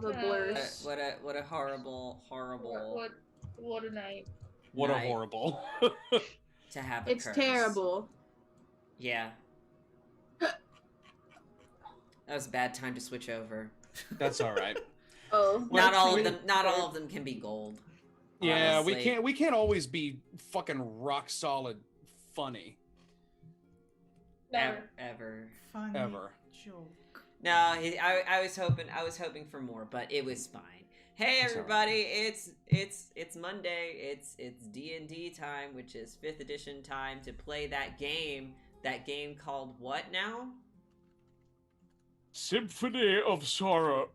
have a blurse. What a horrible What a night. What a night horrible. to have a It's curse. terrible. Yeah. That was a bad time to switch over. That's all right. Oh, Not all of them can be gold. Yeah, honestly. we can't always be fucking rock solid funny. Never. Ever. Funny Ever. joke. No, I was hoping for more, but it was fine. Hey It's everybody, it's Monday. It's D&D time, which is 5th edition time to play that game. That game called what now? Symphony of Sorrow.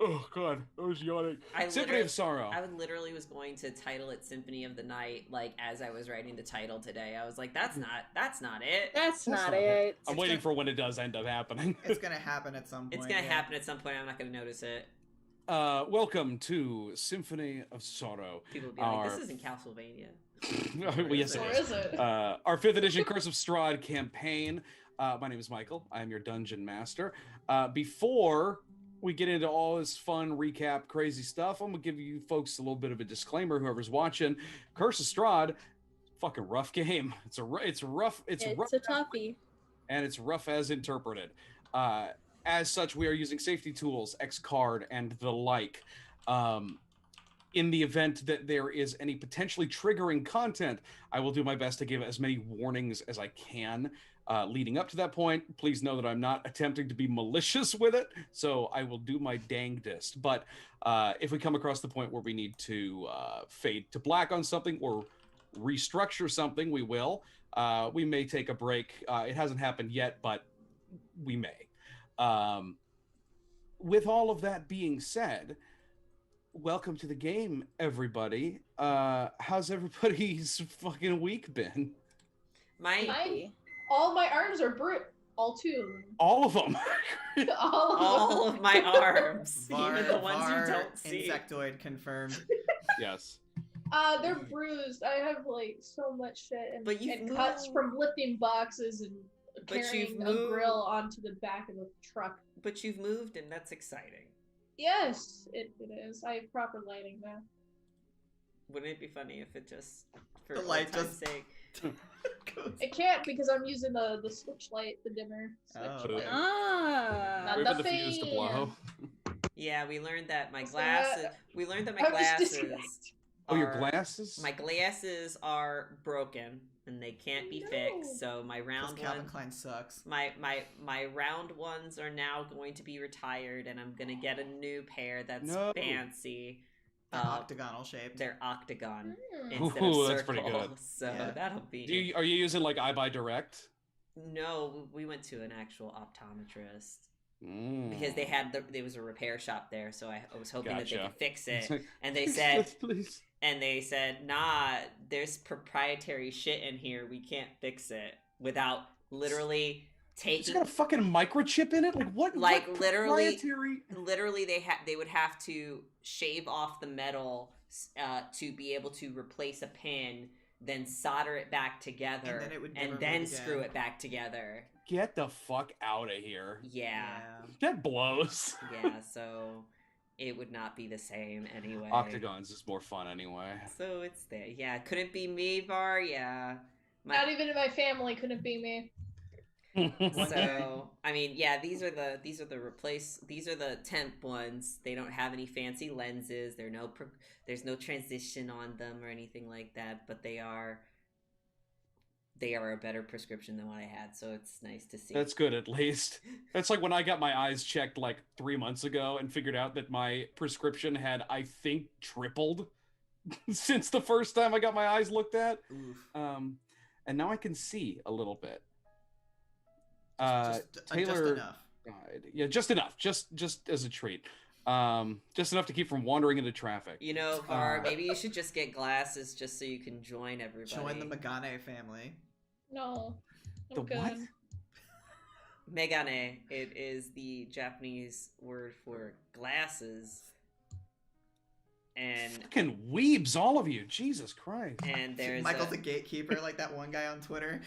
Oh god, I was yawning. Symphony of Sorrow. I literally was going to title it Symphony of the Night, like as I was writing the title today. I was like, that's not it. That's not it. I'm waiting for when it does end up happening. It's gonna happen at some point. It's gonna happen at some point. I'm not gonna notice it. Welcome to Symphony of Sorrow. People will be like, this isn't Castlevania. Well, yes, Or it is it? Our 5th edition Curse of Strahd campaign. My name is Michael. I am your dungeon master. Before we get into all this fun recap, crazy stuff, I'm gonna give you folks a little bit of a disclaimer. Whoever's watching, Curse of Strahd, fucking rough game. It's rough. It's rough, a toughie. and it's rough as interpreted. As such, we are using safety tools, X card, and the like. In the event that there is any potentially triggering content, I will do my best to give as many warnings as I can leading up to that point. Please know that I'm not attempting to be malicious with it, so I will do my dangdest. But if we come across the point where we need to fade to black on something or restructure something, we will. We may take a break. It hasn't happened yet, but we may. With all of that being said, welcome to the game, everybody. How's everybody's fucking week been? All my arms are brute. All two. All of them. All of my arms, Var, even the ones var, you don't see. Insectoid confirmed. Yes. They're bruised. I have like so much shit and cuts moved. from lifting boxes and carrying a grill onto the back of a truck. But you've moved, and that's exciting. Yes, it is. I have proper lighting now. Wouldn't it be funny if it just, for The old light time's just- sake? It can't because I'm using the switch light, the dimmer switch Oh, light. Ah. Not Wait for the the fuse to blow. Yeah, we learned that my So, glasses. We learned that my I was glasses. disconnected. Oh, your are- glasses? My glasses are broken and they can't be fixed. So my Because round Calvin one, Klein sucks. my round ones are now going to be retired, and I'm gonna get a new pair that's No. fancy. They're octagonal shaped. They're octagon Hmm. instead Ooh, of that's circle. pretty good. So Yeah. that'll be. Are you using like iBuyDirect? No, we went to an actual optometrist. Mm. Because there was a repair shop there, so I was hoping that they Gotcha. could fix It's it. like, And they "Please, said, please." nah, there's proprietary shit in here. We can't fix it without literally It's taking. got a fucking microchip in it? Like what? Like, what literally- proprietary- Literally, they would have to shave off the metal to be able to replace a pin, then solder it back together, And then it would never and then move screw again. it back together. Get the fuck out of here. Yeah. That blows. Yeah, so it would not be the same anyway. Octagons is more fun anyway. So it's there. Yeah, couldn't be me, Var. Yeah. Not even in my family could it be me. So I mean, yeah, these are the temp ones. They don't have any fancy lenses. There's no transition on them or anything like that. But they are a better prescription than what I had. So it's nice to see. That's good, at least. That's like when I got my eyes checked like 3 months ago and figured out that my prescription had, I think, tripled since the first time I got my eyes looked at. Oof. And now I can see a little bit. Just Taylor enough. died. Yeah, just enough. Just as a treat. Just enough to keep from wandering into traffic. You know, Var, maybe you should just get glasses just so you can join everybody. Join the Megane family. No. The I'm good. what? Megane. It is the Japanese word for glasses. and Fucking weebs, all of you. Jesus Christ. there's Michael's a gatekeeper, like that one guy on Twitter.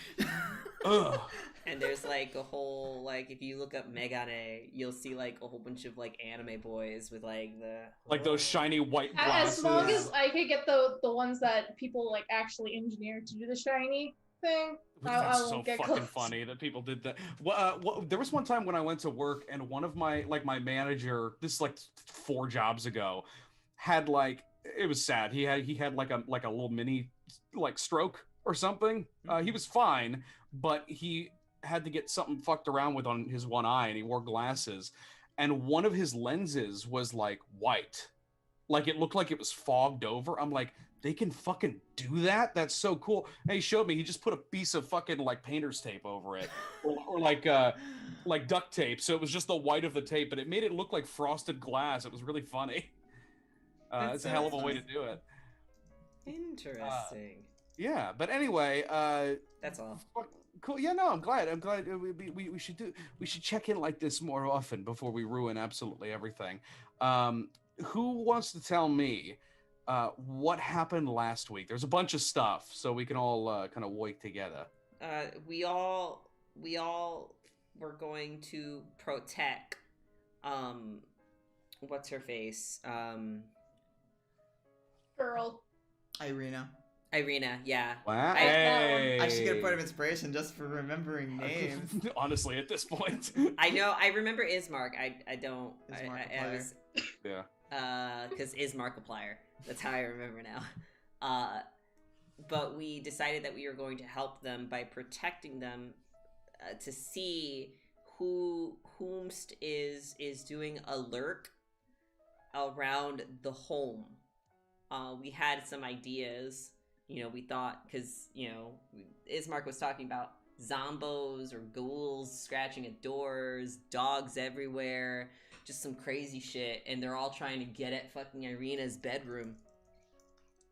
Ugh. and there's like a whole like if you look up Megane, you'll see like a whole bunch of like anime boys with like Those shiny white glasses. As long as I could get the ones that people like actually engineer to do the shiny thing, I That's won't so get fucking close. funny that people did that. There was one time when I went to work and one of my manager, this is like 4 jobs ago, had like, it was sad. He had like a little mini like stroke or something. He was fine, but he had to get something fucked around with on his one eye, and he wore glasses, and one of his lenses was like white, like it looked like it was fogged over. I'm like, they can fucking do that? That's so cool. And he showed me, he just put a piece of fucking like painter's tape over it, or like duct tape, so it was just the white of the tape, but it made it look like frosted glass. It was really funny. It's a hell of a way to do it. Interesting. Yeah, but anyway, That's all. cool. Yeah, no, I'm glad. We should check in like this more often before we ruin absolutely everything. Who wants to tell me what happened last week? There's a bunch of stuff, so we can all kind of work together. We all were going to protect what's her face? Girl. Irina, yeah. Wow. I should get a point of inspiration just for remembering names. Honestly, at this point. I know. I remember Ismark. I don't. I was. Yeah. Because Ismarkiplier. That's how I remember now. But we decided that we were going to help them by protecting them to see whomst is doing a lurk around the home. We had some ideas. We thought, because, Ismark was talking about zombos or ghouls scratching at doors, dogs everywhere, just some crazy shit, and they're all trying to get at fucking Irina's bedroom.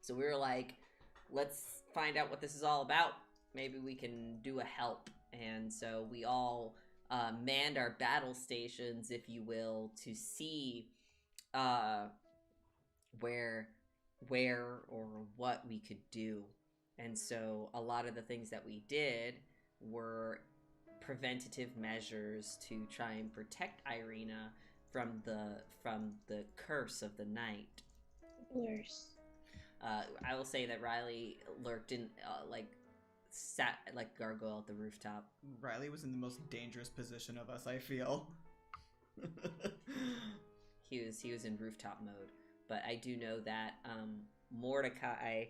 So we were like, let's find out what this is all about. Maybe we can do a help. And so we all manned our battle stations, if you will, to see where or what we could do. And so a lot of the things that we did were preventative measures to try and protect Irina from the curse of the night. Worse. I will say that Riley lurked in sat like gargoyle at the rooftop. Riley was in the most dangerous position of us, I feel. He was in rooftop mode. But I do know that Mordecai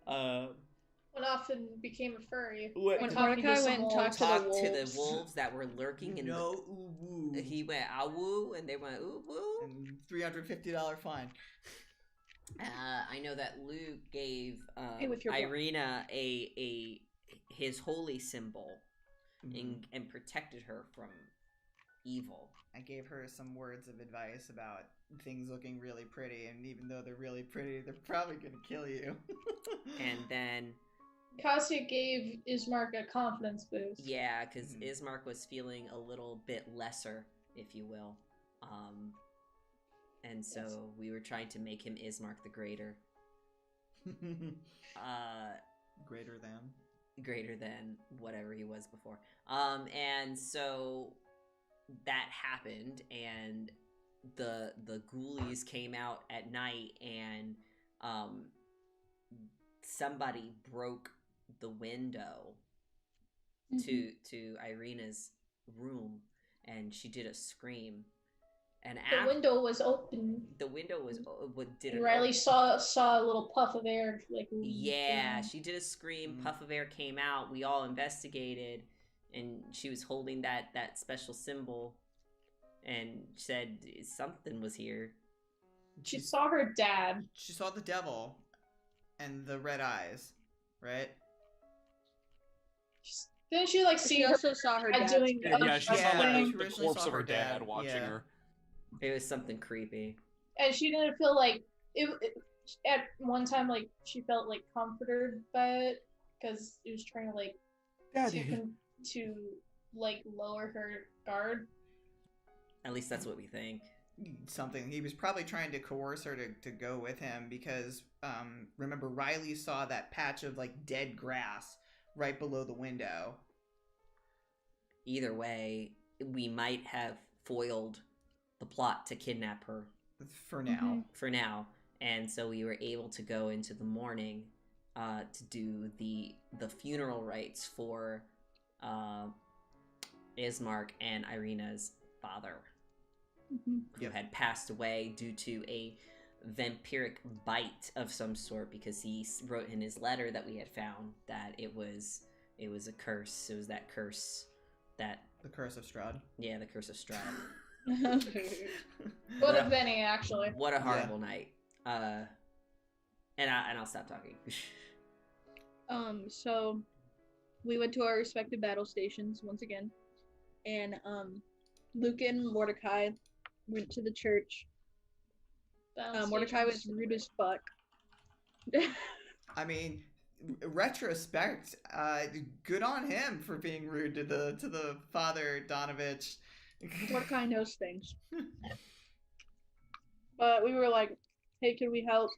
went off and became a furry. When Mordecai went and talked to the wolves that were lurking in ooh-woo. he went ah-woo and they went ooh-woo. And $350 fine. I know that Luke gave Hey, with your Irina his holy symbol and protected her from evil. I gave her some words of advice about things looking really pretty, and even though they're really pretty, they're probably gonna kill you. And then Cassia gave Ismark a confidence boost. yeah, because Ismark was feeling a little bit lesser, if you will. And so we were trying to make him Ismark the Greater. Greater than whatever he was before. And so that happened, and the ghoulies came out at night, and somebody broke the window to Irina's room, and she did a scream. And the window was open. The window was Riley saw a little puff of air, like yeah, she did a scream. Puff of air came out. We all investigated, and she was holding that special symbol, and said something was here. She saw her dad. She saw the devil, and the red eyes, right? Didn't she see She her also saw her dad doing? Yeah, she saw she the originally corpse saw of her her dad dad, watching yeah. her. It was something creepy. And she didn't feel like it at one time. She felt comforted by it because it was trying to to lower her guard. At least that's what we think. something. He was probably trying to coerce her to go with him because remember Riley saw that patch of like dead grass right below the window. Either way, we might have foiled the plot to kidnap her For now. for now, and so we were able to go into the morning to do the funeral rites for Ismark and Irina's father, who Yep. had passed away due to a vampiric bite of some sort, because he wrote in his letter that we had found that it was a curse. It was that curse that The Curse of Strahd. the curse of Strahd. What a Benny, actually. What a horrible night. And I'll stop talking. So we went to our respective battle stations once again, and Luke and Mordecai went to the church. Mordecai was rude as fuck. I mean, retrospect, good on him for being rude to the Father Donovich. Mordecai knows things. But we were like, hey, can we help?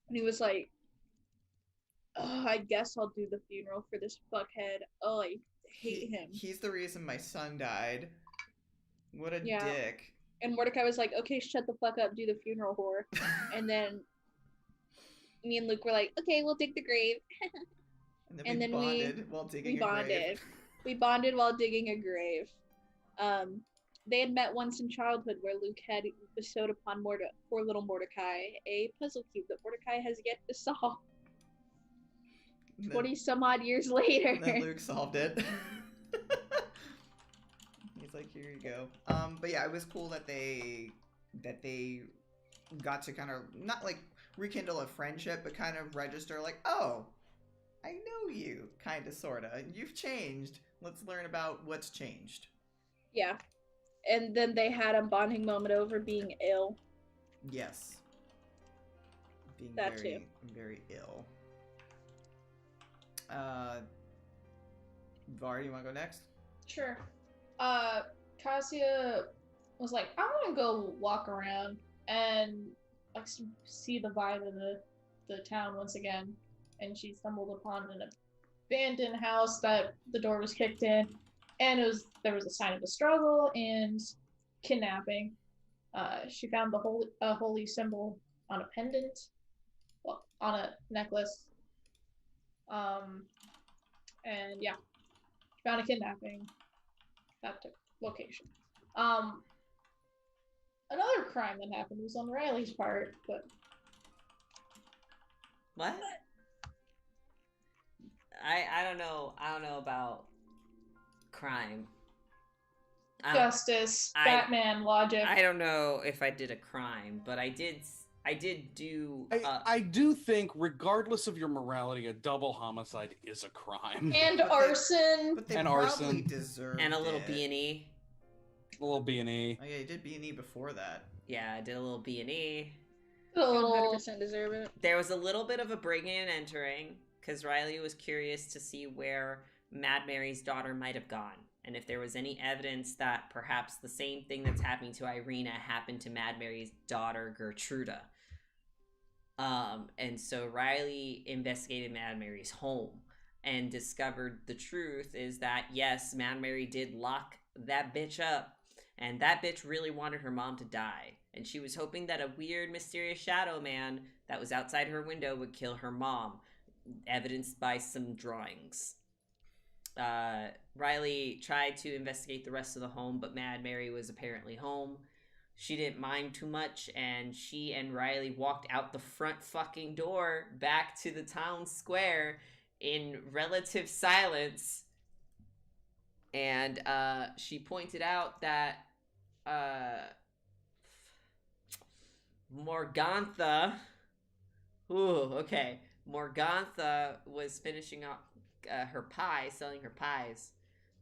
And he was like, oh, I guess I'll do the funeral for this fuckhead. Oh, I hate him. He's the reason my son died. What a Yeah. dick. And Mordecai was like, okay, shut the fuck up, do the funeral, whore. And then me and Luke were like, okay, we'll dig the grave. And then we bonded while digging a grave. We bonded while digging a grave. They had met once in childhood, where Luke had bestowed upon poor little Mordecai a puzzle cube that Mordecai has yet to solve. And then- 20 some odd years later. And then Luke solved it. He's like, here you go. But yeah, it was cool that they got to kind of not like rekindle a friendship, but kind of register like, oh, I know you, kind of, sorta. You've changed. Let's learn about what's changed. Yeah. And then they had a bonding moment over being ill. Yes. Being That very, very ill. Var, you want to go next? Sure. Cassia was like, I want to go walk around and like see the vibe of the town once again. And she stumbled upon an abandoned house that the door was kicked in, and there was a sign of a struggle and kidnapping. She found the holy symbol on a pendant, well, on a necklace. And yeah, she found a kidnapping. That location. Another crime that happened was on Riley's part, but What? I don't know. I don't know about crime. justice, Batman logic. I don't know if I did a crime, but I did do. I do think, regardless of your morality, a double homicide is a crime. and arson. But they And probably arson. deserved and a little it. B&E. A little B&E. Oh yeah, you did B&E before that. Yeah, I did a little B&E. A little 100% deserve it. There was a little bit of a breaking and entering because Riley was curious to see where Mad Mary's daughter might have gone, and if there was any evidence that perhaps the same thing that's happening to Irina happened to Mad Mary's daughter Gertruda. And so Riley investigated Mad Mary's home and discovered the truth is that yes, Mad Mary did lock that bitch up, and that bitch really wanted her mom to die. And she was hoping that a weird, mysterious shadow man that was outside her window would kill her mom, evidenced by some drawings. Riley tried to investigate the rest of the home, but Mad Mary was apparently home. She didn't mind too much, and she and Riley walked out the front fucking door back to the town square in relative silence. And she pointed out that Morgantha, Morgantha was finishing up her pie, selling her pies,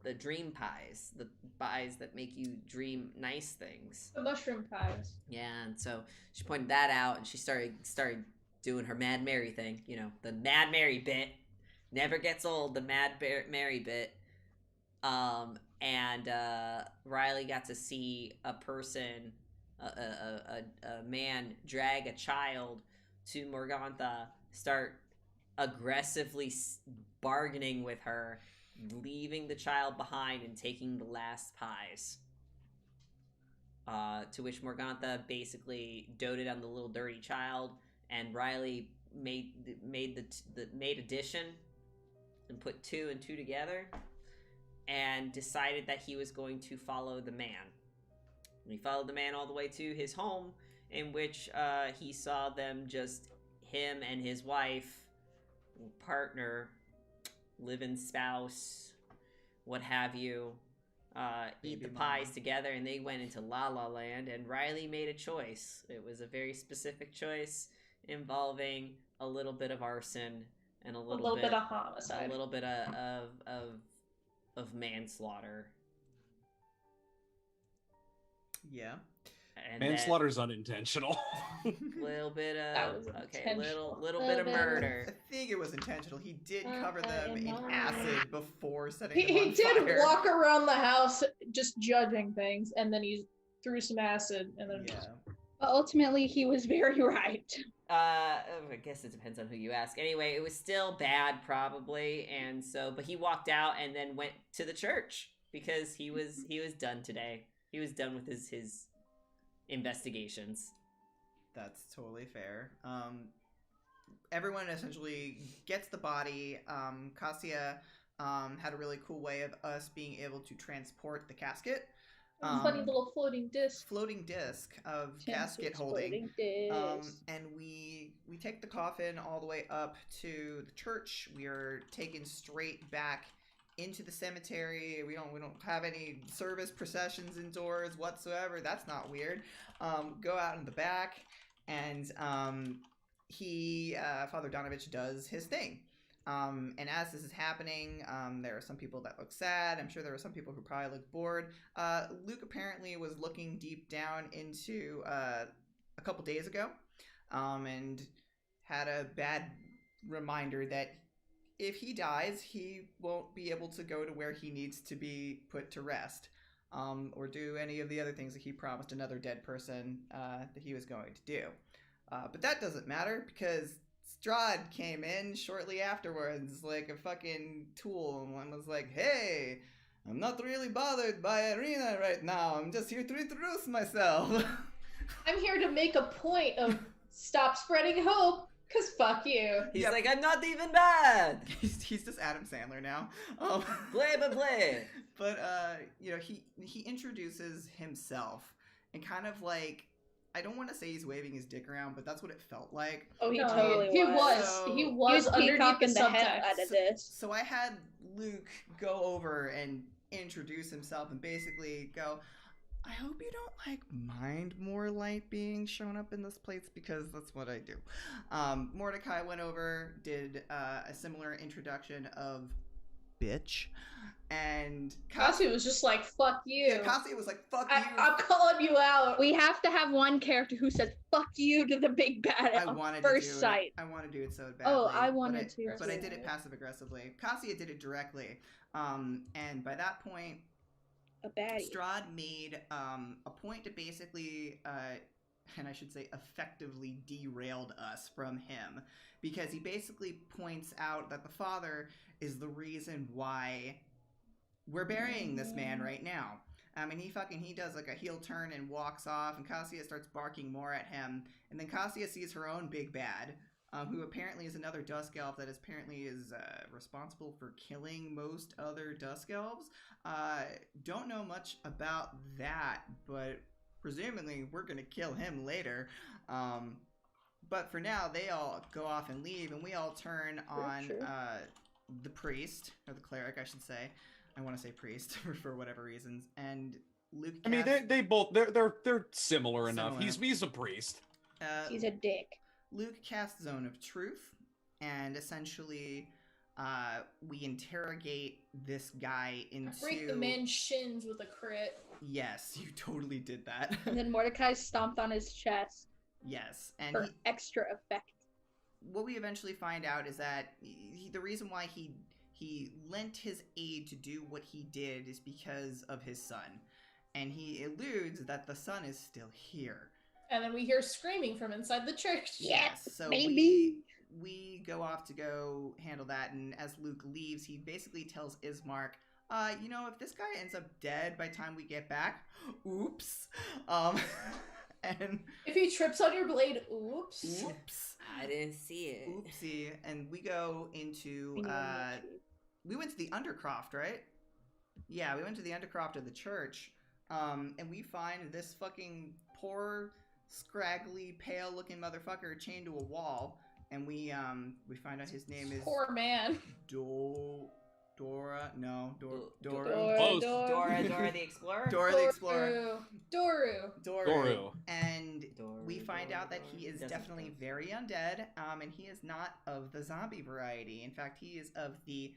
the dream pies, the pies that make you dream nice things. the mushroom pies. Yeah, and so she pointed that out, and she started doing her Mad Mary thing. You know, the Mad Mary bit never gets old. The Mad Mary bit. And Riley got to see a person a man drag a child to Morgantha, start aggressively bargaining with her, leaving the child behind and taking the last pies. To which Morgantha basically doted on the little dirty child, and Riley made addition and put 2 and 2 together, and decided that he was going to follow the man. And he followed the man all the way to his home, in which he saw them, just him and his wife, partner, live-in spouse, what have you, eat the pies together, and they went into La La Land, and Riley made a choice. It was a very specific choice involving a little bit of arson and a little bit of homicide, a little bit of manslaughter. Yeah. And manslaughter's unintentional. Little bit That of was little bit of murder. I think it was intentional. He did cover them in acid before setting them He on did fire. walk around the house just judging things, and then he threw some acid, and then Yeah. But ultimately, he was very right. I guess it depends on who you ask. Anyway, it was still bad, probably, and so. But he walked out and then went to the church because he was done today. He was done with his investigations. That's totally fair. Everyone essentially gets the body. Cassia had a really cool way of us being able to transport the casket. funny little floating disc. Floating disc of casket holding. And we take the coffin all the way up to the church. We are taken straight back into the cemetery. We don't have any service processions indoors whatsoever. That's not weird. Go out in the back, and Father Donovich does his thing. And as this is happening, there are some people that look sad. I'm sure there are some people who probably look bored. Luke apparently was looking deep down into a couple days ago, and had a bad reminder that if he dies, he won't be able to go to where he needs to be put to rest, or do any of the other things that he promised another dead person that he was going to do. But that doesn't matter, because Strahd came in shortly afterwards like a fucking tool and was like, hey, I'm not really bothered by Irina right now. I'm just here to introduce myself. I'm here to make a point of stop spreading hope, because fuck you. He's like, I'm not even bad. He's just Adam Sandler now. Play. But, he introduces himself and kind of like, I don't want to say he's waving his dick around, but that's what it felt like. Oh, he No, totally he was. So- He was underneath peacocking the the heck subtext. out of this. So I had Luke go over and introduce himself and basically go, I hope you don't mind more light being shown up in this place, because that's what I do. Mordecai went over, did a similar introduction of bitch, and Cassie was just like, fuck you. Yeah, Cassie was like, fuck you. I'm calling you out. We have to have one character who says "fuck you" to the big bad I at wanted first to do sight. it. I want to do it so badly. Oh, I wanted to. But I did it passive aggressively. Cassia did it directly. And by that point, A baddie. Strahd made a point to basically, and I should say effectively derailed us from him, because he basically points out that the father is the reason why we're burying this man right now. I mean, he does like a heel turn and walks off, and Cassia starts barking more at him, and then Cassia sees her own big bad, who apparently is another Dusk Elf that apparently is responsible for killing most other Dusk Elves. Don't know much about that, but presumably we're going to kill him later. But for now, they all go off and leave, and we all turn on the priest, or the cleric, I should say. I want to say priest for whatever reasons. And Luke. I mean, they both they're similar enough. Similar. He's a priest. He's a dick. Luke casts Zone of Truth, and essentially, we interrogate this guy into. Break the man's shins with a crit. Yes, you totally did that. And then Mordecai stomped on his chest Yes, and for extra effect. what we eventually find out is that the reason why he lent his aid to do what he did is because of his son. and he alludes that the son is still here. And then we hear screaming from inside the church. Yes, so baby. we go off to go handle that, and as Luke leaves, he basically tells Ismark, you know, if this guy ends up dead by the time we get back, oops. And if he trips on your blade, oops. I didn't see it. Oopsie. And we go into we went to the Undercroft, right? Yeah, we went to the Undercroft of the church. And we find this fucking poor, scraggly, pale-looking motherfucker chained to a wall. And we find out his name is Poor man. Dora Dora the Explorer? Dora the Explorer. Doru. And we find out that he is Doesn't definitely count. very undead, and he is not of the zombie variety. In fact, he is of the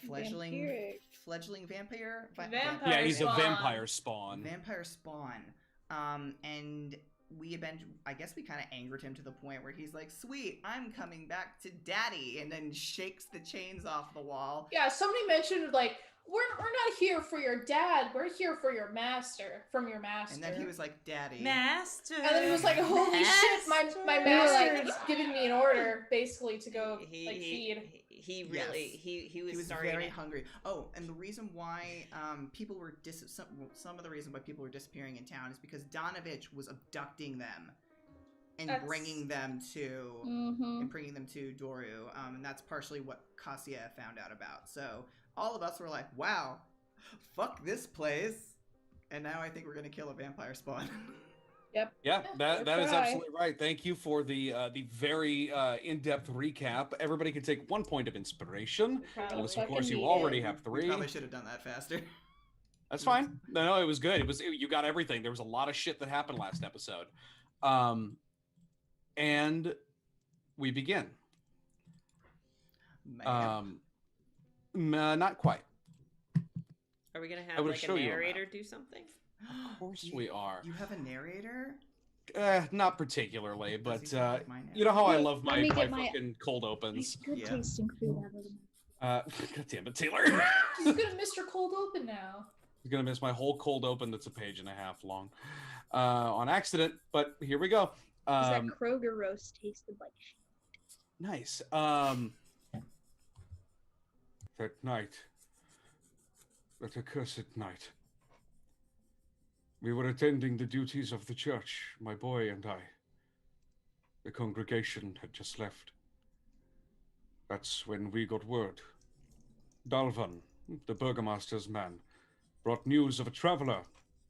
fledgling vampire. Vampire Yeah, he's spawn. a vampire spawn. Vampire spawn. And I guess we kind of angered him to the point where he's like, "Sweet, I'm coming back to daddy," and then shakes the chains off the wall. Yeah, somebody mentioned, like, we're not here for your dad. We're here for your master. From your master. And then he was like, "Daddy." Master. And then he was like, "Holy shit, my master is giving me an order, basically, to go feed." He really he was starting very it. hungry. Oh, and the reason why people were some of the reason why people were disappearing in town is because Donovich was abducting them and bringing them to Doru. And that's partially what Cassia found out about. So all of us were like, "Wow, fuck this place," and now I think we're gonna kill a vampire spawn. Yep. Yeah, that is try. absolutely right. Thank you for the very in-depth recap. Everybody can take 1 point of inspiration. Unless, of course, you already have We 3. probably should have done that faster. That's fine. No, it was good. You got everything. There was a lot of shit that happened last episode. And we begin. Not quite. Are we gonna I have would like a show you a narrator do something? Of course we are. You have a narrator? Not particularly, but Does he sound like my you know how I Wait, love let my me get my- fucking cold opens. Good Yeah. tasting food out of them. God damn it, Taylor. He's gonna Mr. Cold Open now. You're gonna miss my whole cold open that's a page and a half long, on accident. But here we go. That Kroger roast tasted like shit. Nice. That night, that accursed night, we were attending the duties of the church, my boy and I. The congregation had just left. That's when we got word. Dalvan, the burgomaster's man, brought news of a traveler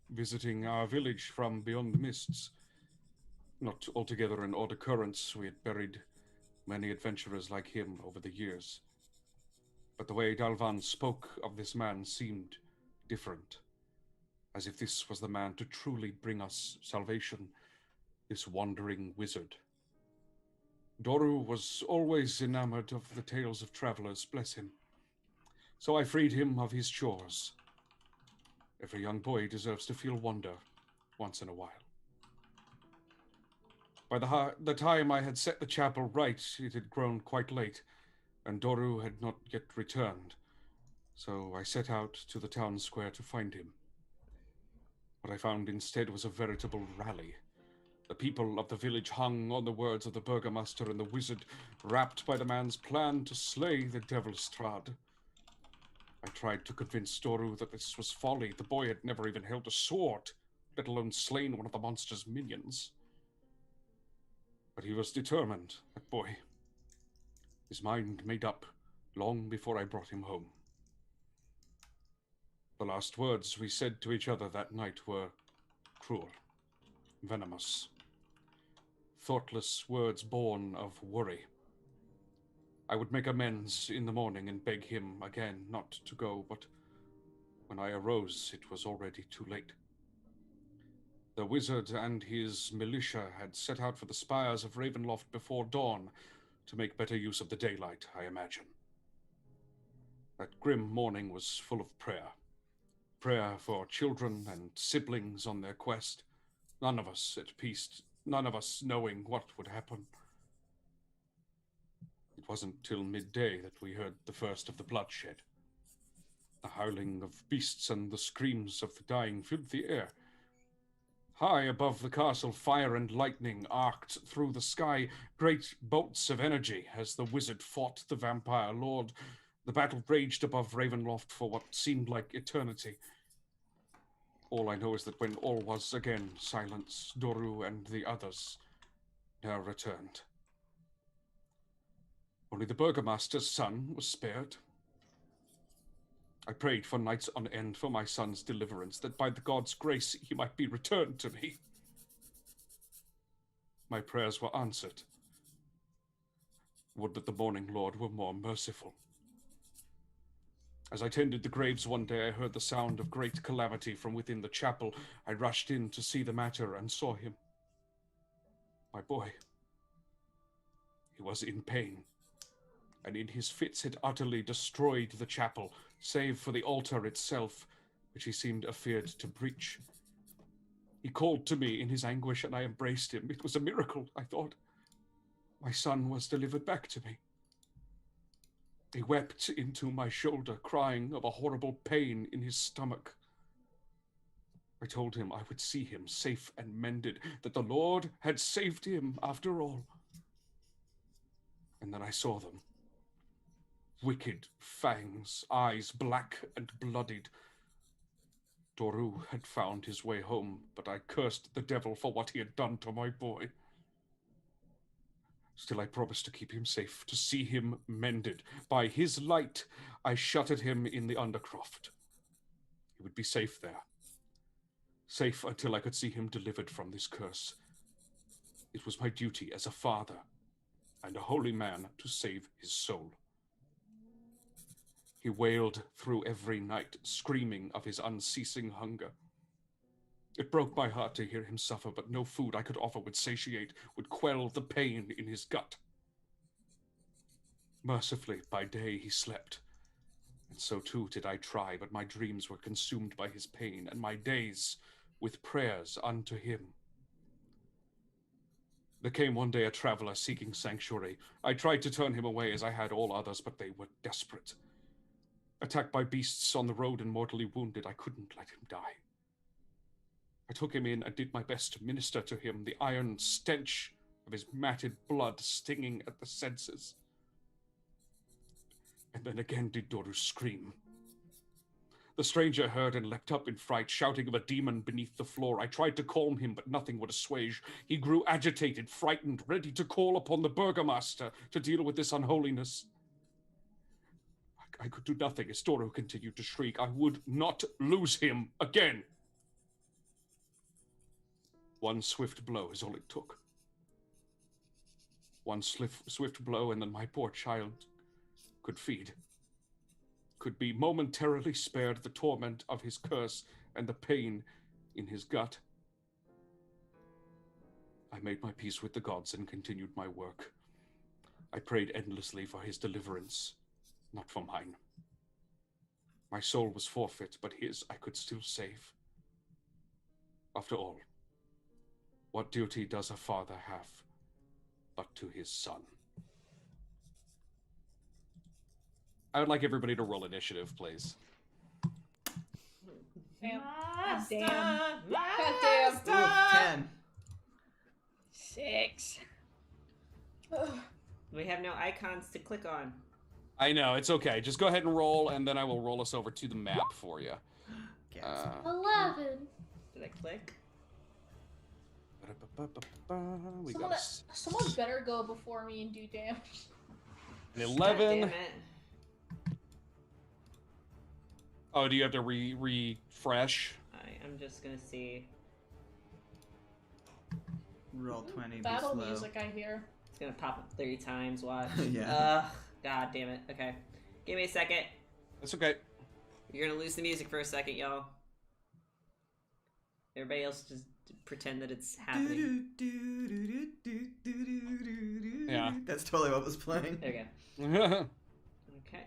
visiting our village from beyond the mists. Not altogether an odd occurrence. We had buried many adventurers like him over the years. But the way Dalvan spoke of this man seemed different, as if this was the man to truly bring us salvation, this wandering wizard. Doru was always enamored of the tales of travelers, bless him. So I freed him of his chores. Every young boy deserves to feel wonder once in a while. By the time I had set the chapel right, it had grown quite late, and Doru had not yet returned. So I set out to the town square to find him. What I found instead was a veritable rally. The people of the village hung on the words of the burgomaster and the wizard, wrapped by the man's plan to slay the Devil Strahd. I tried to convince Doru that this was folly. The boy had never even held a sword, let alone slain one of the monster's minions. But he was determined, that boy. His mind made up long before I brought him home. The last words we said to each other that night were cruel, venomous, thoughtless words born of worry. I would make amends in the morning and beg him again not to go, but when I arose, it was already too late. The wizard and his militia had set out for the spires of Ravenloft before dawn to make better use of the daylight, I imagine. That grim morning was full of prayer. Prayer for children and siblings on their quest. None of us at peace, none of us knowing what would happen. It wasn't till midday that we heard the first of the bloodshed. The howling of beasts and the screams of the dying filled the air. High above the castle, fire and lightning arced through the sky, great bolts of energy as the wizard fought the vampire lord. The battle raged above Ravenloft for what seemed like eternity. All I know is that when all was again silence, Doru and the others ne'er returned. Only the burgomaster's son was spared. I prayed for nights on end for my son's deliverance, that by the god's grace he might be returned to me. My prayers were answered. Would that the morning lord were more merciful. As I tended the graves one day, I heard the sound of great calamity from within the chapel. I rushed in to see the matter and saw him. My boy. He was in pain, and in his fits had utterly destroyed the chapel, save for the altar itself, which he seemed afeard to breach. He called to me in his anguish, and I embraced him. It was a miracle, I thought. My son was delivered back to me. He wept into my shoulder, crying of a horrible pain in his stomach. I told him I would see him safe and mended, that the Lord had saved him after all. And then I saw them. Wicked fangs, eyes black and bloodied. Doru had found his way home, but I cursed the devil for what he had done to my boy. Still I promised to keep him safe, to see him mended. By his light, I shuttered him in the Undercroft. He would be safe there. Safe until I could see him delivered from this curse. It was my duty as a father and a holy man to save his soul. He wailed through every night, screaming of his unceasing hunger. It broke my heart to hear him suffer, but no food I could offer would satiate, would quell the pain in his gut. Mercifully, by day he slept, and so too did I try, but my dreams were consumed by his pain, and my days with prayers unto him. There came one day a traveler seeking sanctuary. I tried to turn him away as I had all others, but they were desperate. Attacked by beasts on the road and mortally wounded, I couldn't let him die. I took him in and did my best to minister to him, the iron stench of his matted blood stinging at the senses. And then again did Doru scream. The stranger heard and leapt up in fright, shouting of a demon beneath the floor. I tried to calm him, but nothing would assuage. He grew agitated, frightened, ready to call upon the burgomaster to deal with this unholiness. I could do nothing as Doru continued to shriek. I would not lose him again. One swift blow is all it took. One swift blow, and then my poor child could feed. Could be momentarily spared the torment of his curse and the pain in his gut. I made my peace with the gods and continued my work. I prayed endlessly for his deliverance, not for mine. My soul was forfeit, but his I could still save. After all, what duty does a father have but to his son? I would like everybody to roll initiative, please. Damn. Master, Damn. Master. Damn. 10. 6. We have no icons to click on. I know, it's okay. Just go ahead and roll, and then I will roll us over to the map for you. 11. Did I click? We got Someone better go before me and do damage. an God 11. damn it. Oh, do you have to refresh? I'm just gonna see. Roll 20. Battle be slow. music, I hear. It's gonna pop up 30 times. Watch. Yeah. God damn it. Okay. Give me a second. That's okay. You're gonna lose the music for a second, y'all. Everybody else just pretend that it's happening. Yeah. That's totally what was playing. There we go. Okay.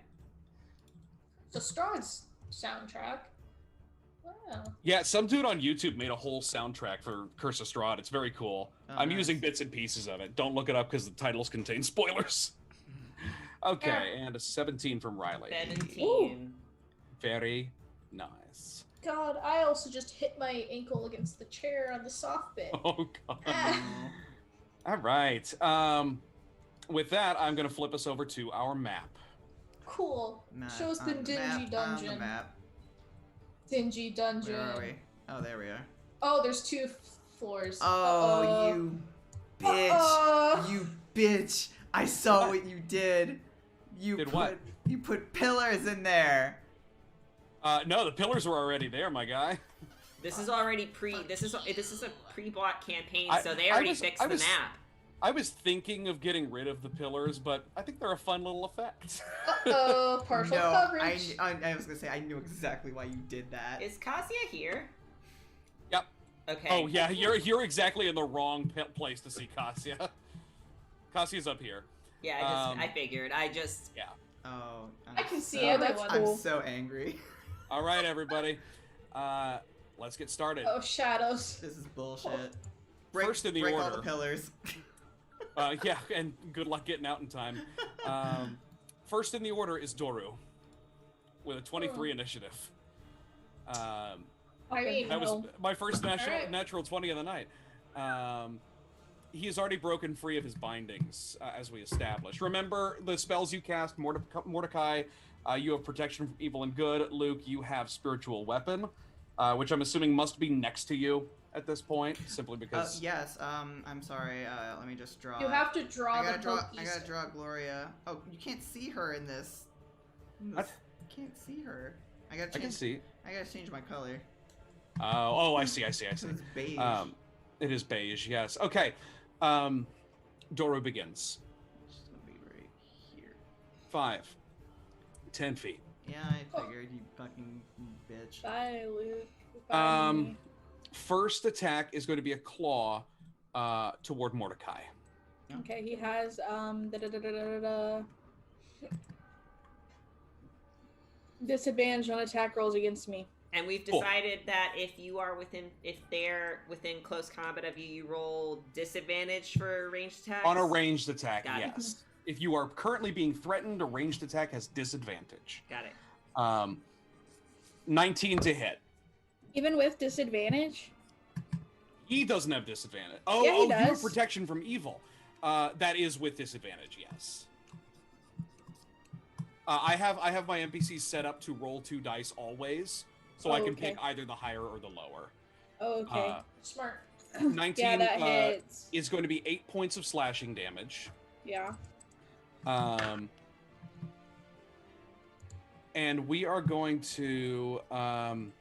It's a strong soundtrack. Wow. Yeah, some dude on YouTube made a whole soundtrack for Curse of Strahd. It's very cool. Oh, I'm nice. using bits and pieces of it. Don't look it up because the titles contain spoilers. Okay, and a 17 from Riley. 17. Very nice. God, I also just hit my ankle against the chair on the soft bit. Oh god. Ah. All right. With that, I'm gonna flip us over to our map. Cool. Map Show us the on dingy map, dungeon. On the map. Dingy dungeon. Where are we? Oh, there we are. Oh, there's 2 floors. Oh, Uh-oh. you bitch! Uh-oh. You bitch! I saw what you did. You Did put what? you put pillars in there. No, the pillars were already there, my guy. This is already This is a pre-bought campaign, I- so they I already was- fixed I the was- map. I was thinking of getting rid of the pillars, but I think they're a fun little effect. Uh-oh, partial No, coverage. I was gonna say I knew exactly why you did that. Is Kasia here? Yep. Okay. Oh yeah, you're exactly in the wrong place to see Kasia. Kasia's up here. Yeah, I figured. Yeah. Oh, I can see so, everyone. I'm Cool. so angry. All right, everybody. Let's get started. Oh, shadows. This is bullshit. First in the break all order. the pillars. Yeah, and good luck getting out in time. First in the order is Doru with a 23 initiative. I mean, That was my first Alright. natural 20 of the night. He has already broken free of his bindings, as we established. Remember the spells you cast, Mordecai, you have protection from evil and good. Luke, you have spiritual weapon, which I'm assuming must be next to you at this point, simply because... Yes, I'm sorry, let me just draw. you have to draw I the gotta draw Gloria. Oh, you can't see her in this. What? You can't see her. I gotta I can see. I gotta change my color. Oh, I see. It's beige. It is beige, yes. Okay. Doru begins. It's just gonna be right here. 5, 10 feet. Yeah, I figured, you fucking bitch. Bye, Luke. Bye, me. First attack is going to be a claw toward Mordecai. Okay, he has disadvantage on attack rolls against me. And we've Cool. decided that if they're within close combat of you, you roll disadvantage for ranged attacks. On a ranged attack, Got it. yes. If you are currently being threatened, a ranged attack has disadvantage. Got it. 19 to hit. Even with disadvantage? He doesn't have disadvantage. Yeah, he you have does. protection from evil. That is with disadvantage, yes. I have my NPCs set up to roll 2 dice always, so I can Okay. pick either the higher or the lower. Oh, okay. Smart. 19 yeah, that hits. is going to be 8 points of slashing damage. Yeah. And we are going to... 5.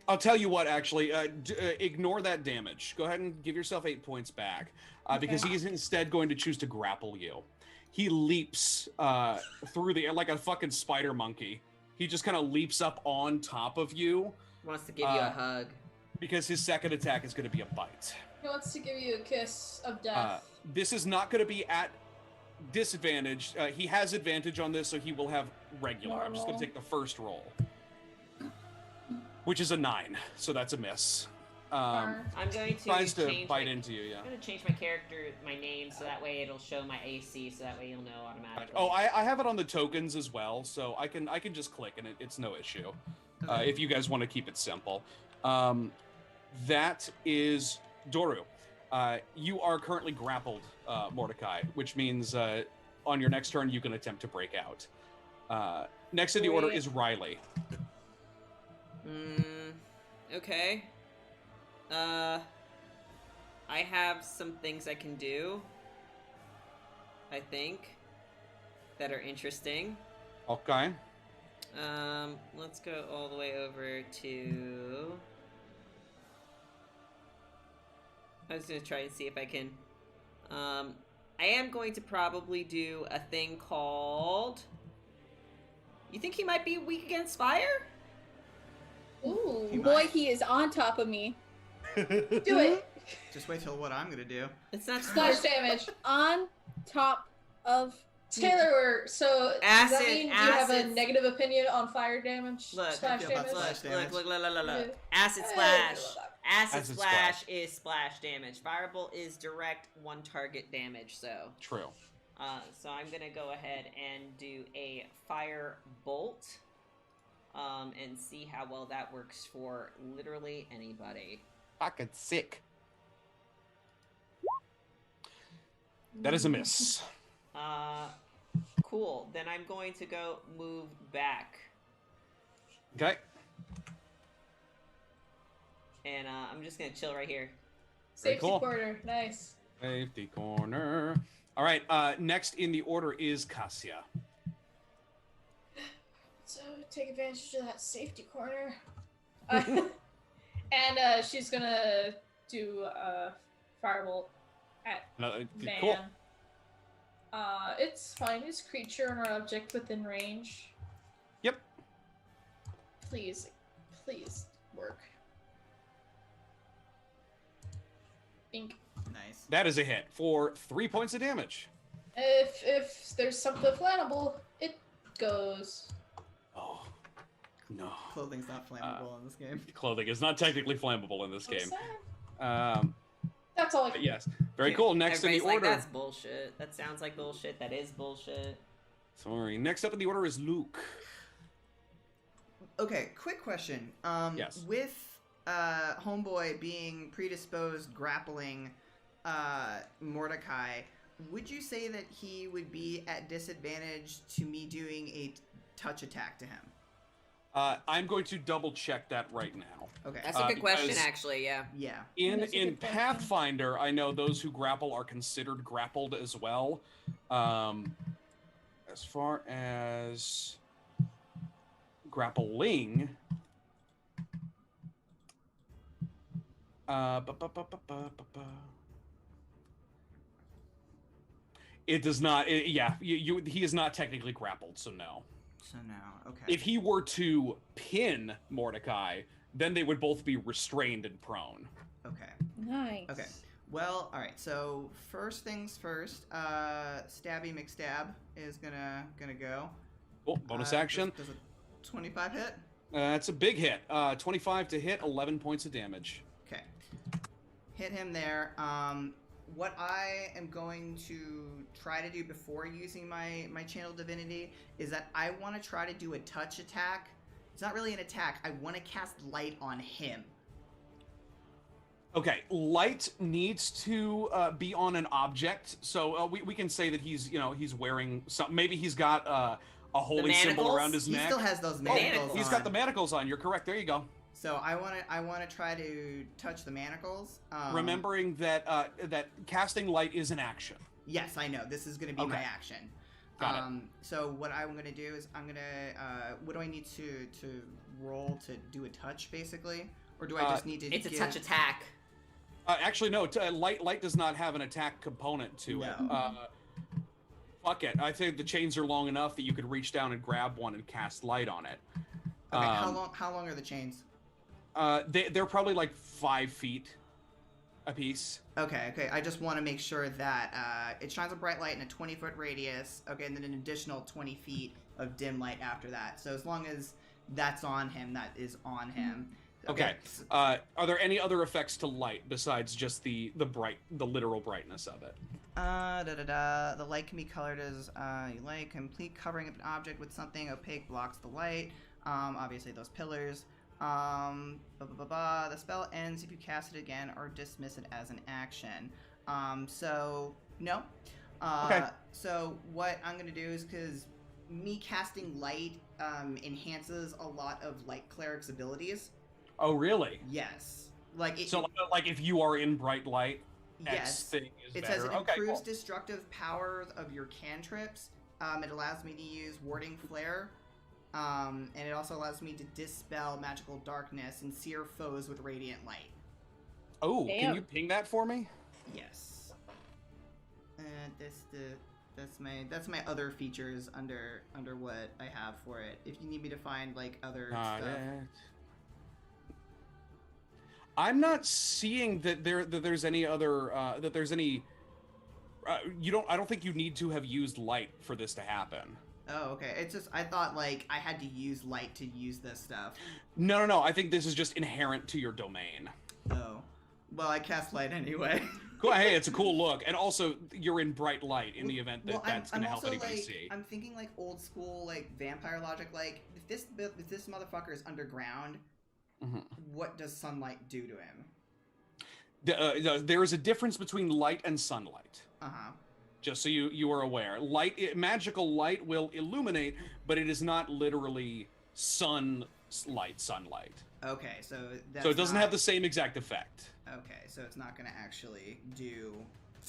I'll tell you what, actually, ignore that damage. Go ahead and give yourself 8 points back, because Okay. he's instead going to choose to grapple you. He leaps through the air like a fucking spider monkey. He just kind of leaps up on top of you, Wants to give you a hug. because his second attack is going to be a bite. He wants to give you a kiss of death. This is not going to be at disadvantage. He has advantage on this, so he will have regular. I'm just going to Normal. take the first roll, which is a 9, so that's a miss. Darn. I'm going to Tries to change bite my, into you, yeah. I'm going to change my character, my name, so that way it'll show my AC, so that way you'll know automatically. Oh, I have it on the tokens as well, so I can just click and it's no issue. If you guys want to keep it simple. That is Doru. You are currently grappled, Mordecai, which means on your next turn you can attempt to break out. Next in the order Great. is Riley. Okay. I have some things I can do, I think, that are interesting. Okay. Let's go all the way over to... I was gonna try and see if I can... I am going to probably do a thing called... You think he might be weak against fire? Ooh. He Boy, might. he is on top of me. Do it. Just wait till what I'm gonna do. It's not Splash damage. On top of Taylor, so does Acid, that mean you have a acids. negative opinion on fire damage? Look, Splash I feel about damage? splash damage. Look. Yeah. Acid Hey, splash. look. Acid Acid splash is splash damage. Firebolt is direct one target damage, so. True. So I'm gonna go ahead and do a fire bolt, and see how well that works for literally anybody. Fucking sick. That is a miss. Cool. Then I'm going to go move back. Okay. And I'm just gonna chill right here. Safety cool. corner, nice. Safety corner. All right. Next in the order is Cassia. So take advantage of that safety corner. And she's gonna do a firebolt at man. Cool. It's fine. It's creature or object within range. Yep. Please work. Ink. Nice. That is a hit for 3 points of damage. If there's something flammable, it goes. Oh, no. Clothing's not flammable in this game. Clothing is not technically flammable in this game. Sad. That's all I But can. yes. Very cool. Next in the Everybody's order. like, that's bullshit. That sounds like bullshit. That is bullshit. Sorry. Next up in the order is Luke. Okay, quick question. Yes. With Homeboy being predisposed grappling Mordecai, would you say that he would be at disadvantage to me doing a touch attack to him? I'm going to double check that right now. Okay. That's a good question, because- actually. Yeah. Yeah. In That's a in good question. Pathfinder, I know those who grapple are considered grappled as well. As far as grappling, it does not. He is not technically grappled, so no. So now, okay. If he were to pin Mordecai, then they would both be restrained and prone. Okay. Nice. Okay. Well, all right. So first things first. Stabby McStab is gonna go. Cool. Bonus action. Does a 25 hit? That's a big hit. 25 to hit, 11 points of damage. Okay. Hit him there. What I am going to try to do before using my channel divinity is that I want to try to do a touch attack. It's not really an attack. I want to cast light on him. Okay, light needs to be on an object. So we can say that he's wearing something. Maybe he's got a holy symbol manacles? around his He neck. still has those manacles manacles. He's got the manacles on. You're correct. There you go. So I want to try to touch the manacles. Remembering that that casting light is an action. Yes, I know. This is going to be my Okay. action. Got it. So what I'm going to do is I'm going to what do I need to roll to do a touch basically, or do I just need to? It's a touch attack. Actually, no. Light does not have an attack component to it. No. Fuck it. I think the chains are long enough that you could reach down and grab one and cast light on it. Okay, how long are the chains? They're probably like 5 feet a piece. Okay. I just want to make sure that it shines a bright light in a 20-foot radius. Okay, and then an additional 20 feet of dim light after that. So as long as that's on him, that is on him. Okay. Are there any other effects to light besides just the literal brightness of it? The light can be colored as you like. Complete covering of an object with something opaque blocks the light. Obviously those pillars. The spell ends if you cast it again or dismiss it as an action. So no. Okay. So what I'm gonna do is, because me casting light enhances a lot of light cleric's abilities. Oh, really? Yes. Like it, So, like, if you are in bright light, X yes. thing is It better. says it Okay, improves cool. destructive power of your cantrips. It allows me to use warding flare. And it also allows me to dispel magical darkness and sear foes with radiant light. Oh, can Damn. you ping that for me? Yes. That's my other features under what I have for it. If you need me to find like other Got stuff. it. I'm not seeing that there's any other that there's any. I don't think you need to have used light for this to happen. Oh, okay. It's just I thought like I had to use light to use this stuff. No. I think this is just inherent to your domain. Oh. Well, I cast light anyway. Cool. Hey, it's a cool look, and also you're in bright light in the event that Well, that's going to help also, anybody like, see. I'm thinking like old school like vampire logic. Like if this motherfucker is underground, what does sunlight do to him? There is a difference between light and sunlight. Just so you are aware, magical light will illuminate, but it is not literally sunlight. Okay, so it doesn't have the same exact effect. Okay, so it's not going to actually do.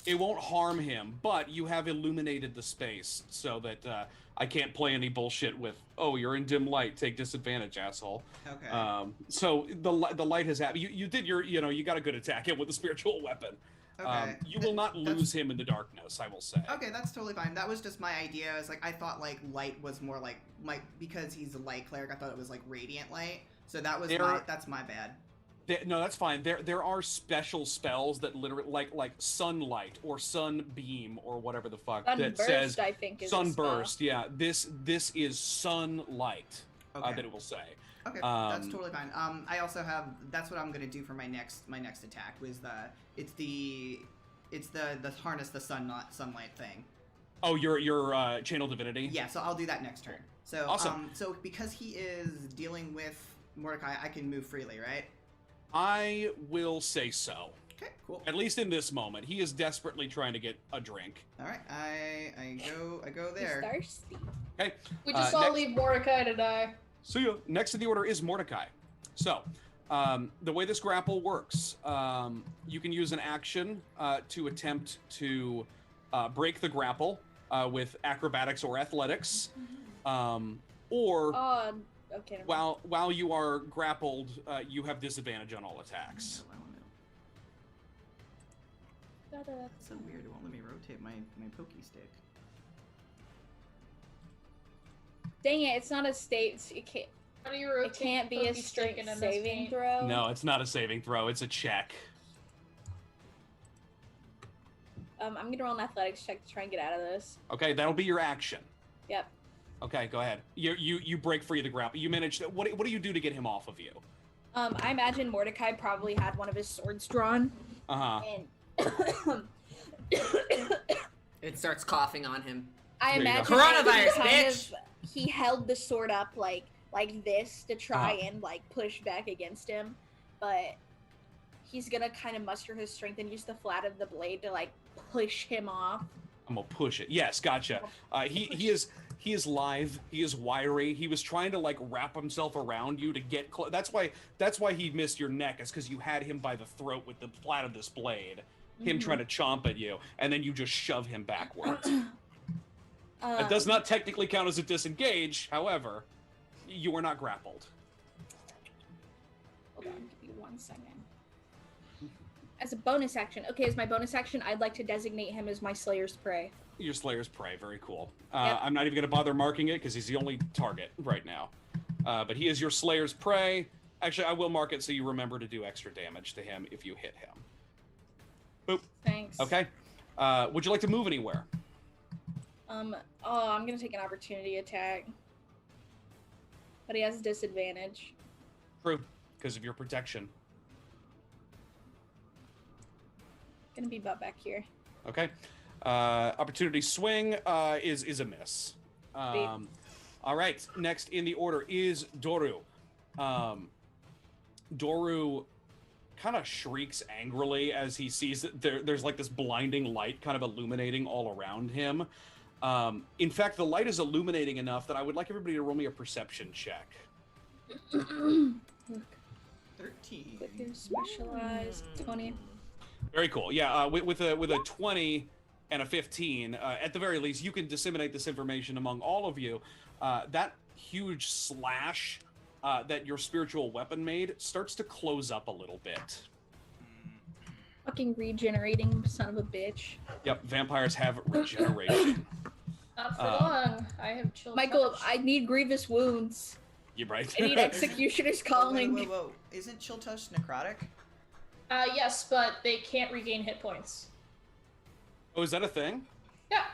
It won't harm him, but you have illuminated the space so that I can't play any bullshit with, oh, you're in dim light, take disadvantage, asshole. Okay. So the light has happened. You did you got a good attack him with a spiritual weapon. Okay. You will not lose him in the darkness, I will say. Okay, that's totally fine. That was just my idea. It's like I thought like light was more like because he's a light cleric. I thought it was like radiant light. So that was that's my bad. No, that's fine. There are special spells that literally like sunlight or sunbeam or whatever the fuck Sunburst, that says I think is sunburst. Yeah, this is sunlight that it will say. Okay, that's totally fine. I also have that's what I'm gonna do for my next attack was it's the harness the sunlight thing. Oh, your channel divinity. Yeah, so I'll do that next turn. So awesome. So because he is dealing with Mordecai, I can move freely, right? I will say so. Okay, cool. At least in this moment, he is desperately trying to get a drink. All right, I go there. He's thirsty. Okay. We just all leave Mordecai to die. So next in the order is Mordecai. So the way this grapple works, you can use an action to attempt to break the grapple with acrobatics or athletics, or okay. while you are grappled, you have disadvantage on all attacks. It's so weird. It won't let me rotate my pokey stick. Dang it! It's not a state. It can't. How do you rotate? It can't be a straight saving throw. No, it's not a saving throw. It's a check. I'm gonna roll an athletics check to try and get out of this. Okay, that'll be your action. Yep. Okay, go ahead. You break free of the grapple. You manage. What do you do to get him off of you? I imagine Mordecai probably had one of his swords drawn. And it starts coughing on him. I imagine coronavirus, he held the sword up like this to try and like push back against him, but he's gonna kind of muster his strength and use the flat of the blade to like push him off. I'm gonna push it. Yes, gotcha. He is live. He is wiry. He was trying to like wrap himself around you to get close. That's why he missed your neck, is because you had him by the throat with the flat of this blade. Him trying to chomp at you, and then you just shove him backwards. It does not technically count as a disengage. However, you are not grappled. Hold on, give me 1 second. As a bonus action, as my bonus action, I'd like to designate him as my Slayer's Prey. Your Slayer's Prey, very cool. Yep. I'm not even going to bother marking it because he's the only target right now. But he is your Slayer's Prey. Actually, I will mark it so you remember to do extra damage to him if you hit him. Boop. Thanks. Okay. Would you like to move anywhere? I'm gonna take an opportunity attack. But he has disadvantage. True, because of your protection. Gonna be about back here. Okay. Opportunity swing is a miss. All right. Next in the order is Doru. Doru kind of shrieks angrily as he sees that there's like this blinding light kind of illuminating all around him. In fact, the light is illuminating enough that I would like everybody to roll me a perception check. 13. Specialized 20. Very cool. Yeah, with a 20 and a 15, at the very least, you can disseminate this information among all of you. That huge slash that your spiritual weapon made starts to close up a little bit. Fucking regenerating son of a bitch. Yep, vampires have regeneration. Not for long. I have chill. Michael, touch. I need grievous wounds. You're right. I need executioner's calling. Whoa. Isn't chill touch necrotic? Yes, but they can't regain hit points. Oh, is that a thing? Yeah.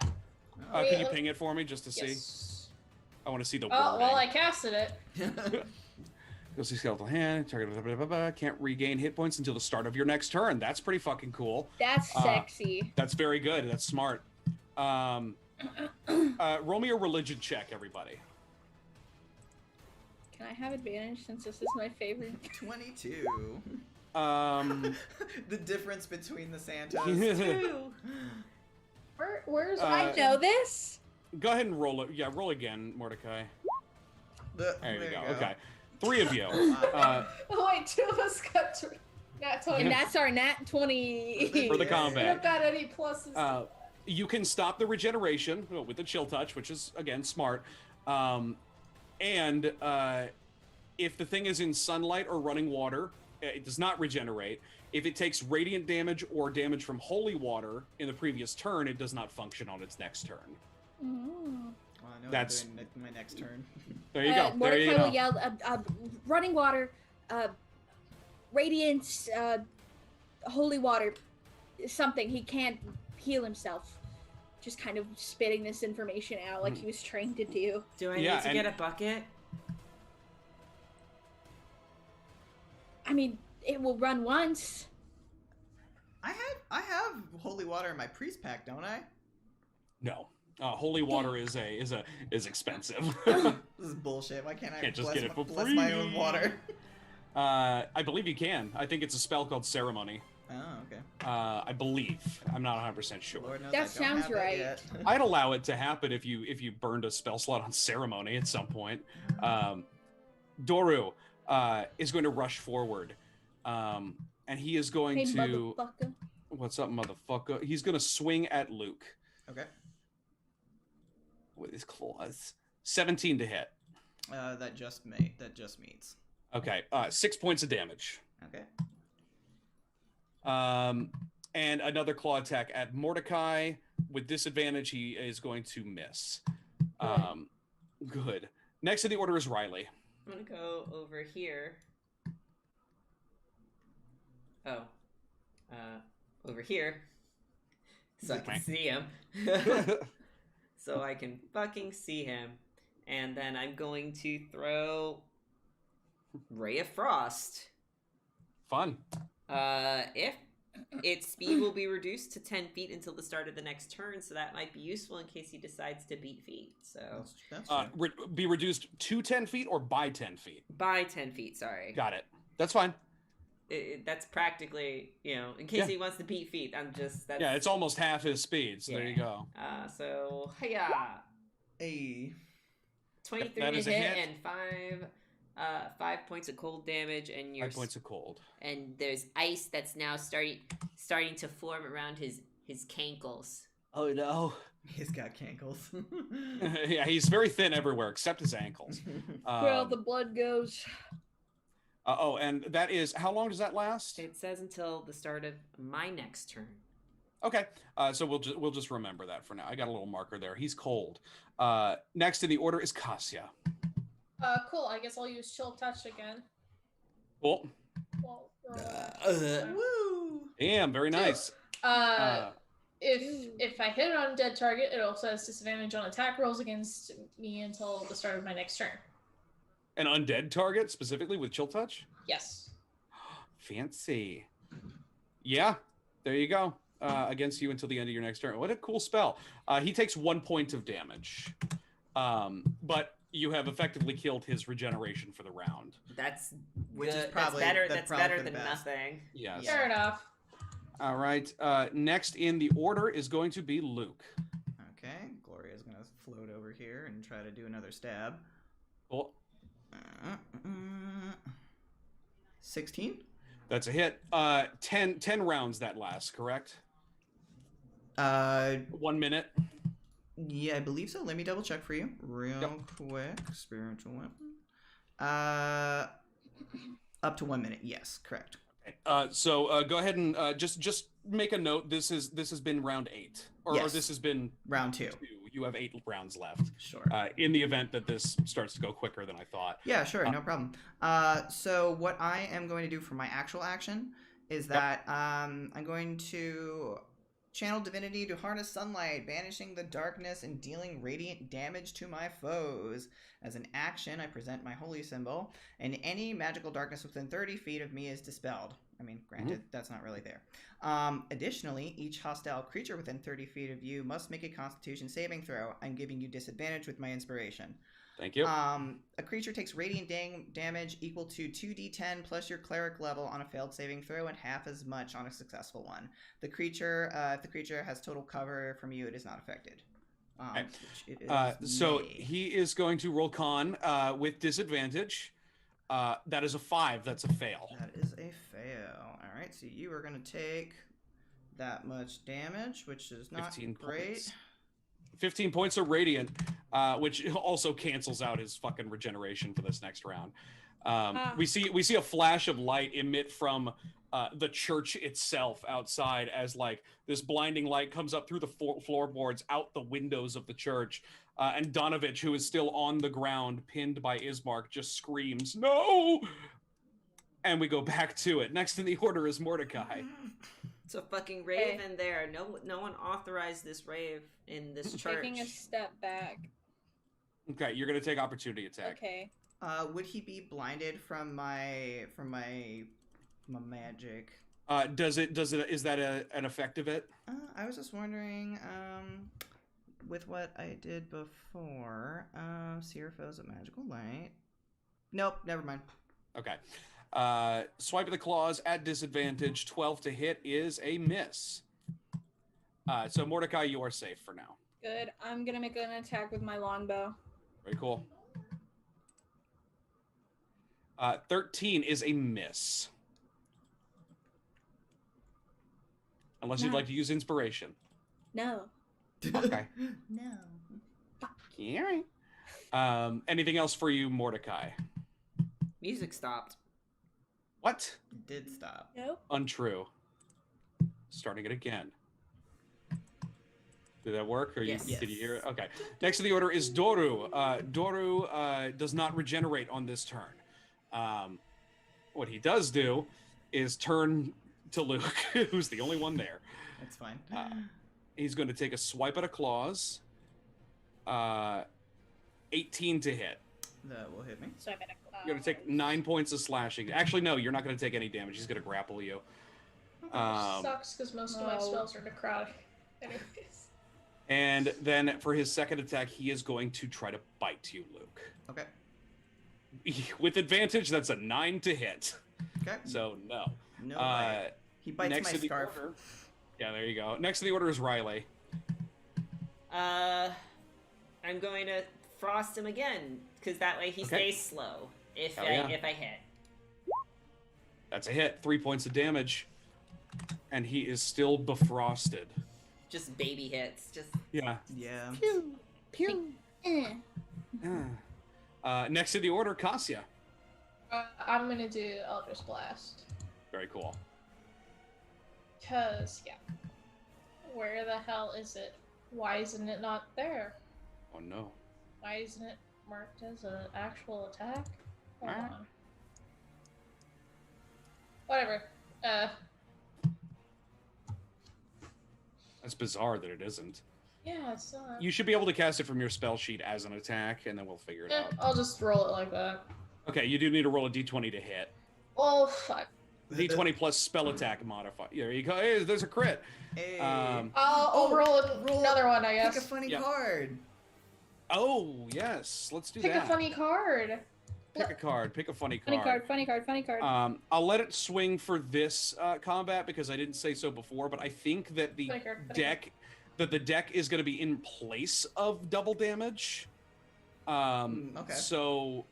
Can you ping it for me just to see? Yes. I want to see the wording. Oh, well, I casted it. Ghostly skeletal hand. Target. Blah, blah, blah, blah, can't regain hit points until the start of your next turn. That's pretty fucking cool. That's sexy. That's very good. That's smart. Roll me a religion check, everybody. Can I have advantage since this is my favorite? 22. The difference between the Santos. Where's I know this. Go ahead and roll it. Yeah, roll again, Mordecai. There you go. Okay. 3 of you. Oh wait, 2 of us got nat 20. And that's our nat 20. For the We combat. don't got any pluses. You can stop the regeneration with the chill touch, which is, again, smart. And if the thing is in sunlight or running water, it does not regenerate. If it takes radiant damage or damage from holy water in the previous turn, it does not function on its next turn. Mm. Well, I know That's- I'm doing my next turn. There you go. There Mordecai you go. will yell, running water, radiance, holy water, something. He can't heal himself. Just kind of spitting this information out like he was trained to do. Do I Yeah, need to get a bucket? I mean, it will run once. I have holy water in my priest pack, don't I? No. Holy water is expensive. This is bullshit. Why can't I Can't just bless, get it for bless free. my own water? I believe you can. I think it's a spell called Ceremony. Oh, okay. I believe. I'm not 100% sure. Lord knows That I don't sounds have that right. yet. I'd allow it to happen if you burned a spell slot on Ceremony at some point. Doru is going to rush forward, and he is going Hey, to. motherfucker. What's up, motherfucker? He's going to swing at Luke Okay. with his claws. 17 to hit. That just meets. Okay. 6 points of damage. Okay. And another claw attack at Mordecai. With disadvantage, he is going to miss. Good. Next in the order is Riley. I'm gonna go over here. Oh. Over here. So I can see him. So I can fucking see him. And then I'm going to throw Ray of Frost. Fun. If its speed will be reduced to 10 feet until the start of the next turn, so that might be useful in case he decides to beat feet. So That's true. Be reduced to 10 feet or by 10 feet? by 10 feet, sorry. Got it. That's fine. That's practically, in case he wants to beat feet. Yeah, it's almost half his speed, so there Yeah. you go. So, hiya! Hey. 23 That to is a hit hit. and 5 points of cold damage, and 5 points of cold. and there's ice that's now starting to form around his cankles. Oh no. He's got cankles. Yeah, he's very thin everywhere except his ankles. Where the blood goes. And that is, how long does that last? It says until the start of my next turn. Okay, so we'll just remember that for now. I got a little marker there. He's cold. Next in the order is Cassia. Cool. I guess I'll use chill touch again. Cool. Well, Woo! Damn, very nice. If I hit it on a dead target, it also has disadvantage on attack rolls against me until the start of my next turn. An undead target specifically with chill touch? Yes. Fancy. Yeah, there you go. Against you until the end of your next turn. What a cool spell. He takes 1 point of damage. But you have effectively killed his regeneration for the round. That's Which is good. probably- that's that's better probably for the than best. nothing. Yes. Yeah. Fair enough. All right. Next in the order is going to be Luke. Okay, Gloria's gonna float over here and try to do another stab. Cool. 16? That's a hit. 10 rounds that lasts, correct? 1 minute. Yeah, I believe so. Let me double check for you real quick. Spiritual weapon. Up to 1 minute. Yes, correct. So go ahead and just make a note. This has been round 8, or Yes. this has been Round 2. 2. You have 8 rounds left. Sure. In the event that this starts to go quicker than I thought. Yeah, sure, no problem. So what I am going to do for my actual action is that I'm going to Channel divinity to harness sunlight, banishing the darkness and dealing radiant damage to my foes. As an action, I present my holy symbol, and any magical darkness within 30 feet of me is dispelled. I mean, granted, that's not really there. Additionally, each hostile creature within 30 feet of you must make a Constitution saving throw. I'm giving you disadvantage with my inspiration. Thank you. A creature takes radiant damage equal to 2d10 plus your cleric level on a failed saving throw and half as much on a successful one. If the creature has total cover from you, it is not affected. Which it is so me. he is going to roll con with disadvantage. That is a 5. That's a fail. That is a fail. All right, so you are going to take that much damage, which is not 15 great. points. 15 points of radiant, which also cancels out his fucking regeneration for this next round. We see a flash of light emit from the church itself outside as like this blinding light comes up through the floorboards out the windows of the church. And Donovich, who is still on the ground, pinned by Ismark, just screams, "No!" And we go back to it. Next in the order is Mordecai. It's a fucking rave in there. No one authorized this rave in this church. Taking a step back. Okay, you're gonna take opportunity attack. Okay. Would he be blinded from my magic? Is that an effect of it? I was just wondering, with what I did before, see your foes at magical light. Nope, never mind. Okay. Swipe of the claws at disadvantage. 12 to hit is a miss. So Mordecai, you are safe for now. Good. I'm gonna make an attack with my longbow. Very cool. 13 is a miss. Unless you'd like to use inspiration. No. Okay. No. All right. Anything else for you, Mordecai? Music stopped. What? It did stop. Nope. Untrue. Starting it again. Did that work? Or Yes. Did you hear it? Okay. Next in the order is Doru. Doru does not regenerate on this turn. What he does do is turn to Luke, who's the only one there. That's fine. He's going to take a swipe at a claws. 18 to hit. That will hit me. So I'm gonna. You're going to take 9 points of slashing. Actually, no, you're not going to take any damage. He's going to grapple you. Sucks because most of my spells are necrotic. Anyways. And then for his second attack, he is going to try to bite you, Luke. Okay. With advantage, that's a 9 to hit. Okay. So, no. No way. He bites next my to the scarf. order, yeah, there you go. Next to the order is Riley. I'm going to frost him again, because that way he stays slow if I hit. That's a hit. 3 points of damage. And he is still befrosted. Just baby hits. Just Yeah. Yeah. Pew. Pew. Next to the order, Cassia. I'm gonna do Eldritch Blast. Very cool. Cause where the hell is it? Why isn't it not there? Oh no. Why isn't it marked as an actual attack? Hold Alright. on. Whatever. That's bizarre that it isn't. Yeah, it's not. You should be able to cast it from your spell sheet as an attack, and then we'll figure it out. I'll just roll it like that. Okay, you do need to roll a d20 to hit. Oh fuck. D20 plus spell attack modifier. There you go. Hey, there's a crit. Hey. I'll roll another one, I guess. Pick a funny Yeah. card. Oh, yes. Let's do Pick that. a funny card. Pick a card. Pick a funny card. Funny card. I'll let it swing for this combat because I didn't say so before, but I think that the Funny card. the deck is going to be in place of double damage. Okay. So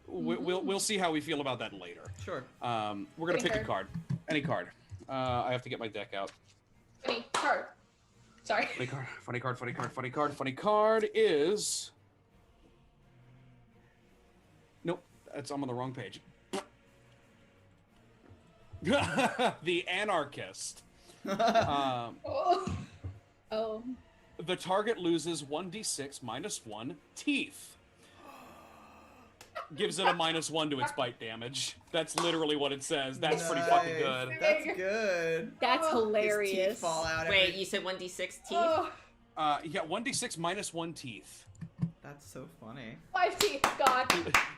we'll see how we feel about that later. Sure. We're gonna Any pick a card. Any card. I have to get my deck out. Funny card. Sorry. Funny card is. Nope, I'm on the wrong page. The Anarchist. Oh. The target loses 1d6 minus 1 teeth. gives it a -1 to its bite damage. That's literally what it says. That's pretty Nice. fucking good. That's good. That's Oh, His teeth hilarious. fall out. Wait, you said 1d6 teeth? Oh, You got 1d6 -1 teeth. That's so funny. 5 teeth. God.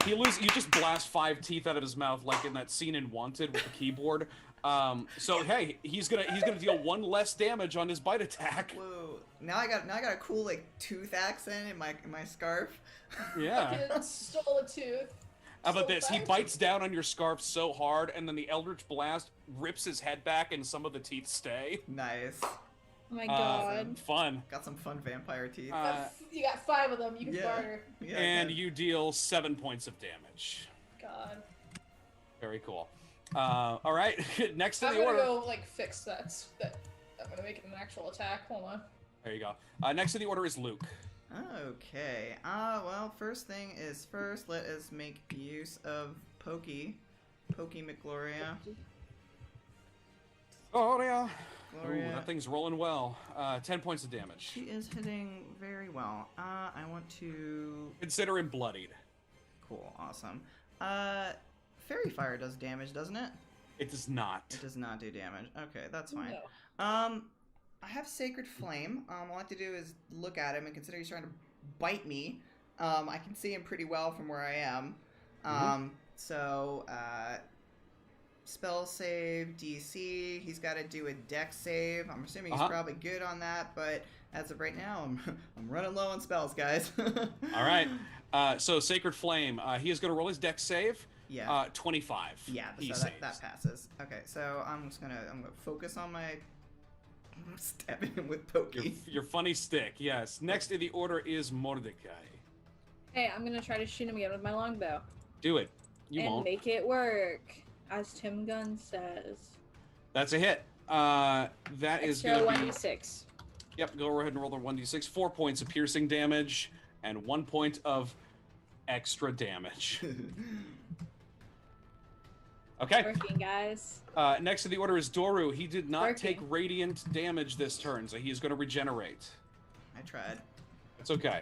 He loses. You just blast 5 teeth out of his mouth, like in that scene in Wanted with the keyboard. So hey, he's gonna deal 1 less damage on his bite attack. Whoa. Now I got a cool like tooth accent in my scarf. Yeah. Fucking stole a tooth. How about So this? He bad. bites down on your scarf so hard, and then the Eldritch Blast rips his head back, and some of the teeth stay. Nice. Oh my god. Fun. Got some fun vampire teeth. You got 5 of them. You can yeah. barter. Yeah, And okay. you deal 7 points of damage. God. Very cool. All right. Next to I'm the gonna order. go like fix that. I'm gonna make it an actual attack. Hold on. There you go. Next to the order is Luke. Okay. Well, first thing is first. Let us make use of Pokey McGloria. Oh yeah. Gloria. Ooh, that thing's rolling well. 10 points of damage. She is hitting very well. I want to. Consider him bloodied. Cool. Awesome. Fairy Fire does damage, doesn't it? It does not. It does not do damage. Okay, that's fine. No. I have Sacred Flame. All I have to do is look at him, and consider he's trying to bite me. I can see him pretty well from where I am. So, spell save, DC. He's got to do a dex save. I'm assuming he's probably good on that, but as of right now, I'm running low on spells, guys. All right. So Sacred Flame. He is going to roll his dex save. Yeah. 25. Yeah, He so saves. that passes. Okay, so I'm gonna focus on my stabbing him with Pokey. Your funny stick. Yes. Next in the order is Mordecai. Hey, I'm gonna try to shoot him again with my longbow. Do it. You and won't. make it work, as Tim Gunn says. That's a hit. That is Extra going to be. 1d6. Yep. Go ahead and roll the 1d6. 4 points of piercing damage and 1 point of extra damage. Okay. Working, guys. Next in the order is Doru. He did not Working. take radiant damage this turn, so he is going to regenerate. I tried. It's okay.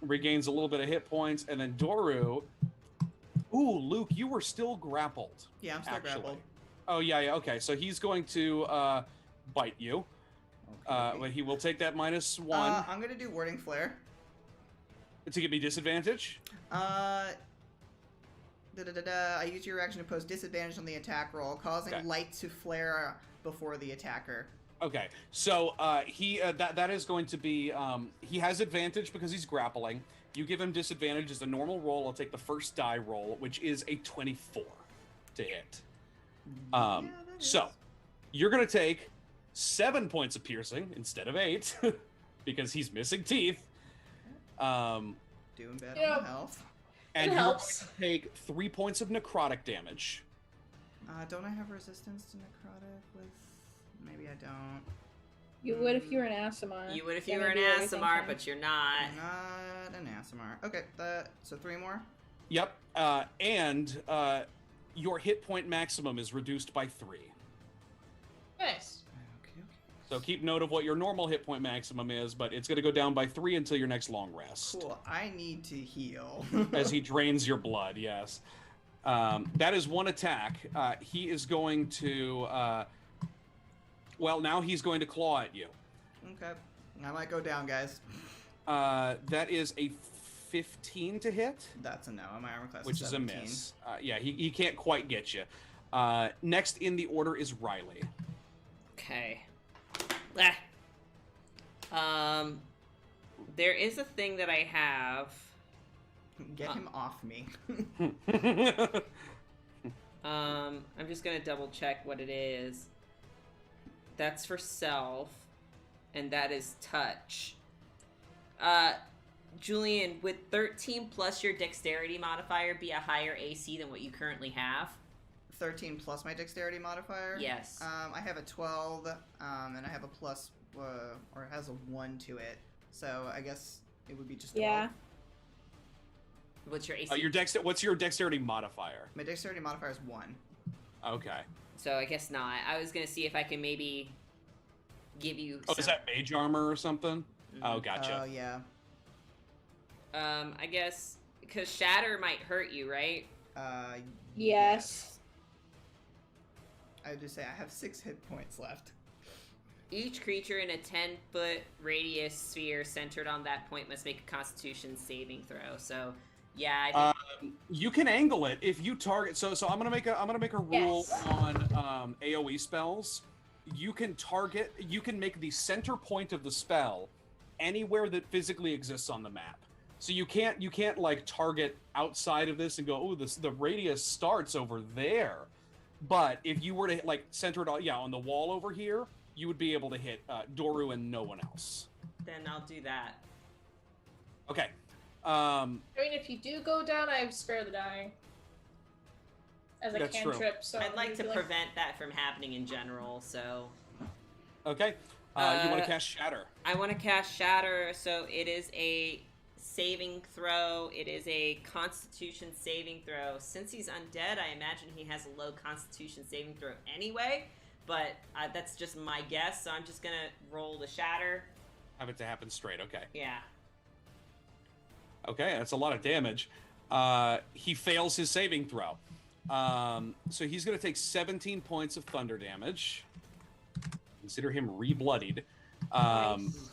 Regains a little bit of hit points, and then Doru. Ooh, Luke, you were still grappled. Yeah, I'm still actually. grappled. Oh yeah. Okay, so he's going to bite you. Okay. But he will take that -1 I'm gonna do Warding Flare. to give me disadvantage. I use your action to post disadvantage on the attack roll, causing Okay. light to flare before the attacker. Okay, so he that is going to be he has advantage because he's grappling. You give him disadvantage as a normal roll. I'll take the first die roll, which is a 24 to hit. Yeah, that So is. you're gonna take 7 points of piercing instead of 8 because he's missing teeth. Doing bad Yeah. on health. And It you're helps. going to take 3 points of necrotic damage. Don't I have resistance to necrotic with? Maybe I don't. You would if you were an Asimar. You would if you Then were an it'd be everything Asimar, fine. but you're not. I'm not an Asimar. Okay, so 3 more. Yep. And your hit point maximum is reduced by 3. Nice. Okay. So keep note of what your normal hit point maximum is, but it's going to go down by 3 until your next long rest. Cool. I need to heal. As he drains your blood, yes. That is 1 attack. He is going to... well, now he's going to claw at you. Okay. I might go down, guys. That is a 15 to hit, That's a no. My armor class which is a 17. miss. Yeah, he can't quite get you. Next in the order is Riley. Okay. There is a thing that I have. Get him off me. I'm just gonna double check what it is. That's for self, and that is touch. Julian, would 13 plus your dexterity modifier be a higher AC than what you currently have? 13 plus my dexterity modifier? Yes. I have a 12, and I have a plus, or it has a 1 to it. So I guess it would be just 12. Yeah. What's your AC? What's your dexterity modifier? My dexterity modifier is 1. Okay. So I guess not. I was gonna see if I can maybe give you. Oh, is that mage armor or something? Oh, gotcha. Oh, yeah. I guess because shatter might hurt you, right? Yes. I just say I have 6 hit points left. Each creature in a 10-foot radius sphere centered on that point must make a Constitution saving throw. So, yeah, I think You can angle it if you target. So I'm gonna make a rule Yes. on AOE spells. You can make the center point of the spell anywhere that physically exists on the map. So you can't like target outside of this and go, oh, the radius starts over there. But if you were to like center it on the wall over here, you would be able to hit Doru and no one else. then I'll do that. Okay. I mean, if you do go down, I have Spare the Dying as a That's true. cantrip. So I'd like to maybe, prevent that from happening in general, so... Okay. You want to cast Shatter. I want to cast Shatter, so it is a saving throw. It is a Constitution saving throw. Since he's undead, I imagine he has a low Constitution saving throw anyway, but that's just my guess, so I'm just going to roll the Shatter. Have it to happen straight. Okay. Yeah. Okay, that's a lot of damage. He fails his saving throw. So he's going to take 17 points of thunder damage. Consider him re-bloodied. Nice.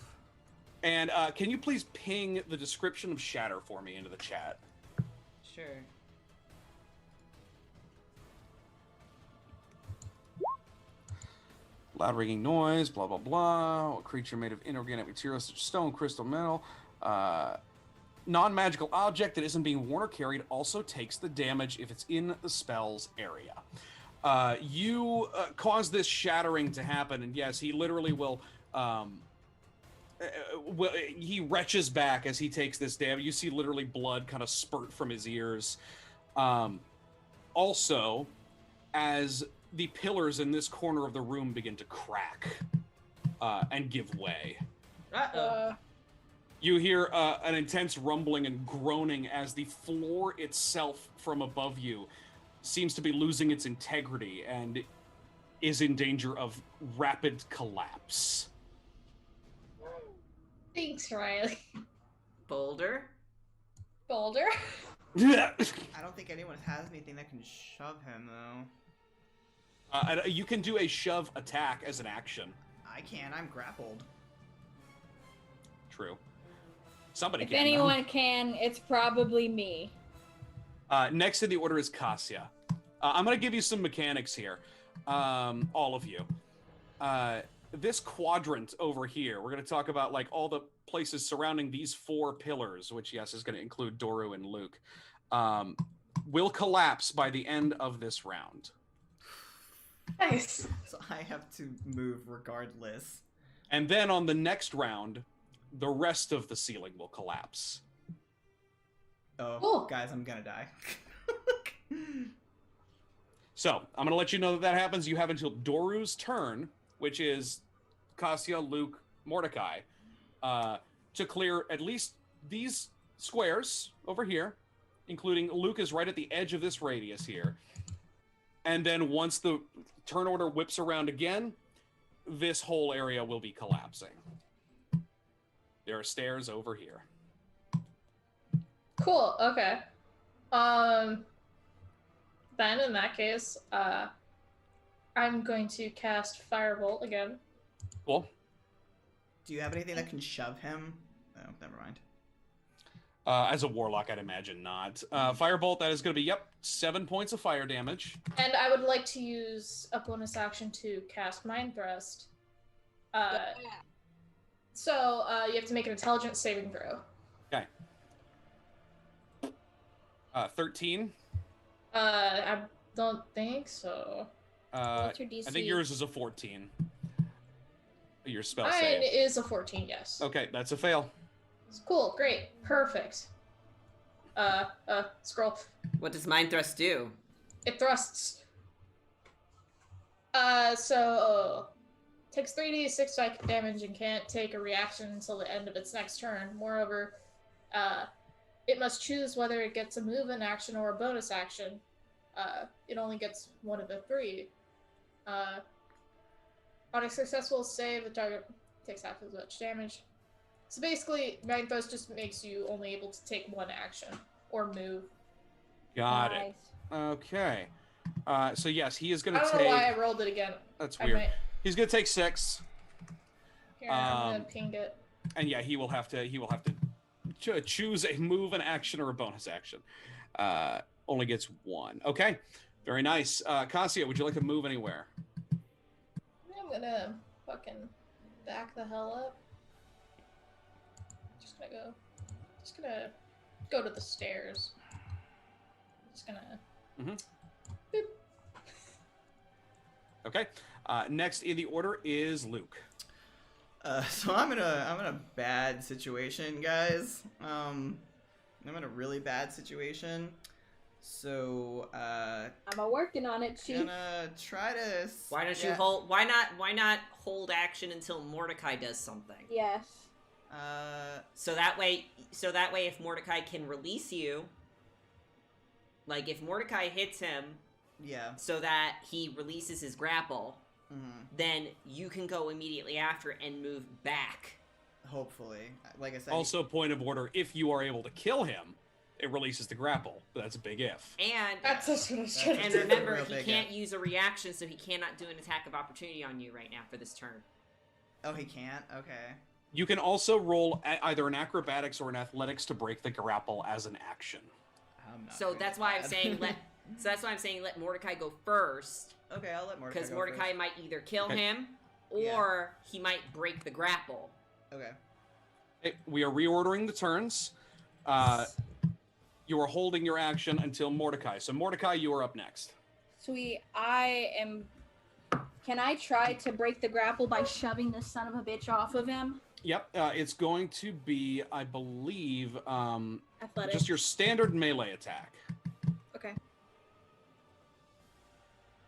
And can you please ping the description of Shatter for me into the chat? Sure. Loud ringing noise, blah, blah, blah. A creature made of inorganic materials such as stone, crystal, metal. Non-magical object that isn't being worn or carried also takes the damage if it's in the spell's area. You cause this shattering to happen, and yes, he literally will... he retches back as he takes this damage. You see literally blood kind of spurt from his ears. Also, as the pillars in this corner of the room begin to crack and give way. Uh-oh. You hear an intense rumbling and groaning as the floor itself from above you seems to be losing its integrity and is in danger of rapid collapse. Thanks, Riley. Boulder? Boulder? I don't think anyone has anything that can shove him, though. You can do a shove attack as an action. I can. I'm grappled. True. Somebody If can. anyone can, it's probably me. Next in the order is Cassia. I'm going to give you some mechanics here. All of you. This quadrant over here, we're going to talk about like all the places surrounding these 4 pillars, which, yes, is going to include Doru and Luke, will collapse by the end of this round. Nice. So I have to move regardless. And then on the next round, the rest of the ceiling will collapse. Oh, Cool. guys, I'm gonna die. So, I'm going to let you know that happens. You have until Doru's turn, which is Cassia, Luke, Mordecai, to clear at least these squares over here, including Luke is right at the edge of this radius here. And then once the turn order whips around again, this whole area will be collapsing. There are stairs over here. Cool. Okay. Then in that case, I'm going to cast Firebolt again. Cool. Do you have anything that can shove him? Oh, never mind. As a warlock, I'd imagine not. Firebolt, that is going to be, 7 points of fire damage. And I would like to use a bonus action to cast Mind Thrust. So you have to make an intelligence saving throw. Okay. 13. I don't think so. What's your DC? I think yours is a 14. Your spell Mine save. is a 14, yes. Okay, that's a fail. Cool, great, perfect. Scroll. What does Mind Thrust do? It thrusts. Takes 3d6 psychic damage and can't take a reaction until the end of its next turn. Moreover, it must choose whether it gets a move, an action, or a bonus action. It only gets one of the 3. On a successful save, the target takes half as much damage. So basically, Mind Thrust just makes you only able to take one action. or move. Got Nice. it. Okay. So yes, he is going I to don't take. know why I rolled it again. That's I weird. might. He's going to take 6. Here, I'm gonna ping it. And yeah, he will have to choose a move, an action, or a bonus action. Only gets 1. Okay. Very nice. Cassia, would you like to move anywhere? I'm gonna fucking back the hell up. Just gonna go to the stairs. Just gonna. Boop. Okay. Next in the order is Luke. So I'm in a bad situation, guys. I'm in a really bad situation. So I'm working on it, Chief. gonna try to. Why don't you hold? Why not hold action until Mordecai does something? Yes. So that way, if Mordecai can release you, like if Mordecai hits him, Yeah. so that he releases his grapple, Mm-hmm. then you can go immediately after and move back. Hopefully, like I said. Also, point of order: if you are able to kill him, it releases the grapple. But that's a big if. And That's what I was That's trying a to and do. real remember, he big can't if. use a reaction, so he cannot do an attack of opportunity on you right now for this turn. Oh, he can't. Okay. You can also roll either an acrobatics or an athletics to break the grapple as an action. I'm not So good that's at why I'm that. saying let Mordecai go first, Okay, I'll let Mordecai. because go Mordecai first. might either kill Okay. him or he might break the grapple. Okay. Okay, we are reordering the turns. You are holding your action until Mordecai. So Mordecai, you are up next. Sweet. Can I try to break the grapple by shoving this son of a bitch off of him? Yep, it's going to be, I believe, Athletic. just your standard melee attack. Okay.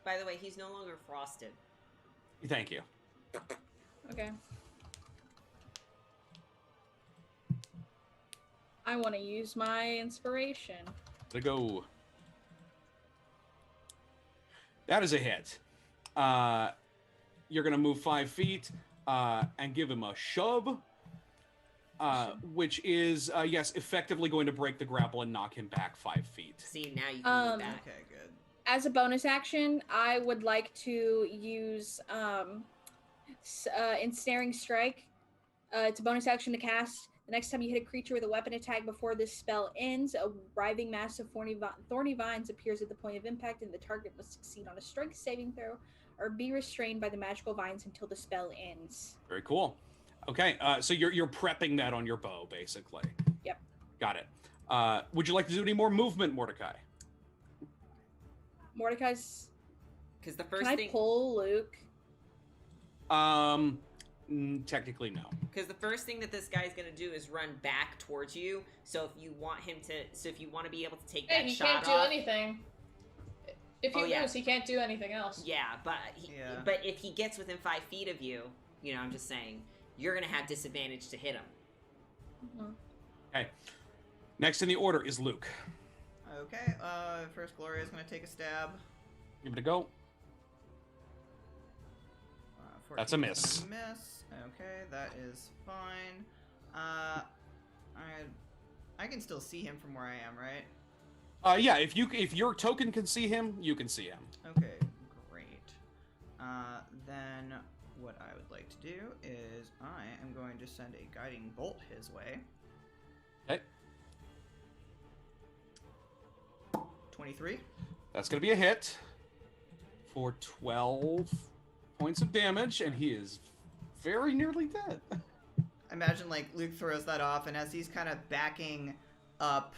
By the way, he's no longer frosted. Thank you. Okay. I want to use my inspiration. To go. That is a hit. You're going to move 5 feet and give him a shove, which is, yes, effectively going to break the grapple and knock him back 5 feet. See, now you can move back. Okay, good. As a bonus action, I would like to use Ensnaring Strike. It's a bonus action to cast. The next time you hit a creature with a weapon attack before this spell ends, a writhing mass of thorny vines appears at the point of impact, and the target must succeed on a strength saving throw or be restrained by the magical vines until the spell ends. Very cool. Okay, so you're prepping that on your bow, basically. Yep. Got it. Would you like to do any more movement, Mordecai? Mordecai's... Because the first Can I thing, pull Luke? Technically, no. because the first thing that this guy's gonna do is run back towards you. So if you want to be able to take Hey, that he shot can't do off, anything. If he Oh, yeah. moves, he can't do anything else. yeah, but Yeah. but if he gets within 5 feet of you, I'm just saying, you're gonna have disadvantage to hit him. Mhm. Okay. Next in the order is Luke. Okay. First Gloria is gonna take a stab. Give it a go. 14 That's a is miss. gonna miss. Okay, that is fine. I can still see him from where I am, right? Yeah, if your token can see him, you can see him. Okay, great. Then what I would like to do is I am going to send a guiding bolt his way. Okay. 23. That's going to be a hit for 12 points of damage, and he is very nearly dead. Imagine like Luke throws that off, and as he's kind of backing up,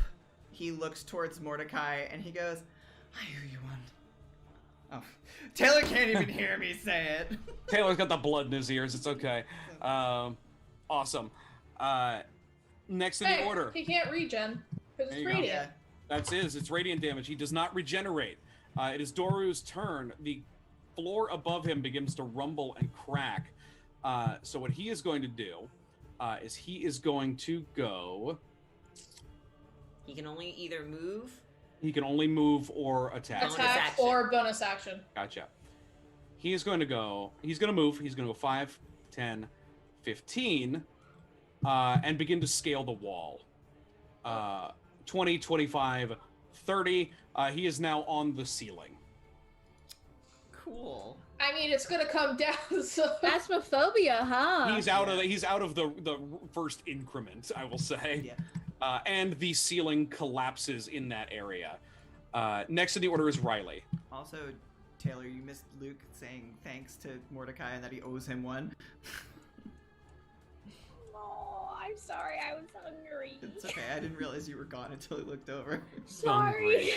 he looks towards Mordecai and he goes, "I owe you one." Oh, Taylor can't even hear me say it. Taylor's got the blood in his ears. It's okay. Awesome. Next in the Hey, order. he can't regen because There it's you go. radiant. Yeah. That's his. It's radiant damage. He does not regenerate. It is Doru's turn. The floor above him begins to rumble and crack. So what he is going to do is he is going to go... He can only either move. He can only move or attack. Bonus Attack action. or bonus action. Gotcha. He is going to go... He's going to move. He's going to go 5, 10, 15, and begin to scale the wall 20, 25, 30. He is now on the ceiling. Cool. I mean, it's gonna come down, so... Phasmophobia, huh? He's out of the first increment, I will say. Yeah. And the ceiling collapses in that area. Next in the order is Riley. Also, Taylor, you missed Luke saying thanks to Mordecai and that he owes him one. Oh, I'm sorry. I was hungry. It's okay. I didn't realize you were gone until I looked over. Sorry.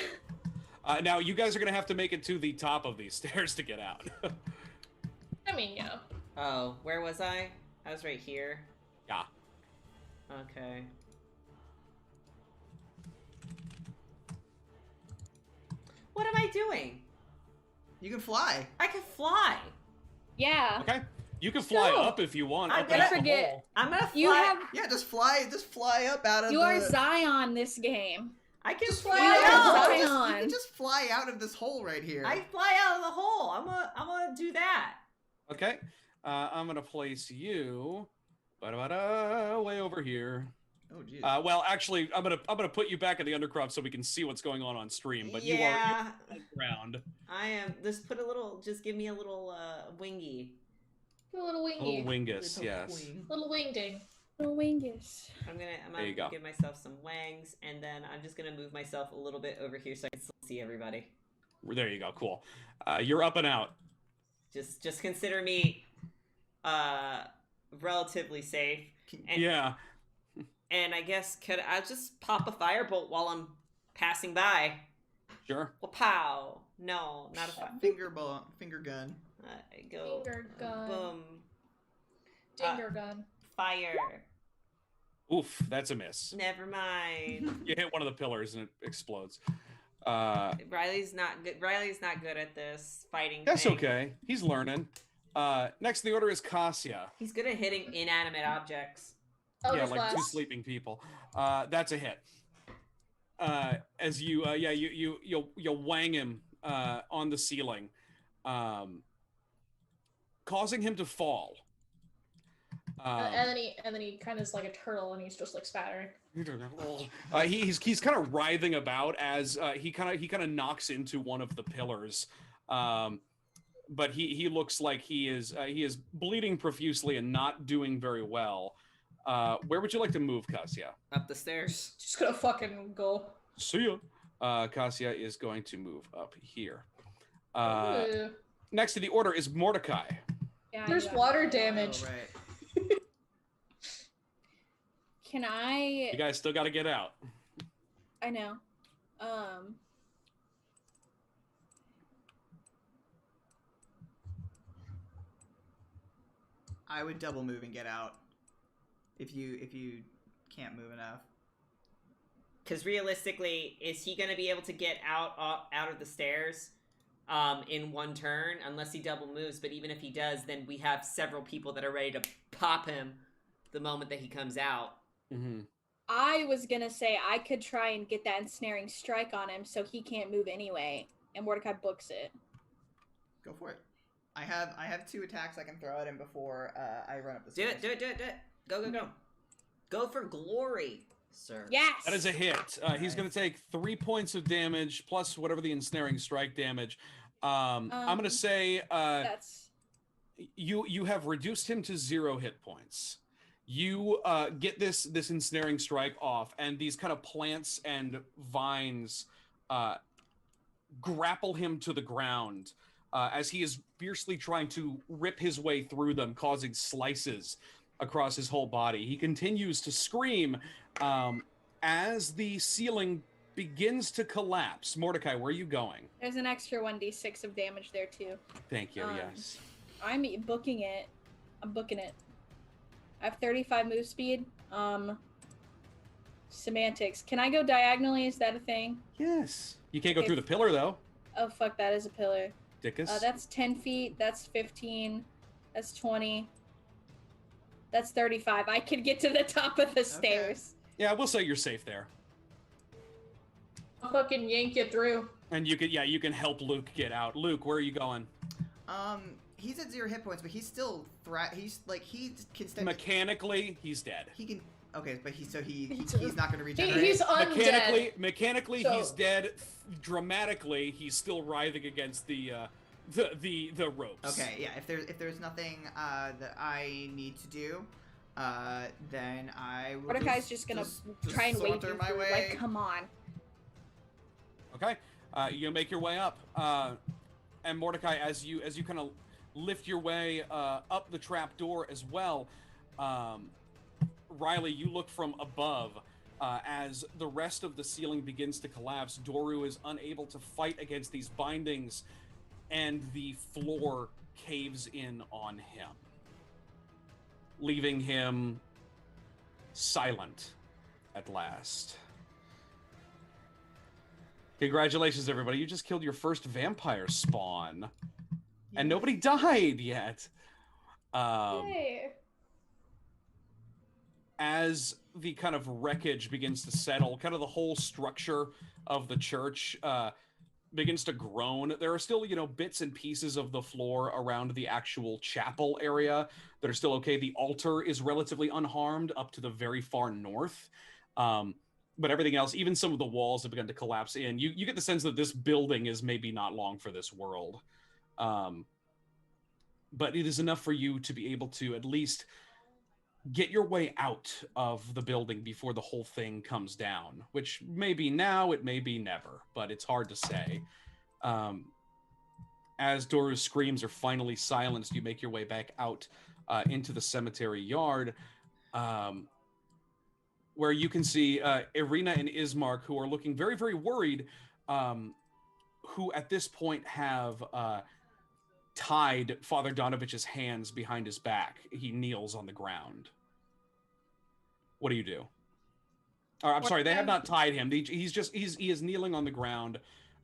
Now, you guys are going to have to make it to the top of these stairs to get out. I mean, yeah. Oh, where was I? I was right here. Yeah. Okay. What am I doing? You can fly. I can fly. Yeah. Okay. You can fly So, up if you want. I'm up gonna into the forget. hole. I'm gonna fly. You have. Yeah, just fly up out of You the... are Zion this game. I can Just fly You out. are out. You Zion. can just fly out of this hole right here. I fly out of the hole. I'm gonna do that. Okay. I'm going to place you way over here. Oh, geez. Well, actually, I'm gonna put you back in the undercroft so we can see what's going on stream. But you're Yeah. on the ground. I am. Just give me a little wingy. A little wingy. Little wingus, Little yes. queen. Little wingding. No wingus. I'm There gonna you go. give myself some wangs, and then I'm just gonna move myself a little bit over here so I can still see everybody. There you go. Cool. You're up and out. Just consider me relatively safe. And, Yeah. And I guess could I just pop a firebolt while I'm passing by? Sure. Well, pow! No, not a fire. Finger gun. I go Finger gun. boom, Dinger gun. fire. Oof, that's a miss. Never mind. You hit one of the pillars and it explodes. Riley's not good. Riley's not good at this fighting. That's thing. okay. He's learning. Next in the order is Cassia. He's good at hitting inanimate objects. Yeah, Eldritch like two Blast. sleeping people. That's a hit. As you you'll wang him on the ceiling, causing him to fall. And then he kind of is like a turtle, and he's just like spattering. He's kind of writhing about as he kind of knocks into one of the pillars, but he looks like he is bleeding profusely and not doing very well. Where would you like to move, Cassia? Up the stairs. Just gonna fucking go. See ya. Cassia is going to move up here. Ooh. Next to the order is Mordecai. Yeah, There's yeah. water damage. Oh, right. Can I? You guys still got to get out. I know. I would double move and get out. If you can't move enough. Because realistically, is he going to be able to get out of the stairs in one turn unless he double moves? But even if he does, then we have several people that are ready to pop him the moment that he comes out. Mm-hmm. I was gonna say I could try and get that ensnaring strike on him so he can't move anyway, and Mordecai books it. Go for it. I have 2 attacks I can throw at him before I run up the stairs. Do it. Go. Go for glory, sir. Yes. That is a hit. He's going to take 3 points of damage plus whatever the ensnaring strike damage. I'm going to say That's. you have reduced him to 0 hit points. You get this ensnaring strike off, and these kind of plants and vines grapple him to the ground as he is fiercely trying to rip his way through them, causing slices across his whole body. He continues to scream as the ceiling begins to collapse. Mordecai, where are you going? There's an extra 1d6 of damage there too. Thank you. Yes. I'm booking it. I'm booking it. I have 35 move speed. Semantics. Can I go diagonally? Is that a thing? Yes. You can't go through the pillar though. Oh fuck, that is a pillar. Dickus. That's 10 feet. That's 15. That's 20. That's 35. I could get to the top of the stairs. Yeah, we'll say you're safe there. I'll fucking yank you through. And you can help Luke get out. Luke, where are you going? He's at 0 hit points, but he's still he can step. Mechanically, he's dead. He can. Okay, but he's not going to regenerate. He's undead. Mechanically, So- he's dead. Dramatically, he's still writhing against the ropes. Okay, yeah. If there's nothing that I need to do, then I will. Mordecai's just gonna try and wave saunter you my through. way. Like, come on. Okay, you make your way up, and Mordecai, as you kind of lift your way up the trap door as well, Riley, you look from above. As the rest of the ceiling begins to collapse, Doru is unable to fight against these bindings, and the floor caves in on him, leaving him silent at last. Congratulations, everybody. You just killed your first vampire spawn. And nobody died yet. Yay. As the kind of wreckage begins to settle, kind of the whole structure of the church begins to groan. There are still, bits and pieces of the floor around the actual chapel area that are still okay. The altar is relatively unharmed up to the very far north. But everything else, even some of the walls have begun to collapse in. You get the sense that this building is maybe not long for this world. But it is enough for you to be able to at least get your way out of the building before the whole thing comes down, which may be now, it may be never, but it's hard to say. As Doru's screams are finally silenced, you make your way back out into the cemetery yard, where you can see Irina and Ismark, who are looking very, very worried, who at this point have tied Father Donovich's hands behind his back. He kneels on the ground. What do you do? Or, I'm sorry, they have not tied him. He is kneeling on the ground.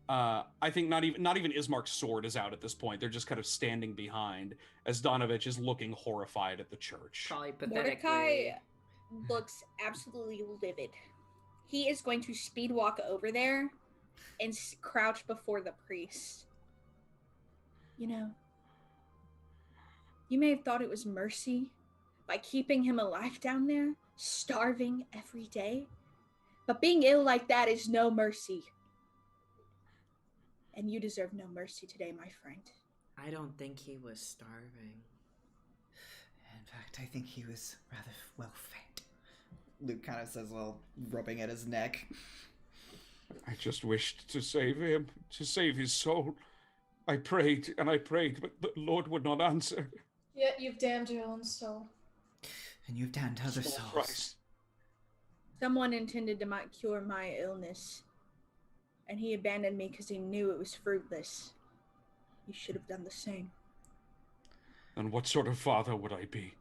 I think not even Ismark's sword is out at this point. They're just kind of standing behind as Donovich is looking horrified at the church. Probably pathetically. Mordecai looks absolutely livid. He is going to speed walk over there and crouch before the priest. You may have thought it was mercy by keeping him alive down there, starving every day. But being ill like that is no mercy. And you deserve no mercy today, my friend. I don't think he was starving. In fact, I think he was rather well fed. Luke kind of says while rubbing at his neck. I just wished to save him, to save his soul. I prayed and I prayed, but the Lord would not answer. Yet you've damned your own soul. And you've damned other Soul souls. Christ. Someone intended to cure my illness, and he abandoned me because he knew it was fruitless. You should have done the same. And what sort of father would I be?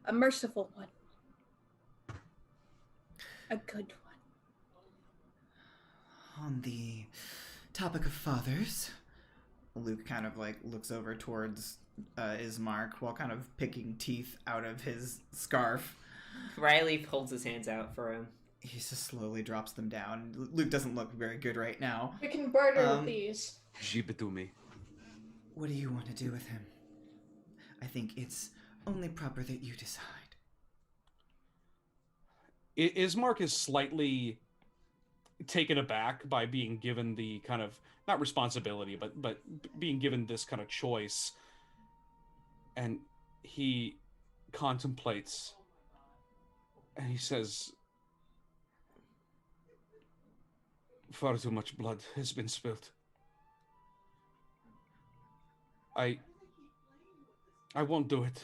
A merciful one. A good one. On the topic of fathers, Luke kind of looks over towards Ismark while kind of picking teeth out of his scarf. Riley holds his hands out for him. He just slowly drops them down. Luke doesn't look very good right now. We can barter with these. Jibitumi. What do you want to do with him? I think it's only proper that you decide. Ismark is slightly taken aback by being given the kind of, not responsibility, but being given this kind of choice. And he contemplates, and he says, far too much blood has been spilled. I won't do it.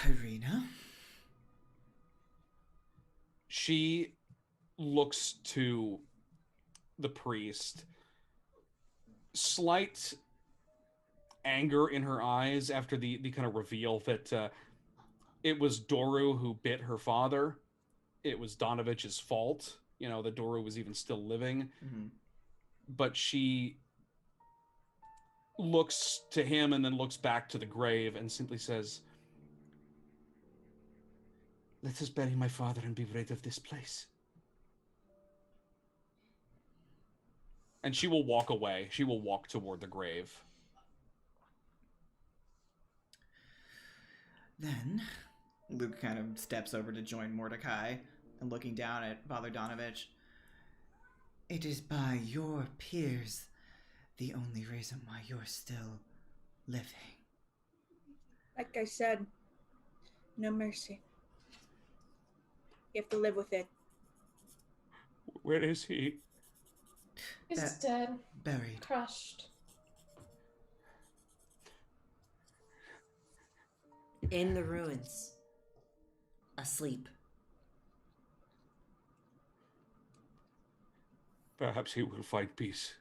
Irina? She looks to the priest. Slight anger in her eyes after the kind of reveal that it was Doru who bit her father. It was Donovich's fault, that Doru was even still living. Mm-hmm. But she looks to him and then looks back to the grave and simply says, "Let us bury my father and be rid of this place." And she will walk away. She will walk toward the grave. Then, Luke kind of steps over to join Mordecai and looking down at Father Donovich. It is by your peers the only reason why you're still living. Like I said, no mercy. You have to live with it. Where is he? He's dead. Buried. Crushed. In the ruins. Asleep. Perhaps he will find peace.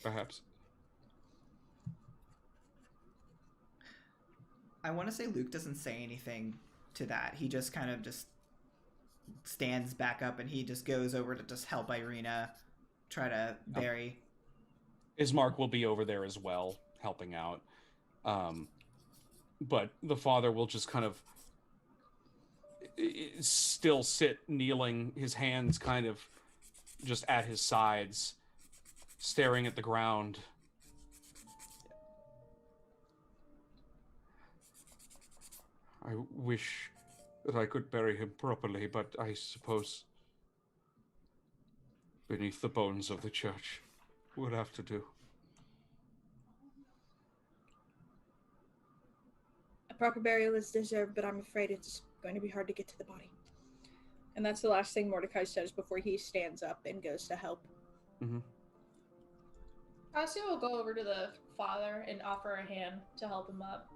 Perhaps. I want to say Luke doesn't say anything to that. He just kind of just stands back up and he just goes over to just help Irina try to bury. Ismark will be over there as well, helping out. But the father will just kind of still sit kneeling, his hands kind of just at his sides, staring at the ground. I wish that I could bury him properly, but I suppose beneath the bones of the church would have to do. A proper burial is deserved, but I'm afraid it's going to be hard to get to the body. And that's the last thing Mordecai says before he stands up and goes to help. Mm-hmm. Cassie will go over to the father and offer a hand to help him up.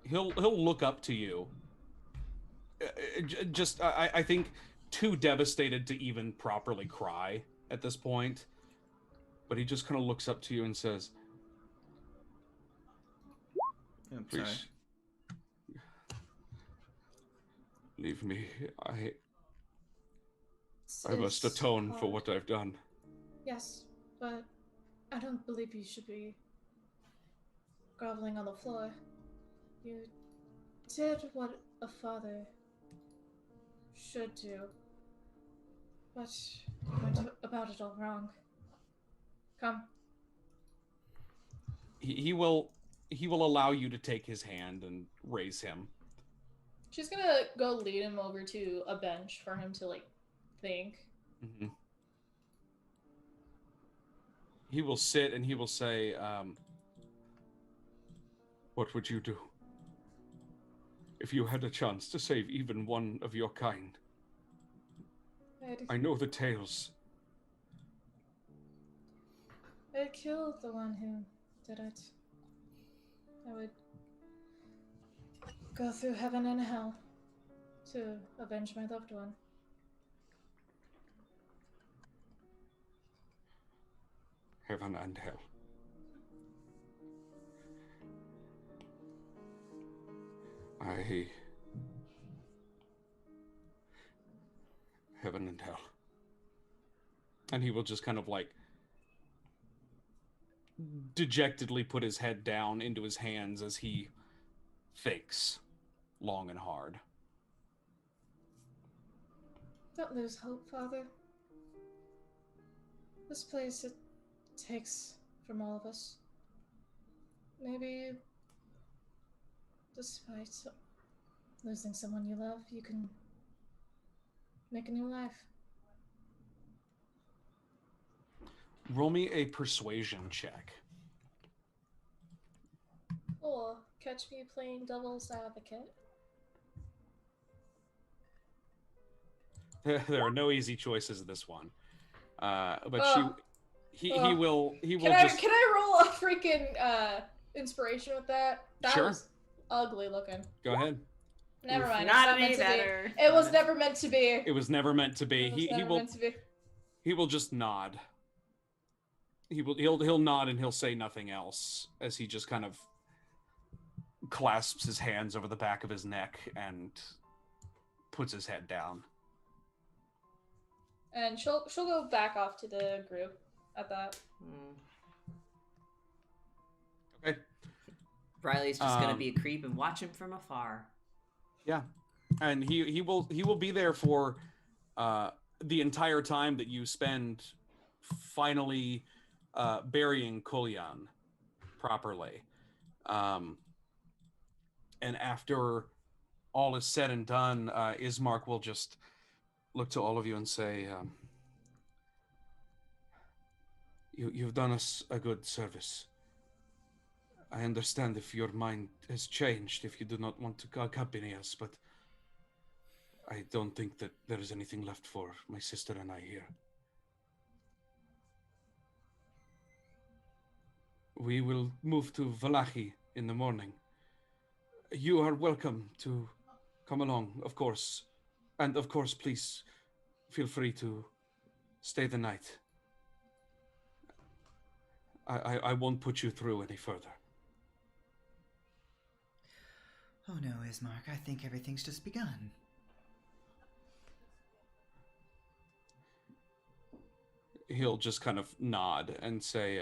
He'll look up to you. I think too devastated to even properly cry at this point. But he just kind of looks up to you and says, I'm "Please, sorry. leave me. I must atone for what I've done." Yes, but I don't believe you should be groveling on the floor. You did what a father should do, but you went about it all wrong. Come. He will allow you to take his hand and raise him. She's gonna go lead him over to a bench for him to, like, think. Mm-hmm. He will sit and he will say, "What would you do if you had a chance to save even one of your kind? I know the tales." I'd kill the one who did it. I would go through heaven and hell to avenge my loved one. Heaven and hell. Heaven and hell. And he will just kind of like dejectedly put his head down into his hands as he thinks long and hard. Don't lose hope, Father. This place, it takes from all of us. Maybe, despite losing someone you love, you can make a new life. Roll me a persuasion check. Or catch me playing devil's advocate. There are no easy choices in this one. But he will Can I roll a freaking inspiration with that? That Sure. was ugly looking. Go ahead. Never mind. Not it's not any meant to better. be. It was never meant to be. It was never meant to be. It was He never will meant to be. he will just nod. He'll nod and he'll say nothing else as he just kind of clasps his hands over the back of his neck and puts his head down. And she'll go back off to the group at that. Okay. Riley's just gonna be a creep and watch him from afar. Yeah, and he will be there for the entire time that you spend finally burying Kolyan. properly. And after all is said and done, Ismark will just look to all of you and say, you've done us a good service. I understand if your mind has changed, if you do not want to accompany us, but I don't think that there is anything left for my sister and I here. We will move to Valachi in the morning. You are welcome to come along, of course. And of course, please feel free to stay the night. I won't put you through any further. Oh no, Ismark, I think everything's just begun. He'll just kind of nod and say,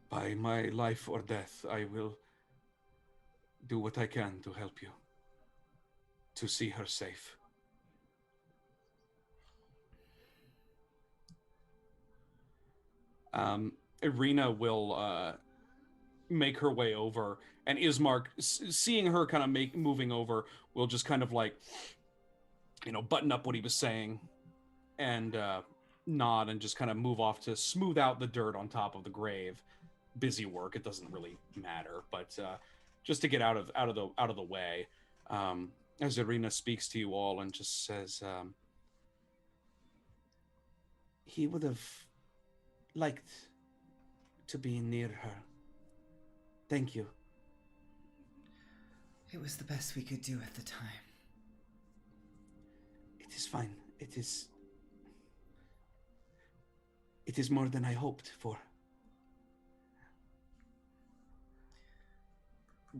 by my life or death, I will do what I can to help you, to see her safe. Irina will make her way over, and Ismark, seeing her kind of moving over, will just kind of like, button up what he was saying, and nod and just kind of move off to smooth out the dirt on top of the grave. Busy work. It doesn't really matter, but just to get out of the way. As Irina speaks to you all and just says, he would have liked to be near her. Thank you. It was the best we could do at the time. It is fine. It is more than I hoped for.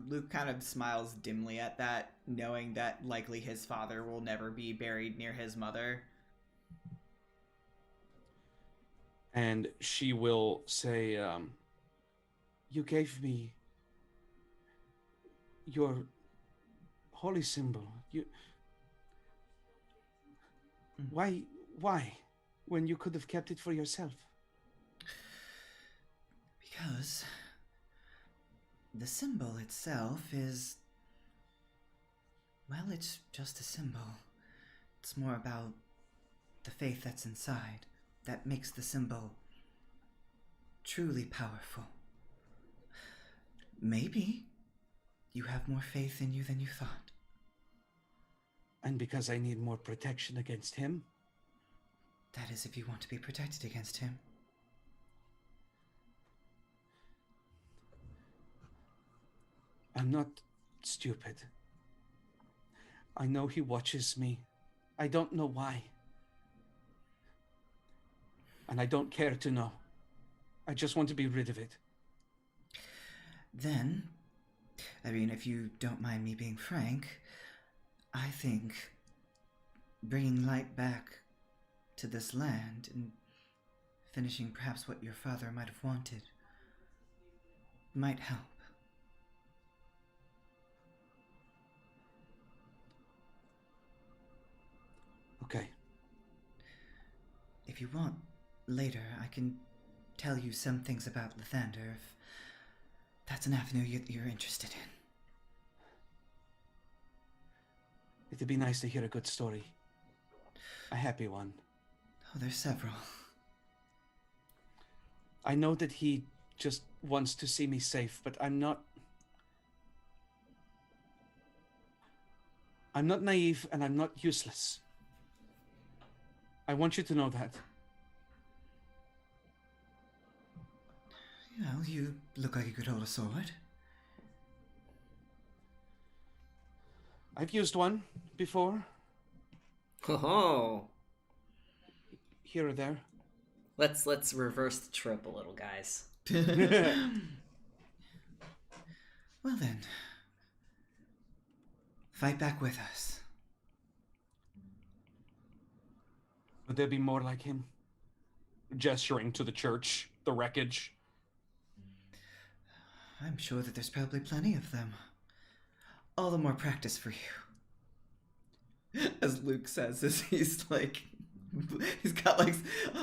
Luke kind of smiles dimly at that, knowing that likely his father will never be buried near his mother. And she will say, you gave me your holy symbol. Why, when you could have kept it for yourself? Because the symbol itself is, well, it's just a symbol. It's more about the faith that's inside that makes the symbol truly powerful. Maybe you have more faith in you than you thought. And because I need more protection against him? That is if you want to be protected against him. I'm not stupid. I know he watches me. I don't know why. And I don't care to know. I just want to be rid of it. Then, if you don't mind me being frank, I think bringing light back to this land and finishing perhaps what your father might have wanted might help. Okay. If you want, later I can tell you some things about Lathander if that's an avenue you're interested in. It'd be nice to hear a good story. A happy one. Oh, there's several. I know that he just wants to see me safe, but I'm not naive and I'm not useless. I want you to know that. Well, you look like you could hold a sword. I've used one before. Oh. Here or there. Let's reverse the trip a little, guys. Well then, fight back with us. Would there be more like him? Gesturing to the church, the wreckage. I'm sure that there's probably plenty of them. All the more practice for you. As Luke says, as he's He's got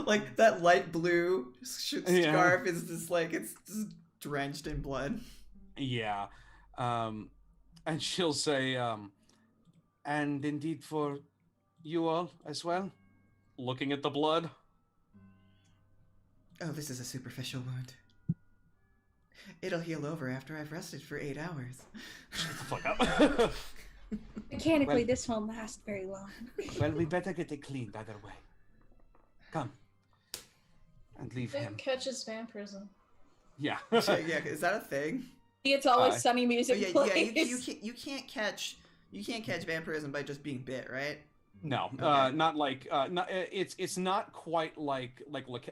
like that light blue scarf is just like it's just drenched in blood. Yeah. And she'll say, and indeed for you all as well, looking at the blood. Oh, this is a superficial wound. It'll heal over after I've rested for 8 hours. Shut the fuck up. Mechanically, Well- this won't last very long. Well, we better get it cleaned either way. Come. And leave Who him. catches vampirism? Yeah. Yeah, is that a thing? It's always sunny Oh, music yeah, plays. you can't catch vampirism by just being bit, right? No, Okay. not like it's not quite like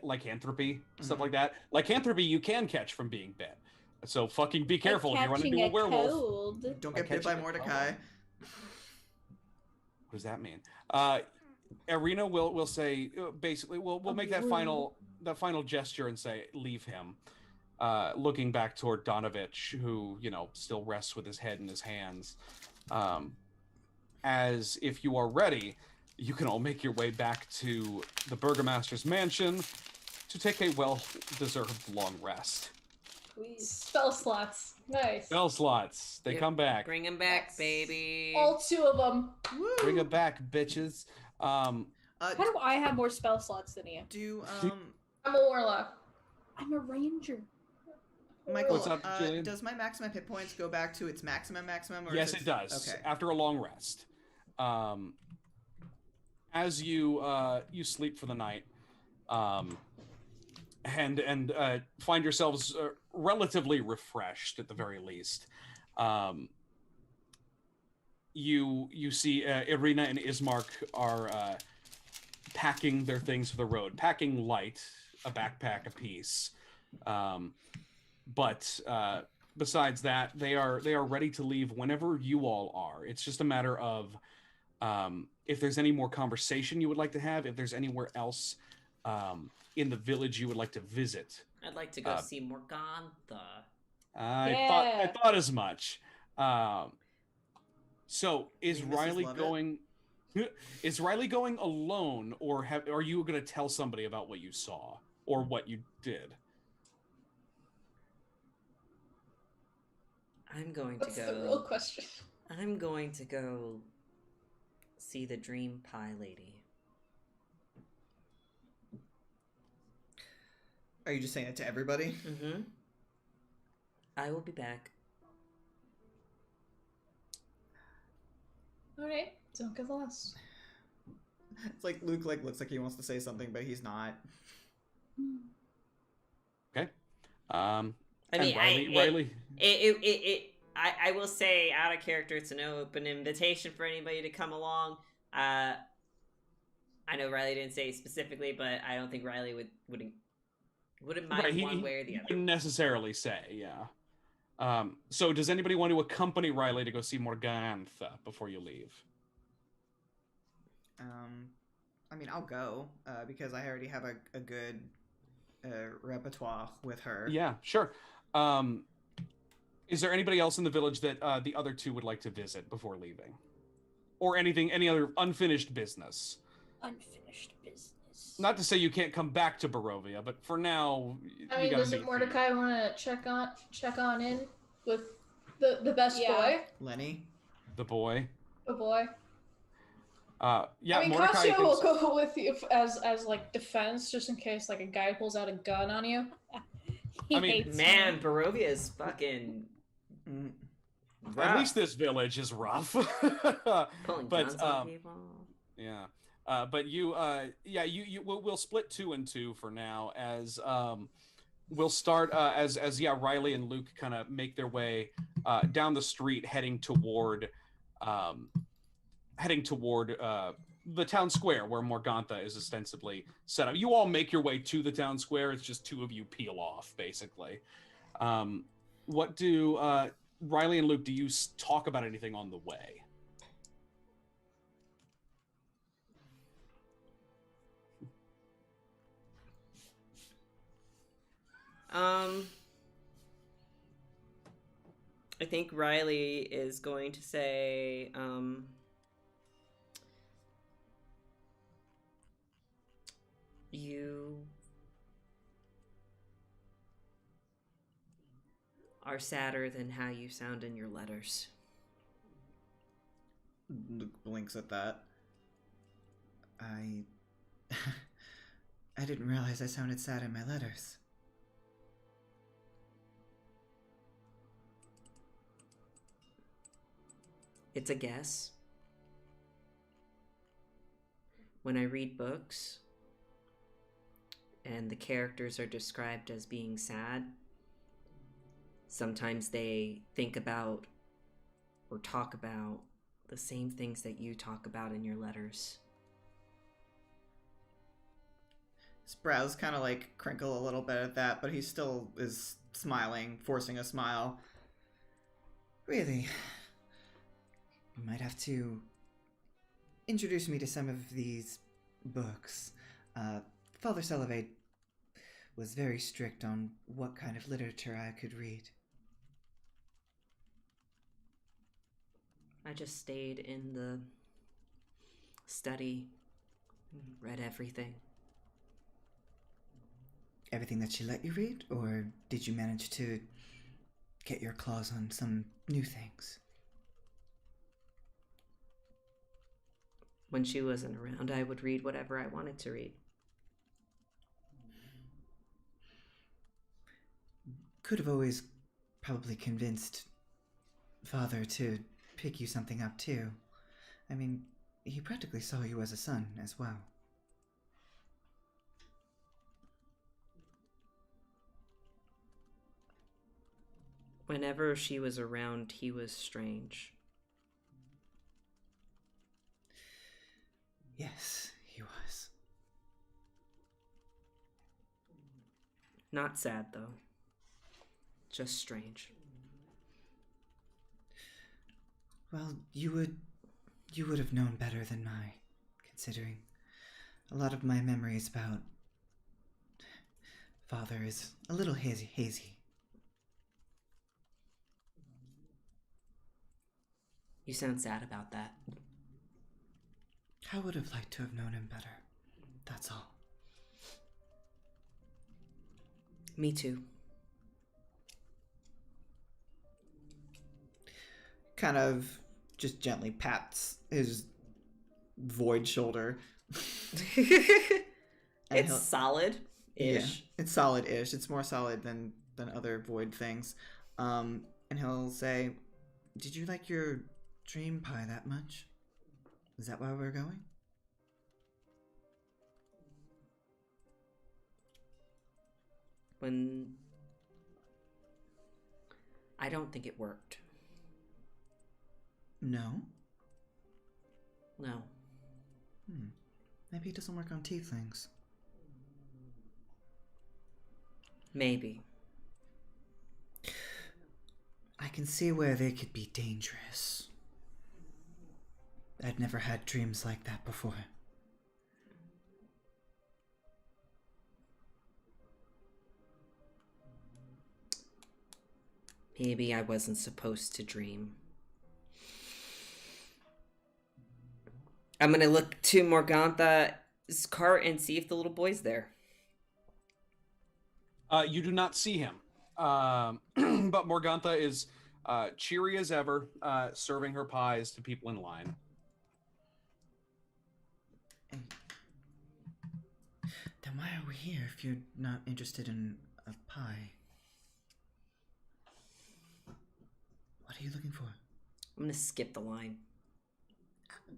lycanthropy, stuff like that. Lycanthropy you can catch from being bit. So fucking be careful if you run Catching into a werewolf. cold. Don't Like get bit by catching a Mordecai. What does that mean? Irina will say basically we'll make that final gesture and say leave him. Looking back toward Donovich, who still rests with his head in his hands. As if you are ready, you can all make your way back to the Burgomaster's mansion to take a well-deserved long rest. Spell slots. Nice. Spell slots, they Yep. come back. Bring him back, Yes. baby. All 2 of them. Woo! Bring it back, bitches. How do I have more spell slots than you? Do I'm a warlock. I'm a ranger. Michael, What's up, Julian? does my maximum hit points go back to its maximum, or Yes, is it does. Okay. After a long rest, as you sleep for the night, and find yourselves relatively refreshed at the very least, you see Irina and Ismark are packing their things for the road, packing light, a backpack apiece. But besides that, they are ready to leave whenever you all are. It's just a matter of if there's any more conversation you would like to have, if there's anywhere else in the village you would like to visit. I'd like to go see Morgantha. I thought as much. So is Hey, Mrs. Riley Lovett? going? Is Riley going alone, or are you going to tell somebody about what you saw or what you did? I'm going What's to the real go. question? I'm going to go see the Dream Pie Lady. Are you just saying it to everybody? Mm-hmm. I will be back. Alright, don't get lost. It's like Luke looks like he wants to say something, but he's not. Okay. I mean, Riley. I will say, out of character, it's an open invitation for anybody to come along. I know Riley didn't say specifically, but I don't think Riley wouldn't mind Right, one way or the he other. didn't necessarily say, yeah. So does anybody want to accompany Riley to go see Morgantha before you leave? I mean, I'll go because I already have a good repertoire with her. Yeah, sure. Is there anybody else in the village that the other two would like to visit before leaving? Or any other unfinished business? Unfinished business. Not to say you can't come back to Barovia, but for now, I you mean, gotta doesn't meet Mordecai want to check on in with the best Yeah. boy? Lenny. the boy. The boy. Yeah, I mean, Mordecai Cassio will thinks- go with you as like defense, just in case like a guy pulls out a gun on you. He I mean, hates Man, me. Barovia is fucking Mm. At rough. least this village is rough. Pulling but, guns on people. Yeah. But we'll split 2 and 2 for now as we'll start as Riley and Luke kind of make their way down the street heading toward the town square where Morgantha is ostensibly set up. You all make your way to the town square. It's just 2 of you peel off basically. What do Riley and Luke, do you talk about anything on the way? I think Riley is going to say, You are sadder than how you sound in your letters. Luke blinks at that. I didn't realize I sounded sad in my letters. It's a guess. When I read books and the characters are described as being sad, sometimes they think about or talk about the same things that you talk about in your letters. His brows kind of like crinkle a little bit at that, but he still is smiling, forcing a smile. Really? You might have to introduce me to some of these books. Father Sullivan was very strict on what kind of literature I could read. I just stayed in the study, read everything. Everything that she let you read, or did you manage to get your claws on some new things? When she wasn't around, I would read whatever I wanted to read. Could have always probably convinced Father to pick you something up too. I mean, he practically saw you as a son as well. Whenever she was around, he was strange. Yes, he was. Not sad, though. Just strange. Well, you would have known better than I, considering a lot of my memories about Father is a little hazy. You sound sad about that. I would have liked to have known him better. That's all. Me too. Kind of just gently pats his void shoulder. It's solid-ish. Yeah, it's solid-ish. It's more solid than other void things. And he'll say, "Did you like your dream pie that much? Is that why we're going?" I don't think it worked. No? No. Maybe it doesn't work on tieflings. Maybe. I can see where they could be dangerous. I'd never had dreams like that before. Maybe I wasn't supposed to dream. I'm gonna look to Morgantha's cart and see if the little boy's there. You do not see him, but Morgantha is cheery as ever, serving her pies to people in line. Then why are we here if you're not interested in a pie? What are you looking for? I'm gonna skip the line.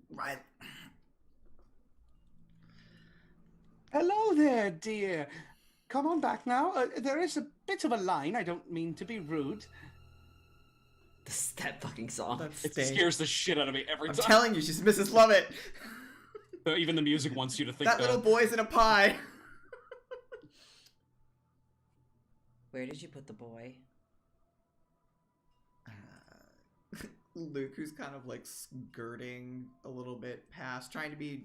Right. Hello there, dear. Come on back now. There is a bit of a line. I don't mean to be rude. That fucking song. It scares the shit out of me every I'm time. telling you, she's Mrs. Lovett. Even the music wants you to think that little boy's in a pie. Where did you put the boy? Luke, who's kind of like skirting a little bit past, trying to be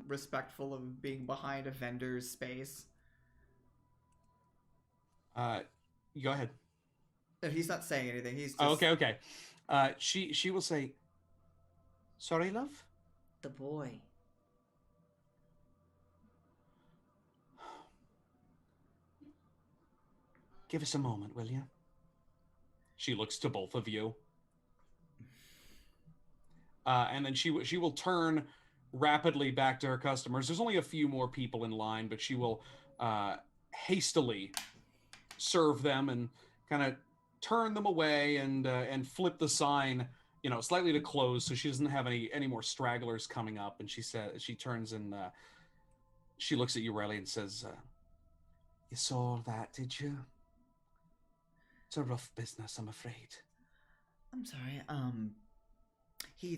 respectful of being behind a vendor's space. Go ahead. He's not saying anything. He's just... Okay. She will say, "Sorry, love." The boy. Give us a moment, will you? She looks to both of you. And then she will turn rapidly back to her customers. There's only a few more people in line, but she will hastily serve them and kind of turn them away and flip the sign, slightly to close, so she doesn't have any more stragglers coming up. And she turns and she looks at you, Riley, and says, "You saw that, did you? It's a rough business, I'm afraid." I'm sorry.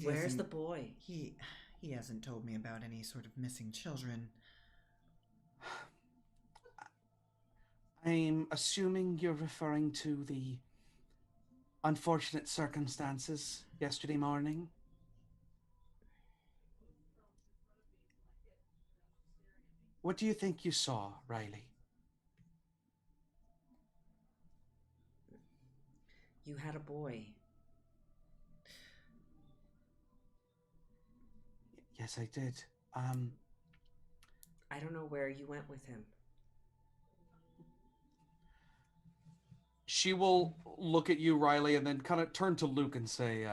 Where's the boy? He hasn't told me about any sort of missing children. I'm assuming you're referring to the unfortunate circumstances yesterday morning. What do you think you saw, Riley? You had a boy. Yes, I did. I don't know where you went with him. She will look at you, Riley, and then kind of turn to Luke and say,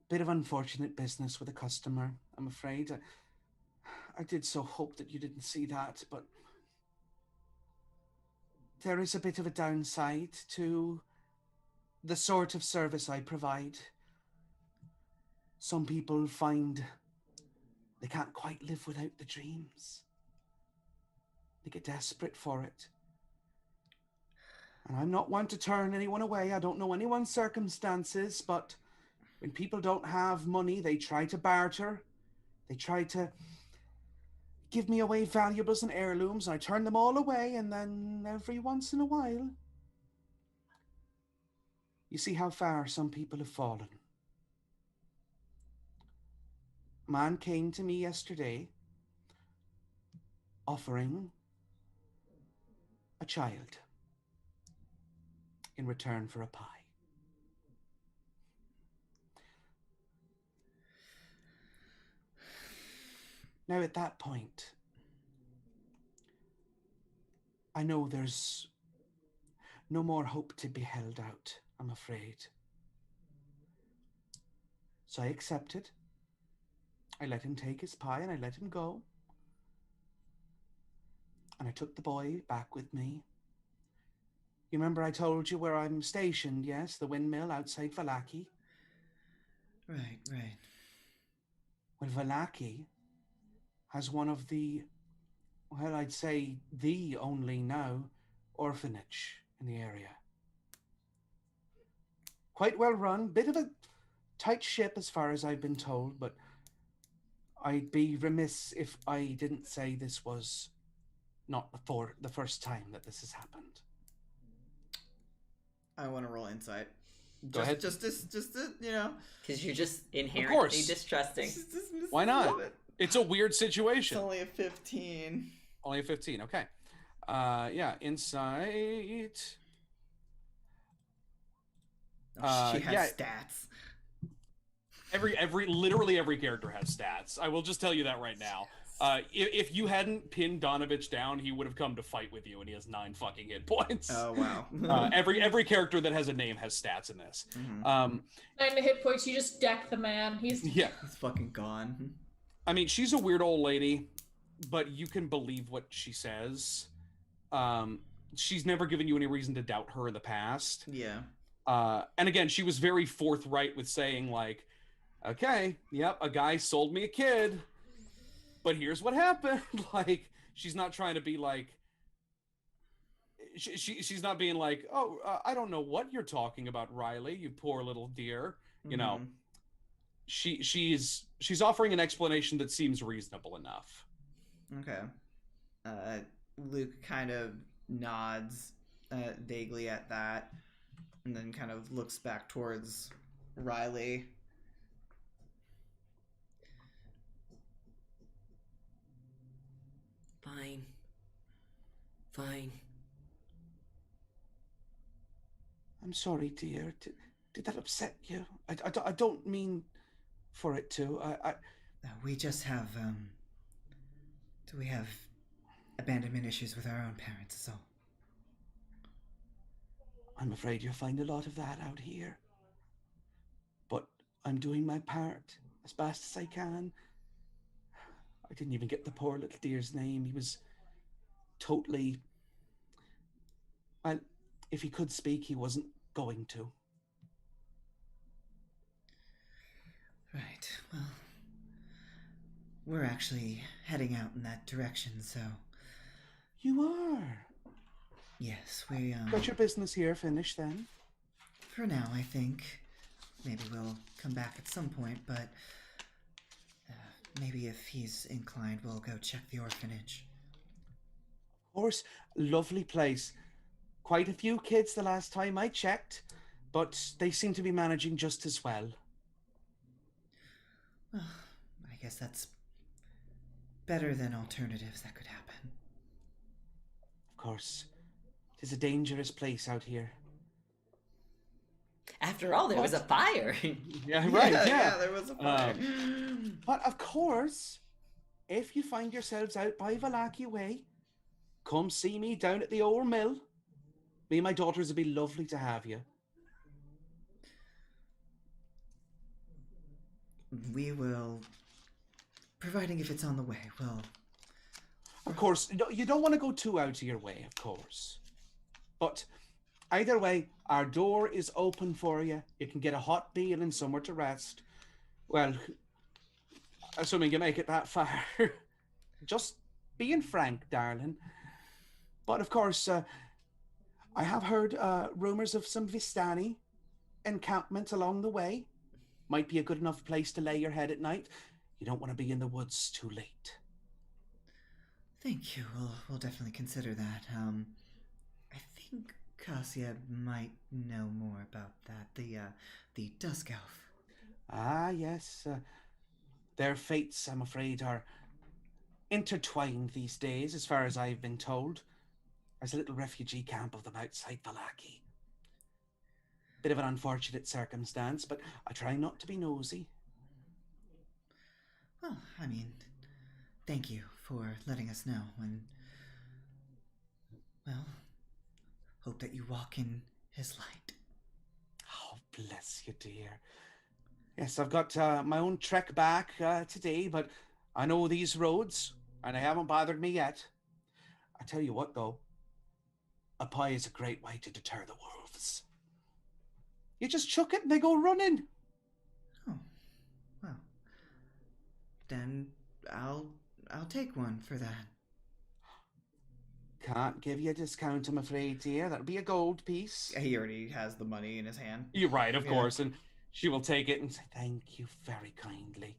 bit of unfortunate business with a customer, I'm afraid. I did so hope that you didn't see that, but there is a bit of a downside to the sort of service I provide. Some people find they can't quite live without the dreams. They get desperate for it. And I'm not one to turn anyone away. I don't know anyone's circumstances, but when people don't have money, they try to barter. They try to give me away valuables and heirlooms, and I turn them all away, and then every once in a while, you see how far some people have fallen. A man came to me yesterday offering a child in return for a pie. Now, at that point, I know there's no more hope to be held out, I'm afraid. So I accepted. I let him take his pie and I let him go. And I took the boy back with me. You remember I told you where I'm stationed, yes? The windmill outside Valaki? Right. Well, Valaki has one of the, well, I'd say the only now orphanage in the area. Quite well run, bit of a tight ship as far as I've been told, but I'd be remiss if I didn't say this was not the first time that this has happened. I want to roll insight. Go ahead. Just Because you're just inherently distrusting. Why not? It's a weird situation. It's only a 15. Only a 15, okay. Yeah, insight. She has stats. Literally every character has stats. I will just tell you that right now. If you hadn't pinned Donovich down, he would have come to fight with you, and he has 9 fucking hit points. Oh wow! Every character that has a name has stats in this. Mm-hmm. 9 hit points. You just deck the man. He's fucking gone. I mean, she's a weird old lady, but you can believe what she says. She's never given you any reason to doubt her in the past. Yeah. And again, she was very forthright with saying, like, okay, yep, a guy sold me a kid, but here's what happened. Like, she's not trying to be like, she's not being like, oh, I don't know what you're talking about, Riley, you poor little dear. You know, she's offering an explanation that seems reasonable enough. Okay. Luke kind of nods vaguely at that, and then kind of looks back towards Riley. Fine. I'm sorry, dear. Did that upset you? I don't mean for it to. We just have, we have abandonment issues with our own parents, so. I'm afraid you'll find a lot of that out here. But I'm doing my part as best as I can. I didn't even get the poor little dear's name. He was totally... Well, if he could speak, he wasn't going to. Right, well, we're actually heading out in that direction, so... You are? Yes, we, Got your business here finished, then? For now, I think. Maybe we'll come back at some point, but... maybe if he's inclined, we'll go check the orphanage. Of course, lovely place. Quite a few kids the last time I checked, but they seem to be managing just as well. Well, I guess that's better than alternatives that could happen. Of course, it is a dangerous place out here. After all, there was a fire. Yeah, right. Yeah. there was a fire. But of course, if you find yourselves out by Valaki Way, come see me down at the old mill. Me and my daughters would be lovely to have you. We will, providing if it's on the way, we'll... Of course, you don't want to go too out of your way, of course. But either way, our door is open for you. You can get a hot meal and somewhere to rest. Well, assuming you make it that far. Just being frank, darling. But of course, I have heard rumors of some Vistani encampments along the way. Might be a good enough place to lay your head at night. You don't want to be in the woods too late. Thank you. We'll definitely consider that. I think Cassia might know more about that. The Dusk Elf. Ah, yes. Their fates, I'm afraid, are intertwined these days, as far as I've been told. There's a little refugee camp of them outside Valaki. Bit of an unfortunate circumstance, but I try not to be nosy. Well, I mean, thank you for letting us know, and, well, hope that you walk in his light. Oh, bless you, dear. Yes, I've got my own trek back today, but I know these roads, and they haven't bothered me yet. I tell you what, though, a pie is a great way to deter the wolves. You just chuck it and they go running. Oh, well, then I'll take one for that. Can't give you a discount, I'm afraid, dear. That'll be a gold piece. He already has the money in his hand. You're right, of Yeah. course. And she will take it and say, Thank you very kindly.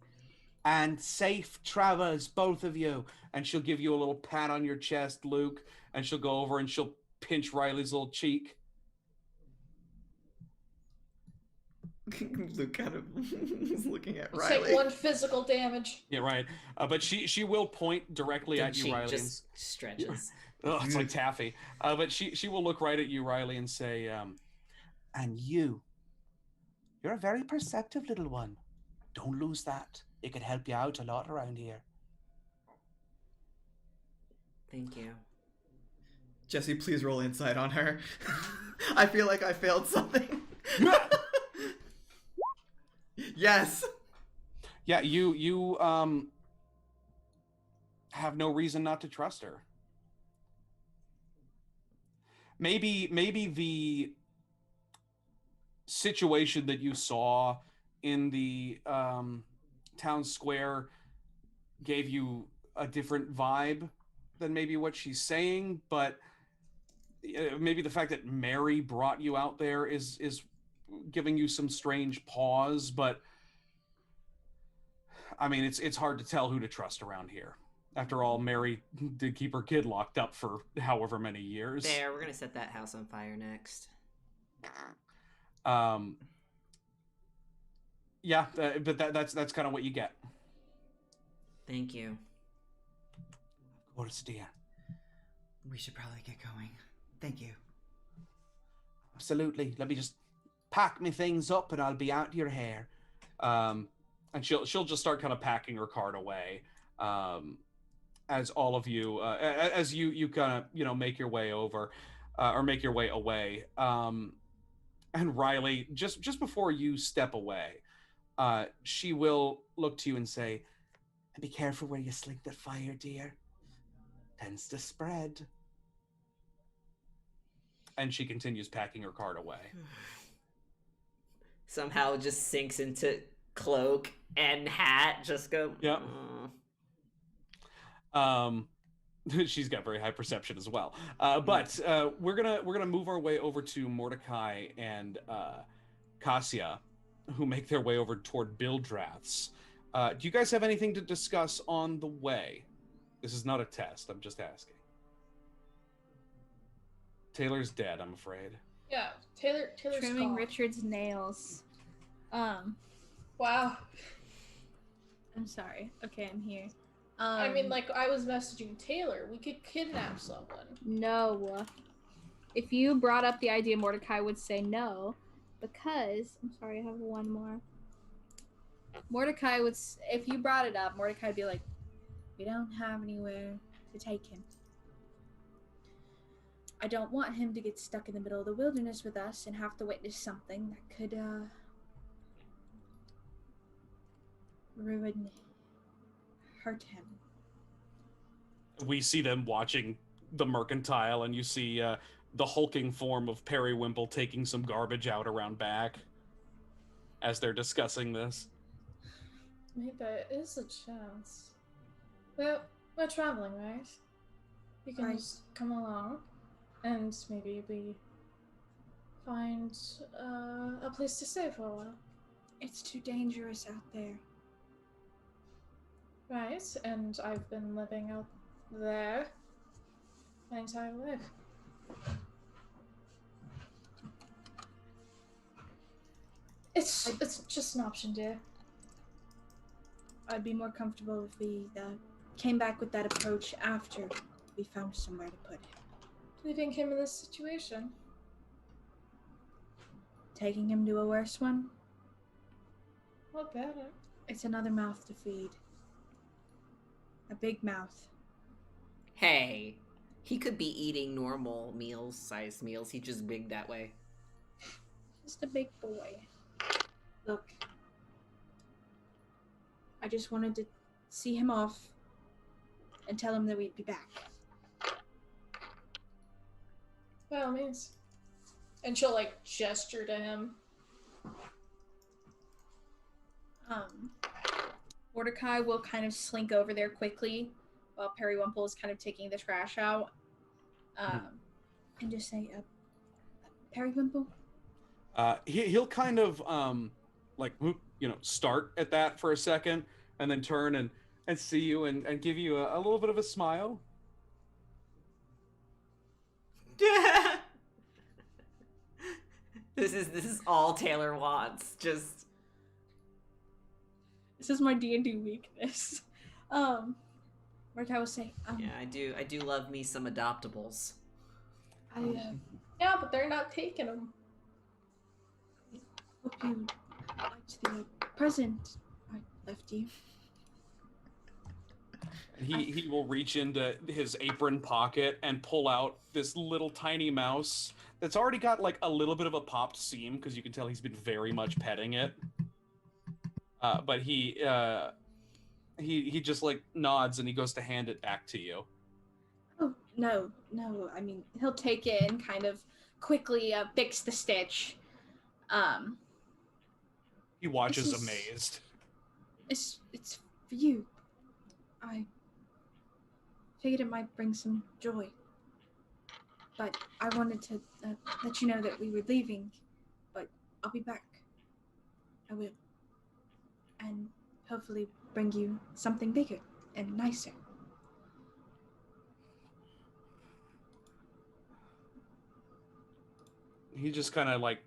And safe travels, both of you. and she'll give you a little pat on your chest, Luke, and she'll go over and she'll pinch Riley's little cheek. Luke kind of is looking at You Riley. take 1 physical damage. Yeah, right. But she will point directly The at you, cheek Riley. just stretches. Oh, it's like taffy. But she will look right at you, Riley, and say, And you're a very perceptive little one. Don't lose that. It could help you out a lot around here. Thank you. Jesse, please roll insight on her. I feel like I failed something. Yes. yeah, you have no reason not to trust her. Maybe the situation that you saw in the town square gave you a different vibe than maybe what she's saying, but maybe the fact that Mary brought you out there is giving you some strange pause. But I mean, it's hard to tell who to trust around here. After all, Mary did keep her kid locked up for however many years. There, we're gonna set that house on fire next. Yeah, but that's kind of what you get. Thank you. Of course, dear. We should probably get going. Thank you. Absolutely. Let me just pack me things up and I'll be out your hair. And she'll just start kind of packing her cart away. As all of you, as you kind of make your way over. or make your way away. And Riley, just before you step away, she will look to you and say, "And be careful where you sling that fire, dear. Tends to spread." And she continues packing her cart away. Somehow just sinks into cloak and hat. Just go. Yep. She's got very high perception as well. But we're gonna move our way over to Mordecai and Cassia, who make their way over toward Bildrath's. Do you guys have anything to discuss on the way? This is not a test. I'm just asking. Taylor's dead, I'm afraid. Yeah, Taylor's Trimming gone. Richard's nails. Wow. I'm sorry. Okay, I'm here. I mean, like, I was messaging Taylor. We could kidnap someone. No. If you brought up the idea, Mordecai would say no, because I'm sorry, I have one more. Mordecai would, if you brought it up, Mordecai would be like, "We don't have anywhere to take him. I don't want him to get stuck in the middle of the wilderness with us and have to witness something that could hurt him." We see them watching the mercantile, and you see the hulking form of Periwimple taking some garbage out around back as they're discussing this. Maybe there is a chance. Well, we're traveling, right? You can Right. just come along, and maybe we find a place to stay for a while. It's too dangerous out there. Right, and I've been living out there my entire life. It's just an option, dear. I'd be more comfortable if we came back with that approach after we found somewhere to put it. Leaving him in this situation. Taking him to a worse one? What better? It's another mouth to feed. A big mouth. Hey, he could be eating normal sized meals. He's just big that way. Just a big boy. Look, I just wanted to see him off and tell him that we'd be back. By all means. And she'll, like, gesture to him. Mordecai will kind of slink over there quickly while Periwinkle is kind of taking the trash out. And just say, Periwinkle? He'll kind of start at that for a second, and then turn and see you and give you a little bit of a smile. This is all Taylor wants. Just This is my D&D weakness. Mordecai will say, yeah, I do love me some adoptables. Yeah, but they're not taking him. hope you liked the present I left you. He will reach into his apron pocket and pull out this little tiny mouse that's already got like a little bit of a popped seam, because you can tell he's been very much petting it. But he just like nods and he goes to hand it back to you. Oh, no. I mean, he'll take it and kind of quickly fix the stitch. He watches This is- amazed. It's for you. I figured it might bring some joy. But I wanted to let you know that we were leaving, but I'll be back. I will. And hopefully bring you something bigger and nicer. He just kind of like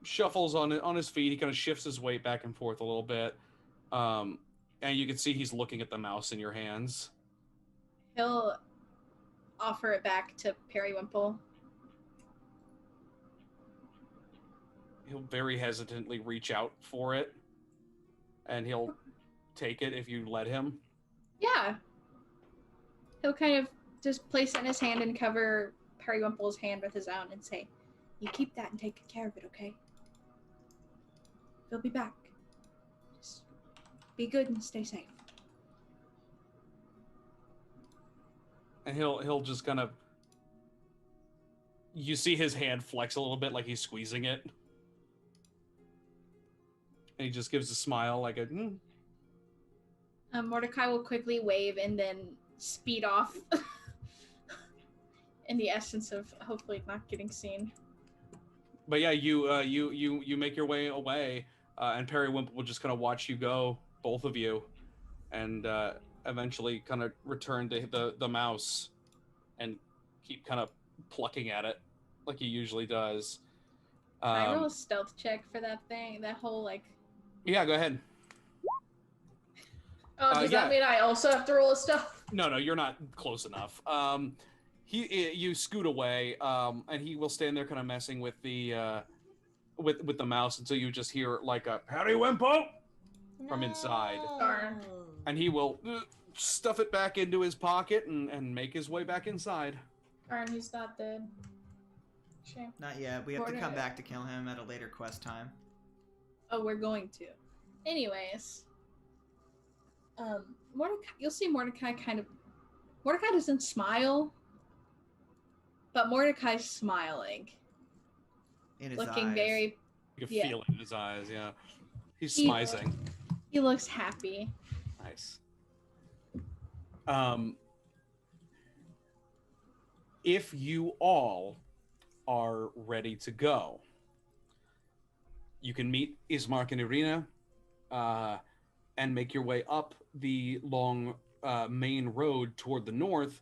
shuffles on his feet. He kind of shifts his weight back and forth a little bit. And you can see he's looking at the mouse in your hands. He'll offer it back to Periwinkle. He'll very hesitantly reach out for it, and he'll take it if you let him. Yeah. He'll kind of just place it in his hand and cover Periwinkle's hand with his own and say, "You keep that and take good care of it, okay? He'll be back. Just be good and stay safe." And he'll just kind of. You see his hand flex a little bit, like he's squeezing it, and he just gives a smile, like a. Mordecai will quickly wave and then speed off. In the essence of hopefully not getting seen. But yeah, you make your way away, and Periwinkle will just kind of watch you go, both of you, and eventually kind of return to the mouse, and keep kind of plucking at it, like he usually does. Can I roll a stealth check for that thing? That whole like. Yeah, go ahead. Oh, does that mean I also have to roll a stuff? No, you're not close enough. You scoot away, and he will stand there kind of messing with the with the mouse until you just hear like a Periwinkle from inside. Darn. And he will stuff it back into his pocket and make his way back inside. Darn, he's not dead. Shame. Not yet. We have to come back to kill him at a later quest time. Oh, we're going to. Anyways. Mordecai, you'll see Mordecai Mordecai doesn't smile, but Mordecai's smiling. In his looking eyes. very. You can feel it in his eyes, yeah. He's smizing. He looks happy. Nice. If you all are ready to go, you can meet Ismark and Irina, and make your way up the long main road toward the north,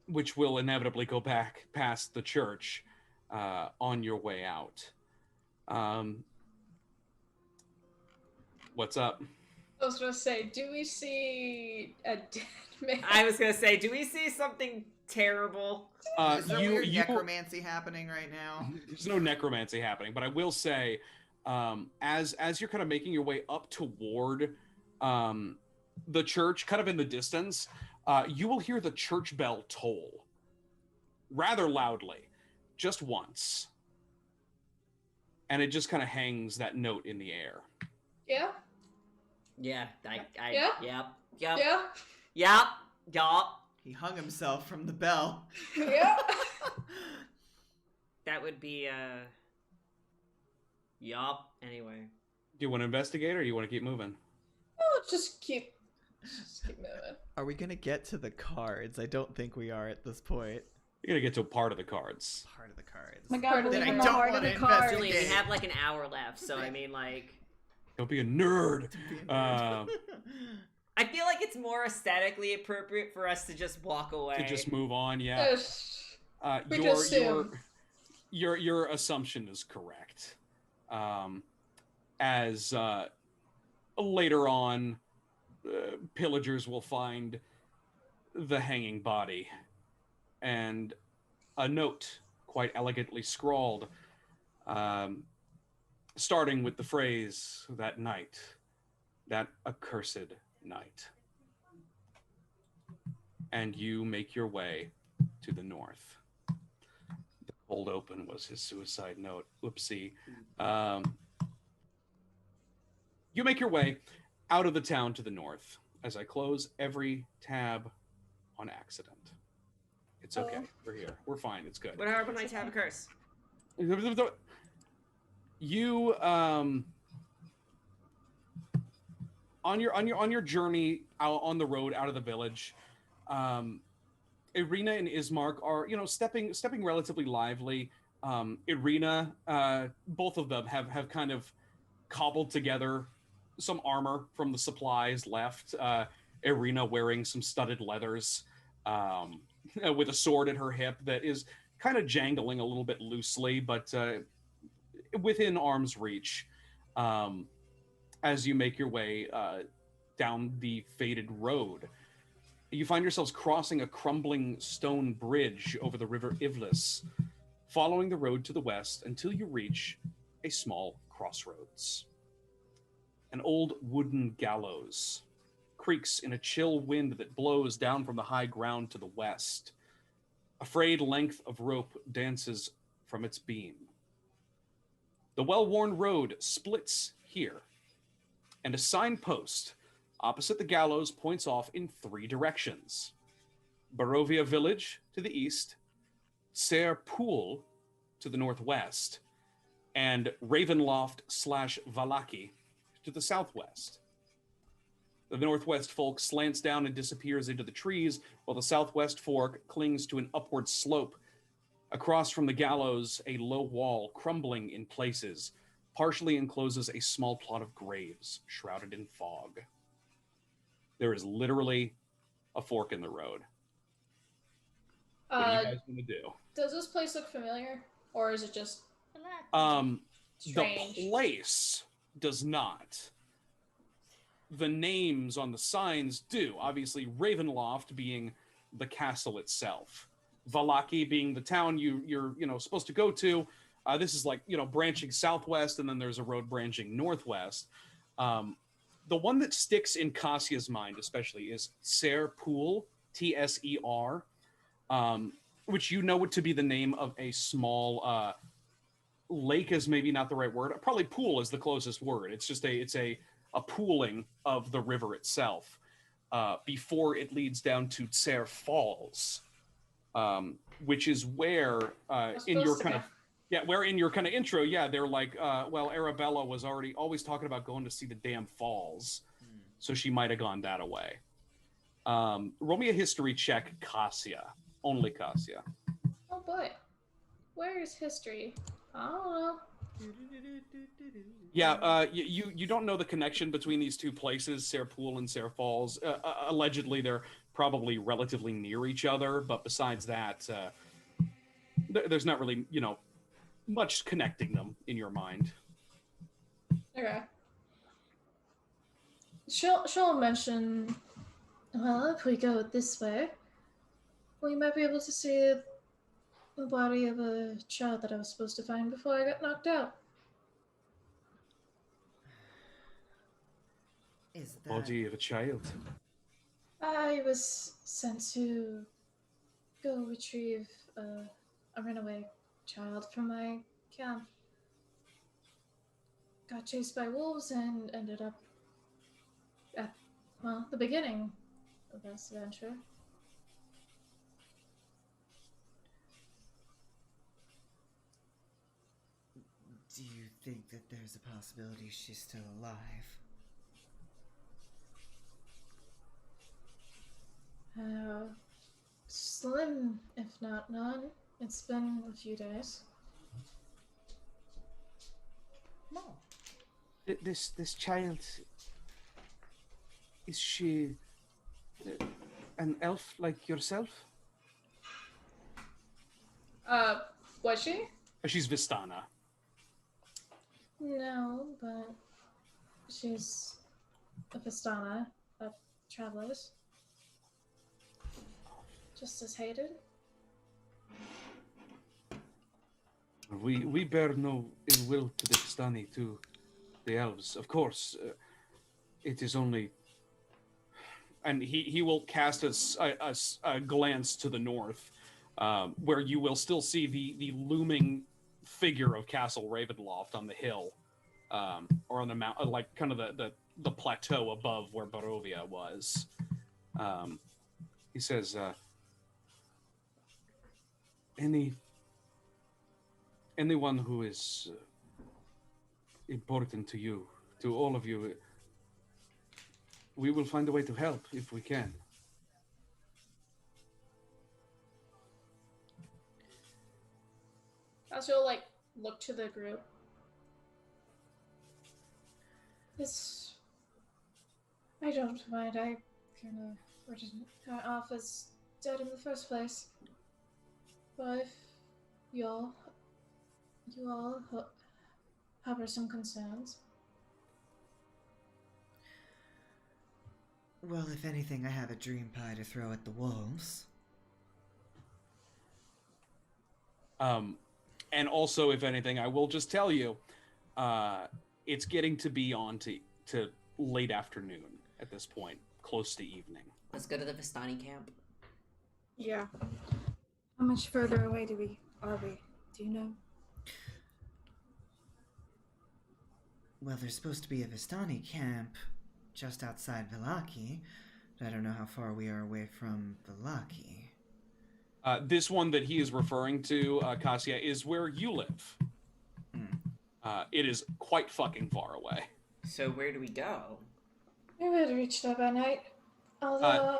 which will inevitably go back past the church on your way out. What's up? I was gonna say, do we see a dead man? I was gonna say, do we see something terrible? Is there weird necromancy happening right now? There's no necromancy happening, but I will say, as you're kind of making your way up toward the church, kind of in the distance, you will hear the church bell toll rather loudly, just once, and it just kind of hangs that note in the air. Yeah. Yeah. Yeah? Yep. He hung himself from the bell. Yeah. That would be yup. Anyway. Do you want to investigate, or you want to keep moving? Oh, just keep moving. Are we gonna get to the cards? I don't think we are at this point. You're gonna get to a part of the cards. Part of the cards. Oh my God, Then believe I in the don't heart of wanna the cards. investigate. Julian, we have like an hour left, so I mean, like. Don't be a nerd. I feel like it's more aesthetically appropriate for us to just walk away. To just move on, yeah. We just assume. Your assumption is correct. As later on, pillagers will find the hanging body and a note quite elegantly scrawled, starting with the phrase, "That night, that accursed night." And you make your way to the north. The cold open was his suicide note. Oopsie. You make your way out of the town to the north as I close every tab on accident. It's okay. We're here. We're fine. It's good. What happened when I tab a curse? You on your journey out on the road out of the village, Irina and Ismark are stepping relatively lively. Irina, both of them have kind of cobbled together some armor from the supplies left. Irina wearing some studded leathers, with a sword at her hip that is kind of jangling a little bit loosely, but within arm's reach. As you make your way down the faded road, you find yourselves crossing a crumbling stone bridge over the river Ivlis, following the road to the west until you reach a small crossroads. An old wooden gallows creaks in a chill wind that blows down from the high ground to the west. A frayed length of rope dances from its beam. The well-worn road splits here, and a signpost opposite the gallows points off in 3 directions. Barovia Village to the east, Ser Pool to the northwest, and Ravenloft/Valaki to the southwest. The northwest fork slants down and disappears into the trees, while the southwest fork clings to an upward slope. Across from the gallows, a low wall, crumbling in places, partially encloses a small plot of graves, shrouded in fog. There is literally a fork in the road. What do you guys want to do? Does this place look familiar, or is it just The strange? place does not. The names on the signs do. Obviously, Ravenloft being the castle itself, Valaki being the town you're supposed to go to. This is like branching southwest, and then there's a road branching northwest. The one that sticks in Kassia's mind, especially, is Ser Pool, Tser, which to be the name of a small lake. Is maybe not the right word. Probably pool is the closest word. It's just a pooling of the river itself before it leads down to Tser Falls, which is where in your kind of intro, they're like, Arabella was always talking about going to see the damn falls, so she might have gone that away. Roll me a history check, Cassia. Only Cassia. Oh boy, where is history? I don't know. Yeah, you don't know the connection between these two places, Ser Pool and Ser Falls. Allegedly, they're probably relatively near each other, but besides that, there's not really, much connecting them in your mind. Okay. She'll mention, well, if we go this way, we might be able to see the body of a child that I was supposed to find before I got knocked out. Is that... Body of a child. I was sent to go retrieve a runaway child from my camp. Got chased by wolves and ended up at, the beginning of this adventure. Do you think that there's a possibility she's still alive? Slim, if not none. It's been a few days. No. This child, is she an elf like yourself? Was she? She's Vistana. No, but she's a Vistana of travelers. Just as hated. We bear no ill will to the Vistani, to the elves. Of course, it is only... And he will cast a glance to the north, where you will still see the looming figure of Castle Ravenloft on the hill, or on the mountain, like kind of the plateau above where Barovia was. He says, anyone who is important to you, to all of you, we will find a way to help if we can. She'll look to the group. I don't mind. I kind of written her off as dead in the first place. But if you all harbor some concerns. Well, if anything, I have a dream pie to throw at the wolves. And also, if anything, I will just tell you, it's getting to be on to late afternoon at this point, close to evening. Let's go to the Vistani camp. Yeah. How much further away are we? Do you know? Well, there's supposed to be a Vistani camp just outside Vallaki, but I don't know how far we are away from Vallaki. This one that he is referring to, Cassia, is where you live. It is quite fucking far away. So where do we go? We would have reached up at night. Although...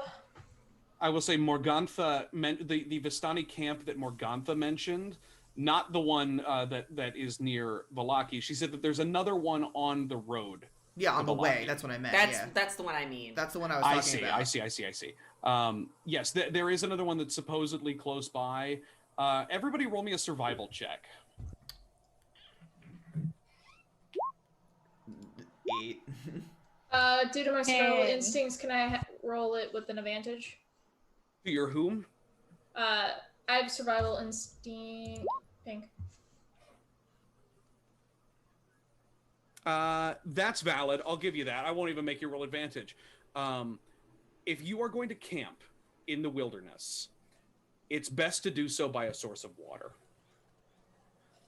I will say Morgantha, the Vistani camp that Morgantha mentioned, not the one that is near Vallaki. She said that there's another one on the road. Yeah, on the way. That's what I meant. That's the one I mean. That's the one I was talking about. I see. Yes, there is another one that's supposedly close by. Everybody roll me a survival check. 8. Due to my survival instincts, can I roll it with an advantage? To your whom? I have survival instinct. Pink. That's valid. I'll give you that. I won't even make you roll advantage. If you are going to camp in the wilderness, it's best to do so by a source of water.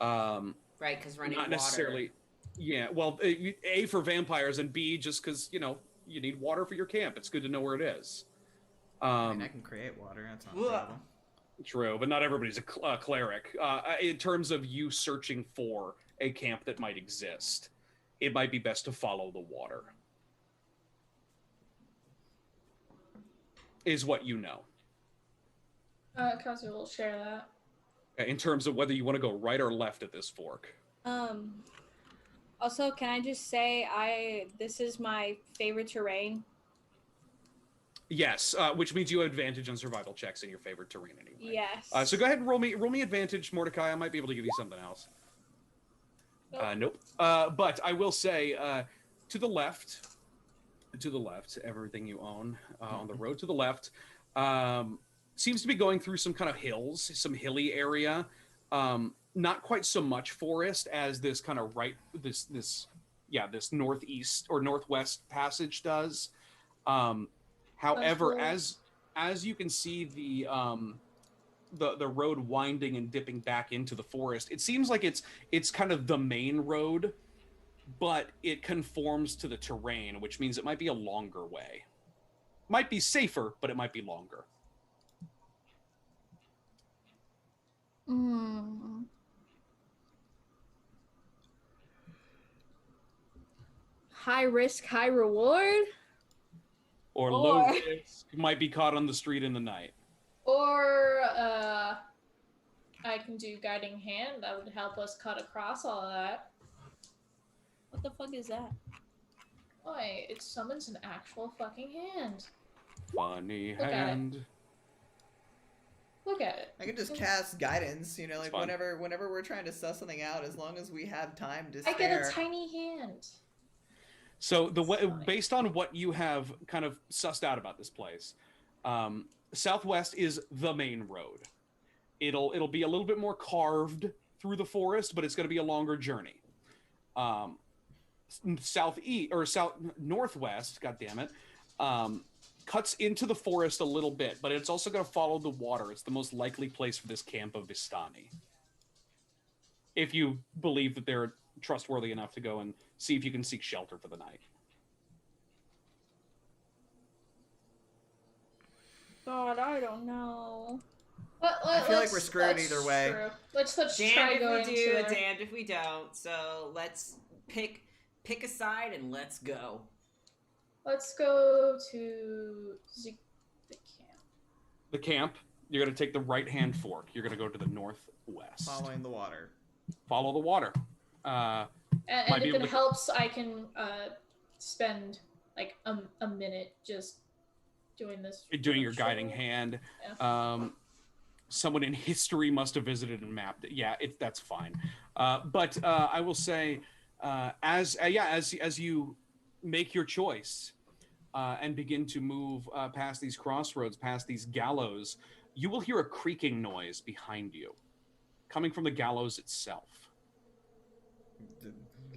Right, because running not water. Necessarily. Yeah, well, A, for vampires, and B, just because, you need water for your camp. It's good to know where it is. I mean, I can create water. That's not a problem. True, but not everybody's a cleric. In terms of you searching for a camp that might exist, it might be best to follow the water. Is what you know. Kazu will share that. In terms of whether you want to go right or left at this fork. Also, can I just say this is my favorite terrain? Yes, which means you have advantage on survival checks in your favorite terrain anyway. Yes. So go ahead and roll me advantage, Mordecai. I might be able to give you something else. Nope. But I will say, to the left, everything you own on the road to the left seems to be going through some kind of hills, some hilly area. Not quite so much forest as this kind of this northeast or northwest passage does. However, as you can see the road winding and dipping back into the forest, it seems like it's kind of the main road, but it conforms to the terrain, which means it might be a longer way. Might be safer, but it might be longer. High risk, high reward? Or low risk, might be caught on the street in the night. Or I can do guiding hand. That would help us cut across all of that. What the fuck is that? Why, it summons an actual fucking hand. Funny Look hand. Look at it. I can just cast guidance, like fun. whenever we're trying to suss something out, as long as we have time to spare. I get a tiny hand. So based on what you have kind of sussed out about this place, southwest is the main road. It'll be a little bit more carved through the forest, but it's going to be a longer journey. Northwest, god damn it, cuts into the forest a little bit, but it's also going to follow the water. It's the most likely place for this camp of Vistani. If you believe that they're trustworthy enough to go and see if you can seek shelter for the night. God, I don't know. I feel like we're screwed either way. True. Let's Damned try if going we do, to damned if we don't. So let's pick a side and let's go. Let's go to the camp. The camp, you're going to take the right-hand fork. You're going to go to the northwest. Following the water. Follow the water. And if it helps, I can spend like a minute just doing this. Doing your guiding hand. Yeah. Someone in history must have visited and mapped it. Yeah, that's fine. But I will say, as you make your choice and begin to move past these crossroads, past these gallows, you will hear a creaking noise behind you, coming from the gallows itself.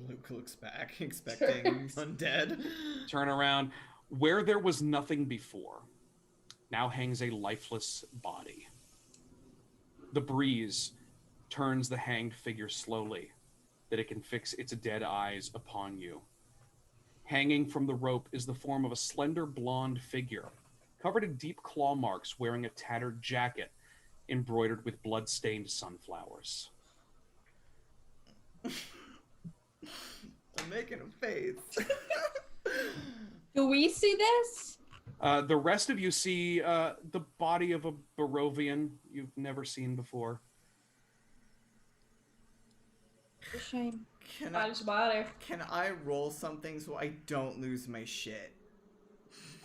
Luke looks back, expecting undead. Turn around. Where there was nothing before, now hangs a lifeless body. The breeze turns the hanged figure slowly, that it can fix its dead eyes upon you. Hanging from the rope is the form of a slender blonde figure, covered in deep claw marks, wearing a tattered jacket embroidered with blood-stained sunflowers. I'm making a face. Do we see this? The rest of you see the body of a Barovian you've never seen before. It's a shame. Can I roll something so I don't lose my shit?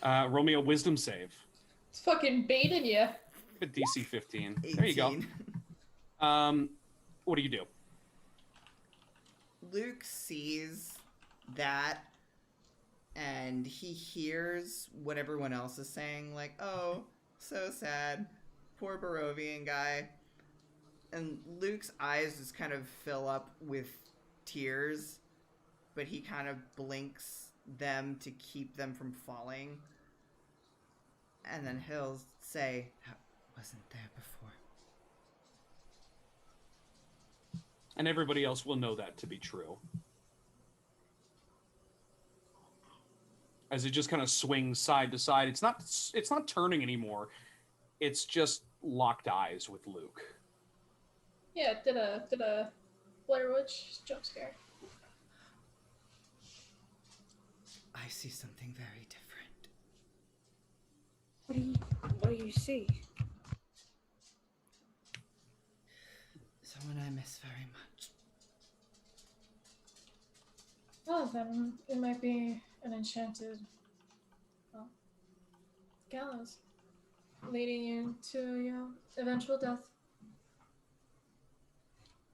Roll me a wisdom save. It's fucking baiting you. A DC 15. 18. There you go. What do you do? Luke sees that and he hears what everyone else is saying, like, oh, so sad, poor Barovian guy. And Luke's eyes just kind of fill up with tears, but he kind of blinks them to keep them from falling. And then he'll say, "That wasn't there before." And everybody else will know that to be true. As it just kind of swings side to side. It's not turning anymore. It's just locked eyes with Luke. Yeah, did a Blair Witch jump scare. I see something very different. What do you see? Someone I miss very much. Oh, then it might be an enchanted, well, gallows, leading you to your eventual death.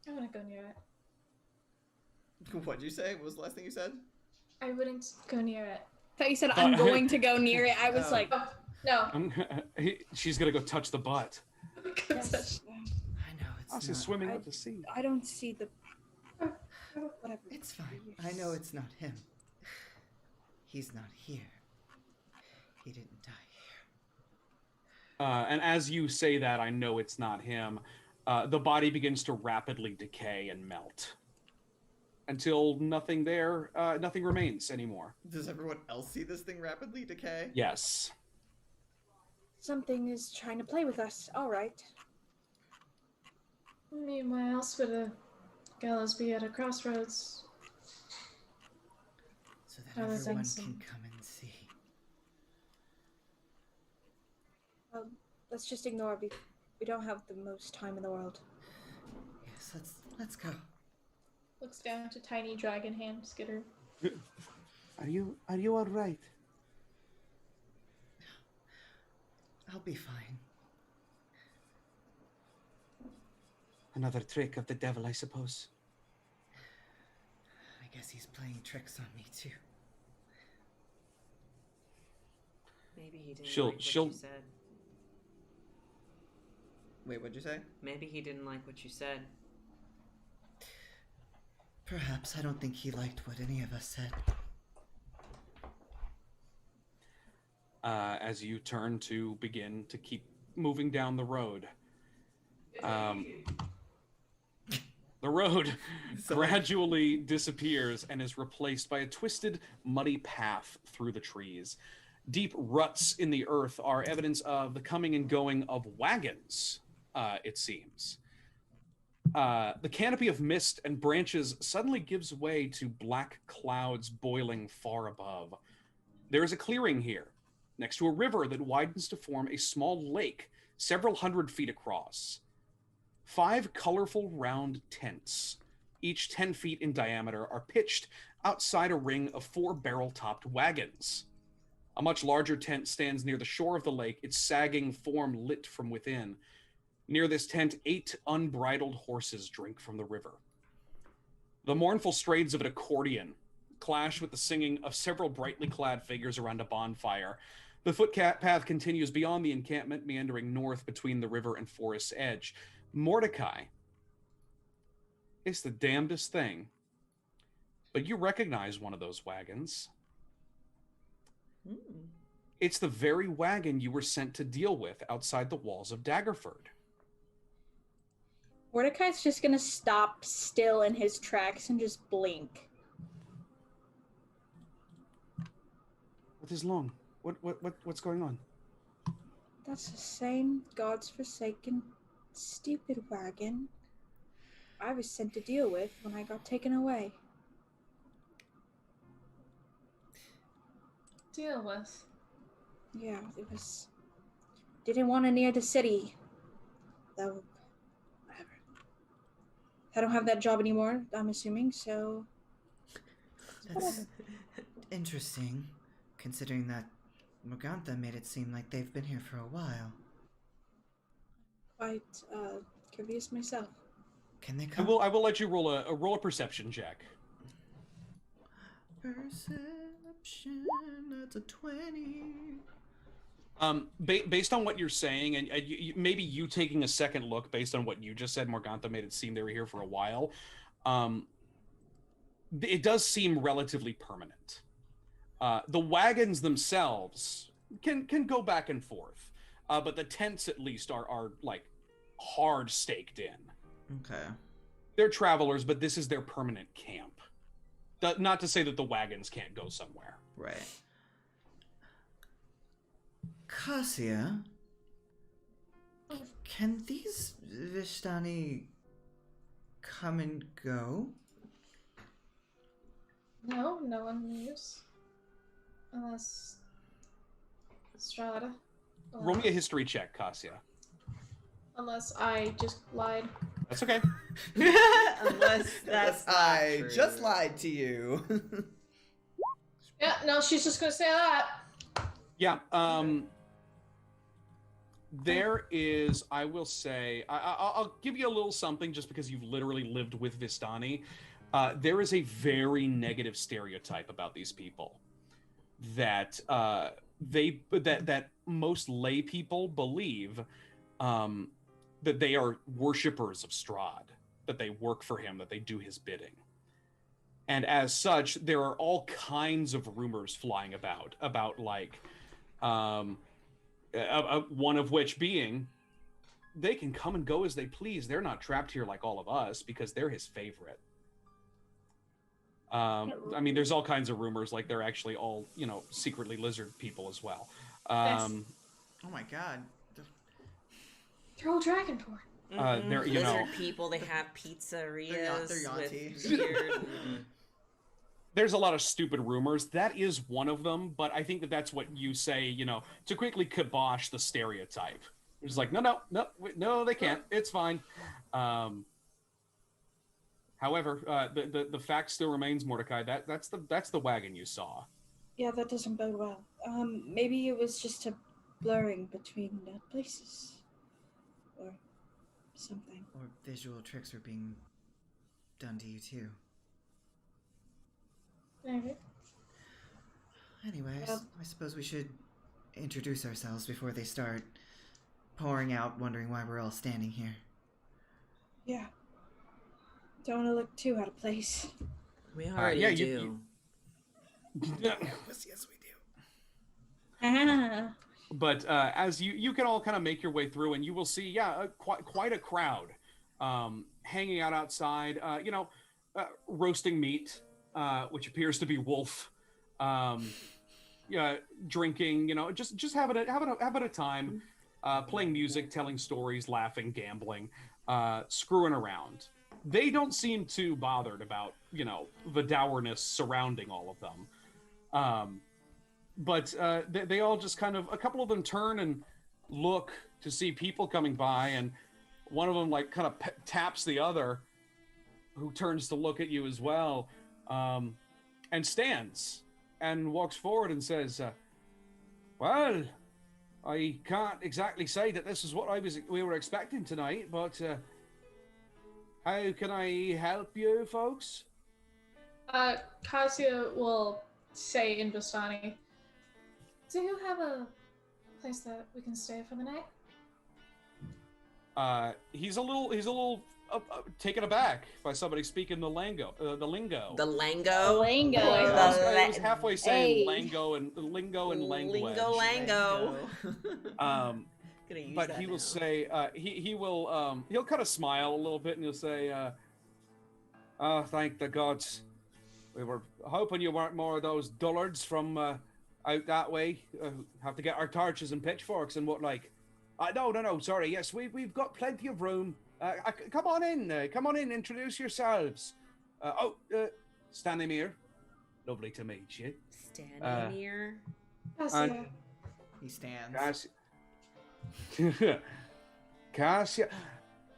I wouldn't go near it. What'd you say? What was the last thing you said? I wouldn't go near it. I thought you said I'm going to go near it. I was Oh. like, Oh, no. She's gonna go touch the butt. yes, I know it's Oh, she's not. swimming out to sea. I don't see the. Whatever. It's fine. I know it's not him. He's not here. He didn't die here. And as you say that, I know it's not him. The body begins to rapidly decay and melt until nothing remains anymore. Does everyone else see this thing rapidly decay? Yes. Something is trying to play with us. All right. I mean, why else would a gallows be at a crossroads? So that Other everyone things can and- come and see. Let's just ignore it. We don't have the most time in the world. Yes, let's go. Looks down to tiny dragon hand skitter. Are you all right? I'll be fine. Another trick of the devil, I suppose. I guess he's playing tricks on me too. Maybe he didn't She'll- like what she'll- you said. Wait, what'd you say? Maybe he didn't like what you said. Perhaps. I don't think he liked what any of us said. As you turn to begin to keep moving down the road. The road gradually disappears and is replaced by a twisted, muddy path through the trees. Deep ruts in the earth are evidence of the coming and going of wagons, it seems. The canopy of mist and branches suddenly gives way to black clouds boiling far above. There is a clearing here, next to a river that widens to form a small lake several hundred feet across. 5 colorful round tents, each 10 feet in diameter, are pitched outside a ring of 4 barrel-topped wagons. A much larger tent stands near the shore of the lake, its sagging form lit from within. Near this tent, 8 unbridled horses drink from the river. The mournful strains of an accordion clash with the singing of several brightly clad figures around a bonfire. The footpath continues beyond the encampment, meandering north between the river and forest's edge. Mordecai, it's the damnedest thing, but you recognize one of those wagons. Hmm. It's the very wagon you were sent to deal with outside the walls of Daggerford. Mordecai's just gonna stop still in his tracks and just blink. What is long? What's going on? That's the same God's forsaken, stupid wagon I was sent to deal with when I got taken away. Deal with. Yeah, it was. Didn't want to near the city. Though, whatever. I don't have that job anymore, I'm assuming, so. That's interesting, considering that Morgantha made it seem like they've been here for a while. Quite curious myself. Can they I come? will let you roll a perception check. Perception, that's a 20. Based on what you're saying, and maybe you taking a second look based on what you just said, Morgantha made it seem they were here for a while. It does seem relatively permanent. The wagons themselves can go back and forth, but the tents at least are like hard staked in. Okay. They're travelers, but this is their permanent camp. Not to say that the wagons can't go somewhere. Right. Cassia, can these Vishtani come and go? No, no one leaves. Unless Strada. Roll me a history check, Cassia. Unless I just lied. That's okay. Unless that's not I true. just lied to you. Yeah, no, she's just gonna say that. Yeah. There is, I will say, I'll give you a little something just because you've literally lived with Vistani. There is a very negative stereotype about these people that that most lay people believe that they are worshippers of Strahd, that they work for him, that they do his bidding. And as such, there are all kinds of rumors flying about like, one of which being, they can come and go as they please. They're not trapped here like all of us because they're his favorite. I mean, there's all kinds of rumors like they're actually all, secretly lizard people as well. Oh my god. Throw a dragon for it. They're, Lizard people, they have pizzerias They're with Yanti. weird... There's a lot of stupid rumors. That is one of them, but I think that's what you say, to quickly kibosh the stereotype. It's like, no, they can't. It's fine. However, the fact still remains, Mordecai. That's the wagon you saw. Yeah, that doesn't bode well. Maybe it was just a blurring between places. Or something. Or visual tricks are being done to you too. Maybe. Anyways, I suppose we should introduce ourselves before they start pouring out, wondering why we're all standing here. Yeah. Don't want to look too out of place. We already do. you- Yes, we do. But as you can all kind of make your way through, and you will see, quite a crowd hanging out outside. Roasting meat, which appears to be wolf. Drinking. Just having a time, playing music, telling stories, laughing, gambling, screwing around. They don't seem too bothered about the dourness surrounding all of them. But they all just kind of, a couple of them turn and look to see people coming by, and one of them like kind of taps the other, who turns to look at you as well, and stands and walks forward and says, well, I can't exactly say that this is what we were expecting tonight, but how can I help you folks? Cassia will say in Vistani, do you have a place that we can stay for the night? He's a little taken aback by somebody speaking the lingo. The lingo. The Lango. Lango. I was halfway saying Hey. lingo and language. Lingo Lango. Gonna use But that he will now. say he'll kind of smile a little bit and he'll say, "Oh, thank the gods. We were hoping you weren't more of those dullards from out that way. Have to get our torches and pitchforks and what like. No. Sorry. Yes, we've got plenty of room. Come on in. Come on in. Introduce yourselves. Stanimir. Lovely to meet you. Stanimir. Cassia. He stands. Cassia. Cassia,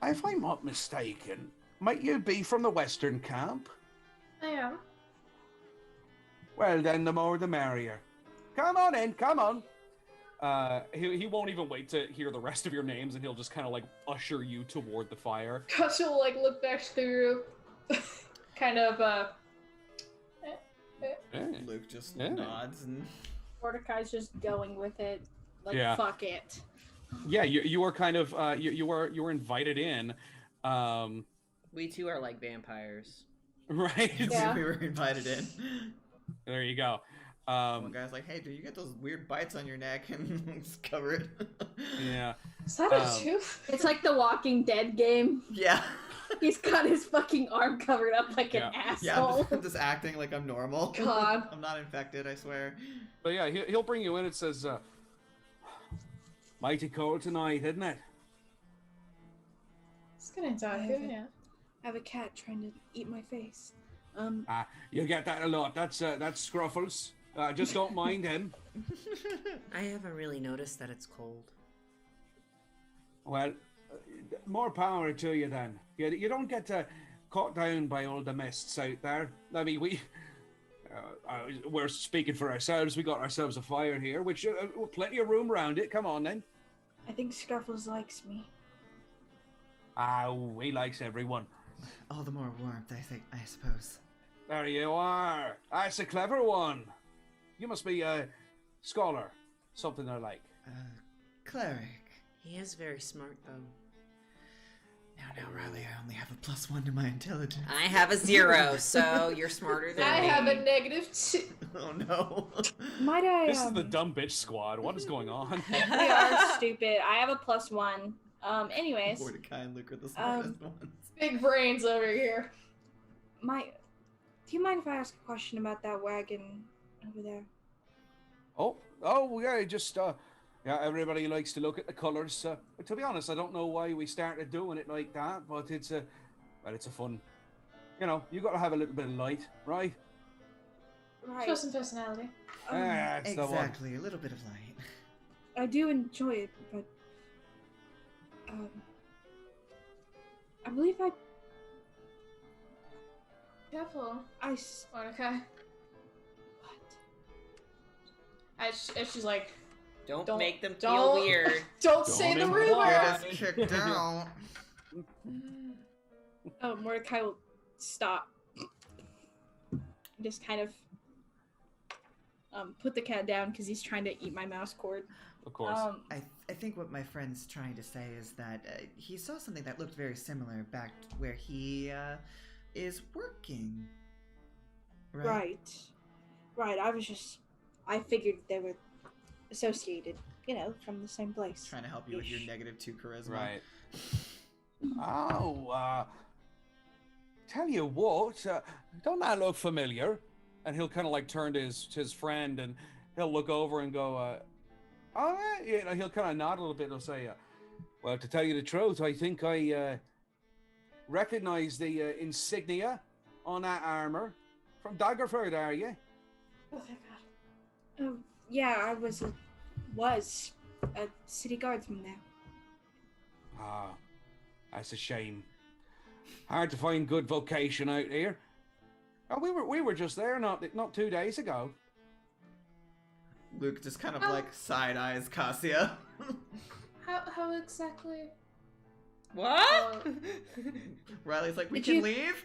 if I'm not mistaken, might you be from the Western Camp? I am. Well, then the more the merrier. Come on in, come on. He won't even wait to hear the rest of your names, and he'll just kind of like usher you toward the fire. Cassia will like look back through, kind of Luke just Yeah. nods and Mordecai's just going with it. Like, Yeah. fuck it. Yeah, you were kind of you were invited in, We too are like vampires. right? Yeah. we were invited in. There you go. One guy's like, "Hey, do you get those weird bites on your neck?" And just cover it. Yeah. Is that a tooth? It's like the Walking Dead game. Yeah. He's got his fucking arm covered up like Yeah. an Yeah, asshole. I'm just acting like I'm normal. God. I'm not infected, I swear. But yeah, he'll bring you in. It says, Mighty cold tonight, isn't it? It's gonna die here, yeah. I have a cat trying to eat my face. You get that a lot. That's Scruffles. Just don't mind him. I haven't really noticed that it's cold. Well, more power to you then. You don't get caught down by all the mists out there. I mean, we're speaking for ourselves. We got ourselves a fire here, which plenty of room around it. Come on then. I think Scruffles likes me. He likes everyone. All the more warmth, I suppose. There you are. That's a clever one. You must be a scholar, something I like. Cleric. He is very smart though. Now, Riley, I only have a +1 to my intelligence. I have a 0, so you're smarter than I me. have a -2. Oh no. Might I? "This is the dumb bitch squad. What is going on?" We are stupid. I have a +1. Anyways, Mordecai and Luke are the smartest ones. Big brains over here. do you mind if I ask a question about that wagon over there? Oh, yeah, just, yeah, everybody likes to look at the colours. To be honest, I don't know why we started doing it like that, but it's a fun, you got to have a little bit of light, right? Right. Show some personality. That's the one. Exactly, a little bit of light. I do enjoy it, but I believe Careful, I Mordecai. what? As she's like, Don't make them feel don't- weird. don't say the imply. rumor. You're just kicked out. Oh, Mordecai will stop. Just kind of put the cat down because he's trying to eat my mouse cord. Of course. I think what my friend's trying to say is that he saw something that looked very similar back where he is working. Right. I figured they were associated, from the same place. Trying to help you with your -2 charisma. Right. Oh, tell you what, don't that look familiar? And he'll kind of like turn to his friend, and he'll look over and go, he'll kind of nod a little bit. He'll say, Well, to tell you the truth, I think I recognize the insignia on that armor. From Daggerford, are you? Oh, thank God. Oh, yeah, I was a city guardsman there. Ah, that's a shame. Hard to find good vocation out here. Oh, we were just there not 2 days ago. Luke just kind of like side eyes Cassia. How exactly? What? Riley's like, we Did can you- leave?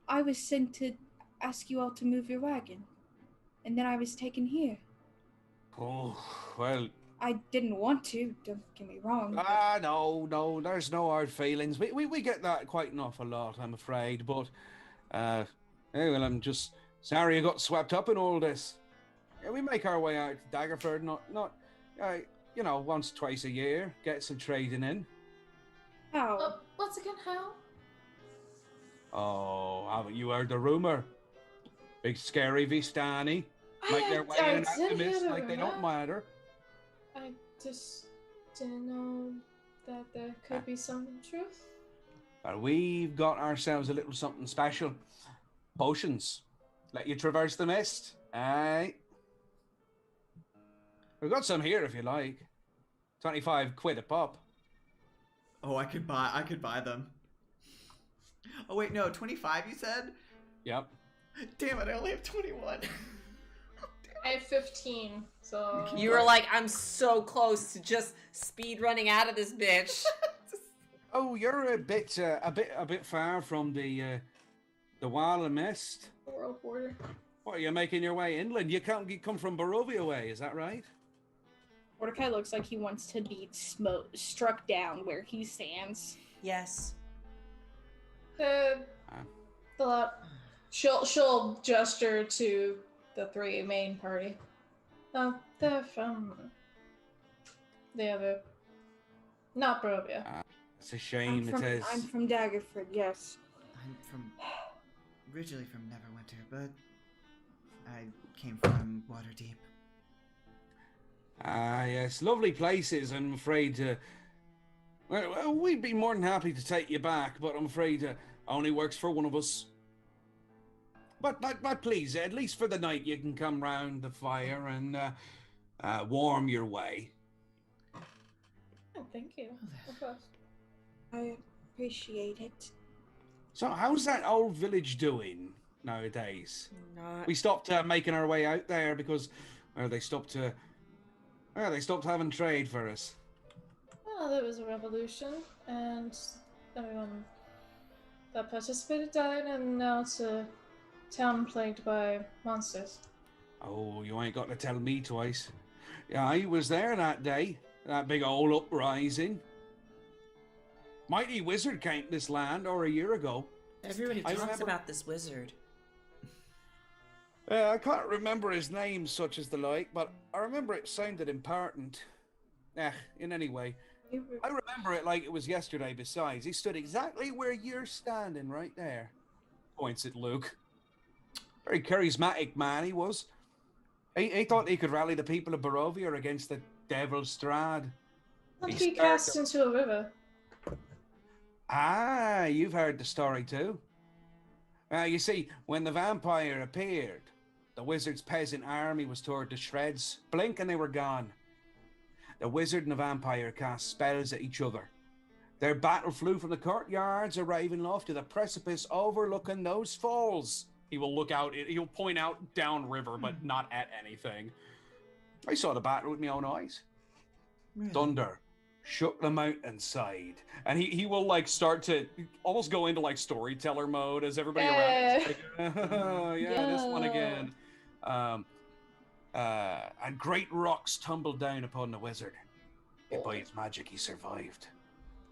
I was sent to ask you all to move your wagon, and then I was taken here. Oh, well, I didn't want to. Don't get me wrong. But Ah, no, there's no hard feelings. We get that quite an awful lot, I'm afraid. But, hey, well, I'm just sorry you got swept up in all this. Yeah, we make our way out to Daggerford, once, twice a year, get some trading in. how? Once again, how? Oh, haven't you heard the rumor? Big scary Vistani make their way in and out the mist like they don't matter. I just didn't know that there could be some truth. Well, we've got ourselves a little something special. Potions. Let you traverse the mist. Aye. We've got some here if you like. 25 quid a pop. Oh, I could buy them. Oh wait, no, 25 you said? Yep. Damn it, I only have 21. I have 15, so... You were like, I'm so close to just speed running out of this bitch. Oh, you're a bit far from the Wall of Mist. The world border. What, are you making your way inland? You come from Barovia way, is that right? Mordecai looks like he wants to be struck down where he stands. Yes. The lot. She'll gesture to the three main party. Oh, they're from the other, not Barovia. It's a shame I'm from Daggerford, yes. I'm originally from Neverwinter, but I came from Waterdeep. Ah, yes, lovely places. I'm afraid. Well, we'd be more than happy to take you back, but I'm afraid only works for one of us. But please, at least for the night, you can come round the fire and warm your way. Oh, thank you. Of course. I appreciate it. So, how's that old village doing nowadays? We stopped making our way out there because they stopped having trade for us. Well, there was a revolution, and everyone that participated died, and now it's a town plagued by monsters. Oh, you ain't got to tell me twice. Yeah, I was there that day. That big old uprising. Mighty wizard came to this land a year ago. Everybody talks about this wizard. I can't remember his name such as the like, but I remember it sounded important. In any way. I remember it like it was yesterday besides. He stood exactly where you're standing right there. Points at Luke. Very charismatic man he was. He thought he could rally the people of Barovia against the Devil's Strahd. And he cast into a river. Ah, you've heard the story too. You see, when the vampire appeared, the wizard's peasant army was torn to shreds. Blink and they were gone. The wizard and the vampire cast spells at each other. Their battle flew from the courtyards of Ravenloft to the precipice overlooking those falls. He will look out, he'll point out downriver, but not at anything. I saw the battle with my own eyes. Really? Thunder shook the mountainside. And he will like start to almost go into like storyteller mode as everybody around is like, oh, yeah, this one again. And great rocks tumbled down upon the wizard. Yet by his magic he survived.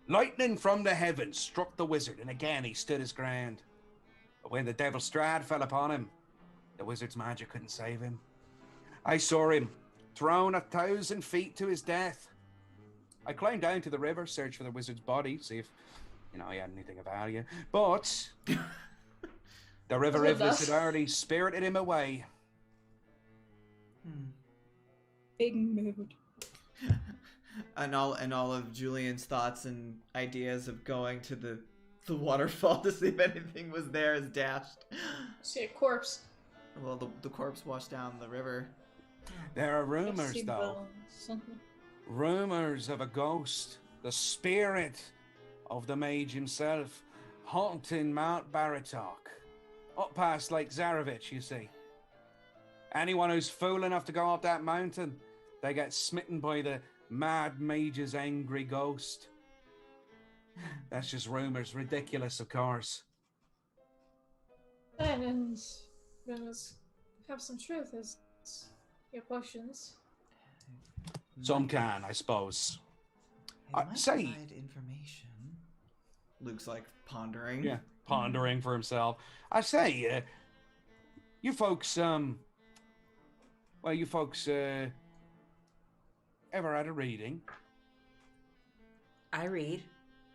Lightning from the heavens struck the wizard, and again he stood his ground. But when the Devil's Strahd fell upon him, the wizard's magic couldn't save him. I saw him thrown 1,000 feet to his death. I climbed down to the river, searched for the wizard's body, see if, he had anything of value. But the river Rivers had already spirited him away. Big mood. And all of Julian's thoughts and ideas of going to the waterfall to see if anything was there is dashed. See a corpse. Well, the corpse washed down the river. There are rumors, though. Rumors of a ghost, the spirit of the mage himself, haunting Mount Baratok, up past Lake Zarovich, you see. Anyone who's fool enough to go up that mountain, they get smitten by the mad mage's angry ghost. That's just rumors, ridiculous, of course. And rumors have some truth as your potions. Some can, I suppose. It might say- provide information. Luke's like pondering. Yeah, pondering for himself. I say, you folks, ever had a reading? I read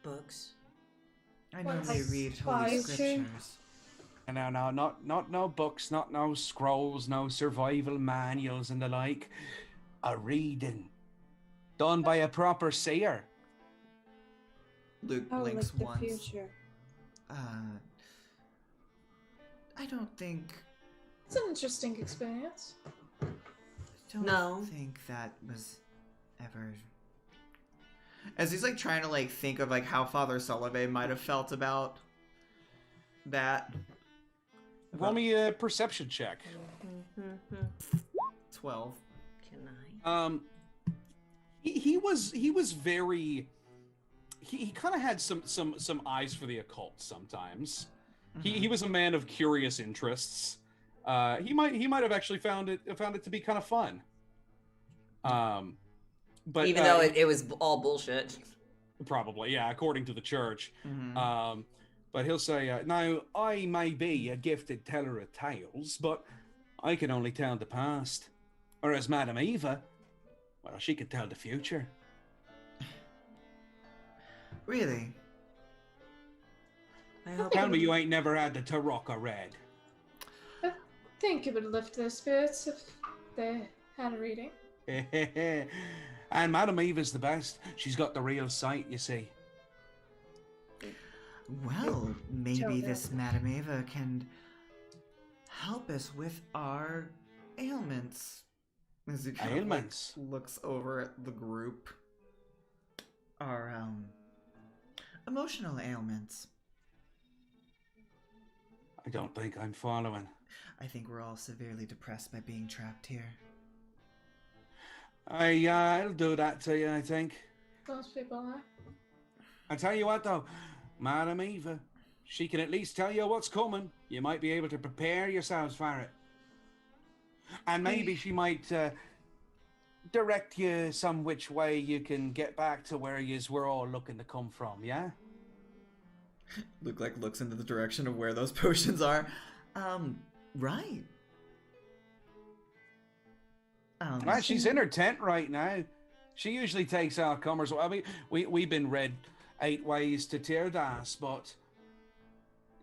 books. I normally What's read holy Bible? scriptures. No, not no books, not no scrolls, no survival manuals and the like. A reading done by a proper seer. Luke Oh, blinks like the once. future. I don't think. It's an interesting experience. No. Think that was ever. As he's like trying to like think of like how Father Sullivan might have felt about that. Roll me a perception check. 12. Can I? He was very. He kind of had some eyes for the occult sometimes. He was a man of curious interests. He might have actually found it to be kind of fun. But Even though it was all bullshit. probably, yeah, according to the church. Mhm. But he'll say, now, I may be a gifted teller of tales, but I can only tell the past. Whereas Madame Eva, well, she can tell the future. Really? I hope. Tell me you ain't never had the Tarocca read. I think it would lift their spirits if they had a reading. And Madame Eva's the best. She's got the real sight, you see. Well, maybe Tell this Madame Eva can help us with our ailments. As he kind of, like, Ailments? looks over at the group. Our emotional ailments. I don't think I'm following. I think we're all severely depressed by being trapped here. I'll do that to you, I think. Most people are. I tell you what, though, Madame Eva, she can at least tell you what's coming. You might be able to prepare yourselves for it. And maybe she might direct you some which way you can get back to where yous were all looking to come from, yeah? Luke like looks into the direction of where those potions are. Right. Well, she's in her tent right now. She usually takes our comers. I mean, we've been read 8 ways to Tirdas, but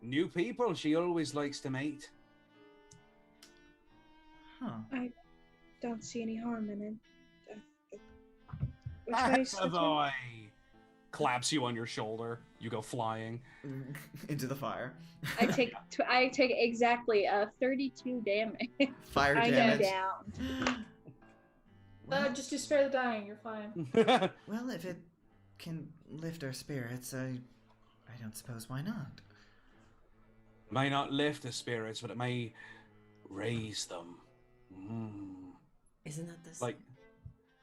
new people she always likes to meet. Huh. Don't see any harm in it. Which way is the boy. Claps you on your shoulder. You go flying. Into the fire. I take exactly 32 damage. Fire I am damage. down. Just do spare the dying, you're fine. Well, if it can lift our spirits, I don't suppose why not. May not lift the spirits, but it may raise them. Isn't that this? Like,